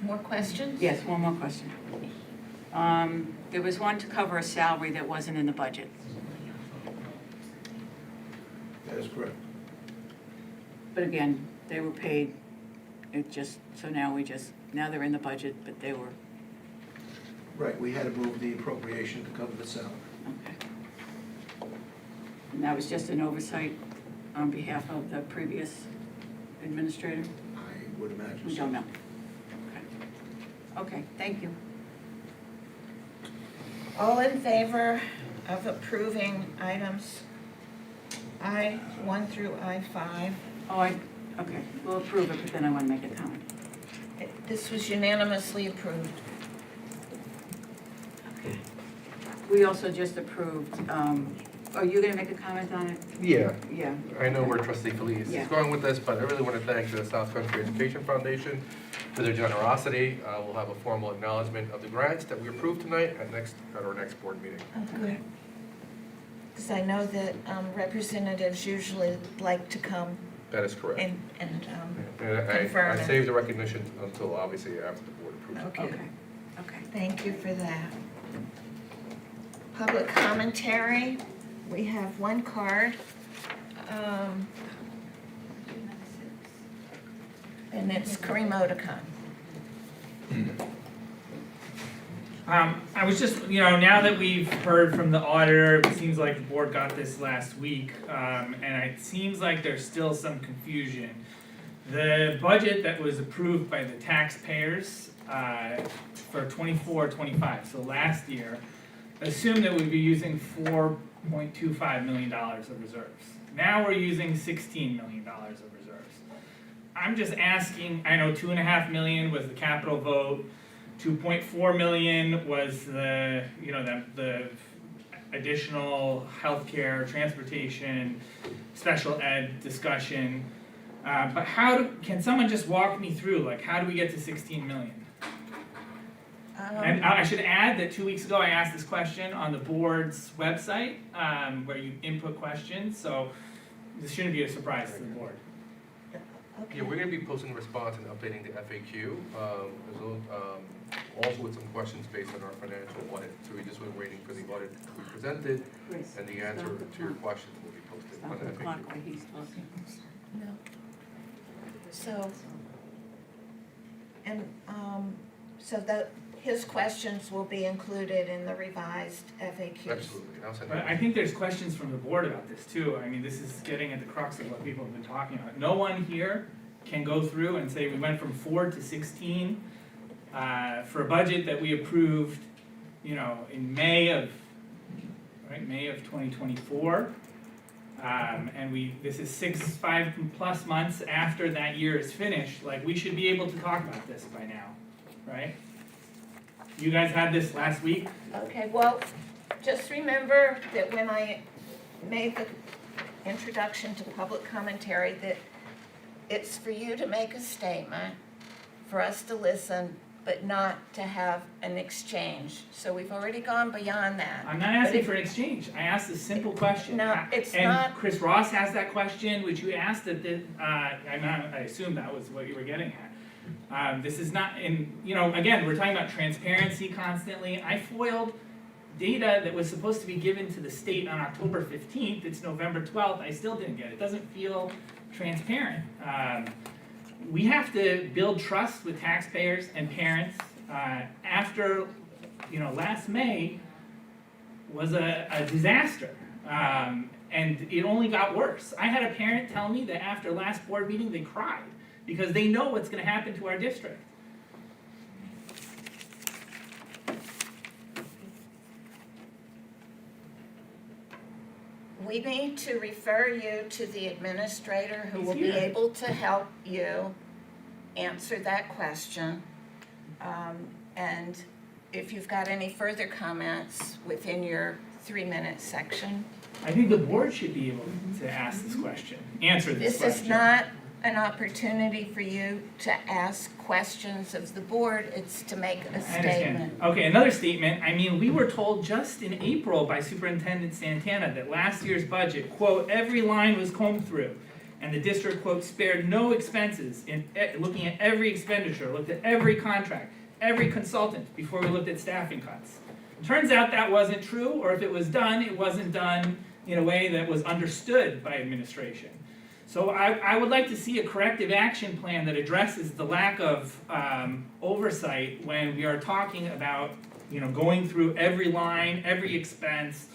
More questions? Yes, one more question. There was one to cover a salary that wasn't in the budget. That is correct. But again, they were paid, it just, so now now they're in the budget, but they were, Right, we had to move the appropriation to cover the salary. okay. And that was just an oversight on behalf of the previous administrator? I would imagine so. We don't know. Okay, thank you. All in favor of approving items I1 through I5? Okay, we'll approve it, but then I want to make a comment. This was unanimously approved. We also just approved, are you gonna make a comment on it? Yeah, Yeah. I know where trustee Felice Yeah. is going with this, but I really want to thank the South Country Education Foundation for their generosity. We'll have a formal acknowledgement of the grants that we approved tonight at our next board meeting. Oh, good. Because I know that representatives usually like to come That is correct. and And confirm I it. saved the recognition until obviously after the board approves it. Okay. Okay. Thank you for that. Public commentary, we have one And it's Kareem Otakon. I was just, now that we've heard from the auditor, it seems like the board got this last week, and it seems like there's still some confusion. The budget that was approved by the taxpayers for 24-25, so last year, assumed that we'd be using $4.25 million of reserves. Now we're using $16 million of reserves. I'm just asking, I know $2.5 million was the capital vote, 2.4 million was the additional healthcare, transportation, special ed discussion. But can someone just walk me through, like, how do we get to 16 million? And I should add that 2 weeks ago I asked this question on the board's website, where you input questions, so this shouldn't be a surprise to the board. Yeah, we're gonna be posting a response and updating the FAQ, also with some questions based on our financial audit. So we just were waiting for the audit to be presented, and the answer to your questions will be posted on the FAQ. No. So, and, his questions will be included in the revised FAQs. Absolutely, and I'll send But it. I think there's questions from the board about this too. I mean, this is getting at the crux of what people have been talking about. No one here can go through and say we went from 4 to 16 for a budget that we approved, in May of 2024. And this is 5+ months after that year is finished. Like, we should be able to talk about this by now, right? You guys had this last week? Okay, well, just remember that when I made the introduction to public commentary, that it's for you to make a statement, for us to listen, but not to have an exchange. So we've already gone beyond that. I'm not asking for an exchange. I asked a simple question. No, it's and not. Chris Ross asked that question, which you asked at the, I assume that was what you were getting at. This is not, again, we're talking about transparency constantly. I foiled data that was supposed to be given to the state on October 15th. It's November 12th. I still didn't get it. It doesn't feel transparent. We have to build trust with taxpayers and parents. After, last May was a disaster. And it only got worse. I had a parent tell me that after last board meeting, they cried because they know what's gonna happen to our district. We need to refer you to the administrator who He's will be here. able to help you answer that question. And if you've got any further comments within your 3-minute section. I think the board should be able to ask this question, answer this question. This is not an opportunity for you to ask questions of the board, it's to make a I statement. understand. Okay, another statement. I mean, we were told just in April by Superintendent Santana that last year's budget, quote, every line was combed through. And the district, quote, spared no expenses in looking at every expenditure, looked at every contract, every consultant before we looked at staffing cuts. Turns out that wasn't true, or if it was done, it wasn't done in a way that was understood by administration. So I would like to see a corrective action plan that addresses the lack of oversight when we are talking about, going through every line, every expense,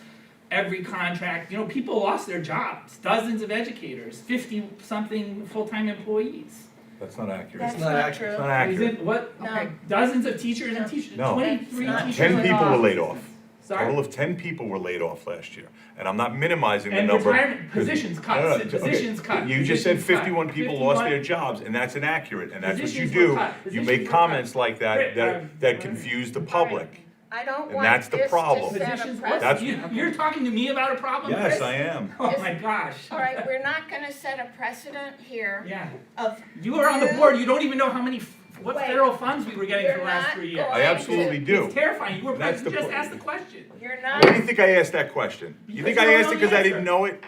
every contract. People lost their jobs, dozens of educators, 50-something full-time employees. That's not accurate. That's not true. It's not accurate. Is it, what, No. okay, dozens of teachers and teachers, No. 23 It's not teachers 10 laid people were off. laid off. Sorry? Total of 10 people were laid off last year. And I'm not minimizing the And number. retirement positions cut, No, no, positions cut. You just said positions cut. 51 people lost 51 their jobs, and that's inaccurate, and that's what you Positions were do. cut. You Positions make were comments cut. like that, Right, that confuse the public. I don't And want that's the this to problem. set a Positions, what? precedent. You're talking to me about a problem, Yes, Chris? I am. Oh my gosh. All right, we're not gonna set a precedent here Yeah. of. You were on the board, you don't even know how many, what Wait. federal funds we were getting for the You're last not 3 years. going I absolutely do. It's terrifying, you were That's present, you the just point. asked the question. You're Why do you not, think I asked that question? You think Because I you asked don't it know because the I didn't answer. know it?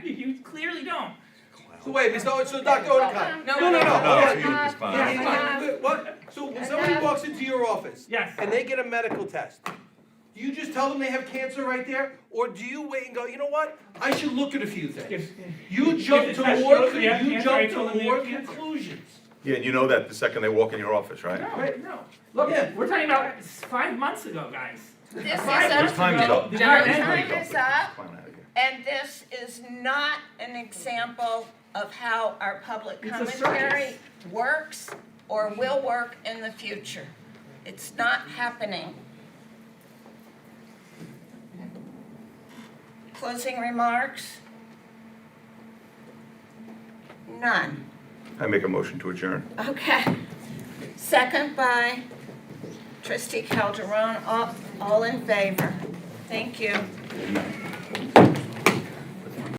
You clearly don't. So wait, so Dr. Otakon. No, No, No, hold on. so you just fine. What? So when somebody walks into your office. Yes. And they get a medical test, do you just tell them they have cancer right there? Or do you wait and go, you know what? I should look at a few things. If- You jump if to the test more, shows they have you cancer, I jump told to them they more have cancer. conclusions. Yeah, and you know that the second they walk in your office, right? No. Look, we're talking about 5 months ago, guys. This is 5 up. months Time is ago, up. the Your department- time is up, Climb out of here. and this is not an example of how our public It's a commentary circus. works or will work in the future. It's not happening. Closing remarks? None. I make a motion to adjourn. Okay. Second by trustee Calderon, all in favor. Thank you. Good night.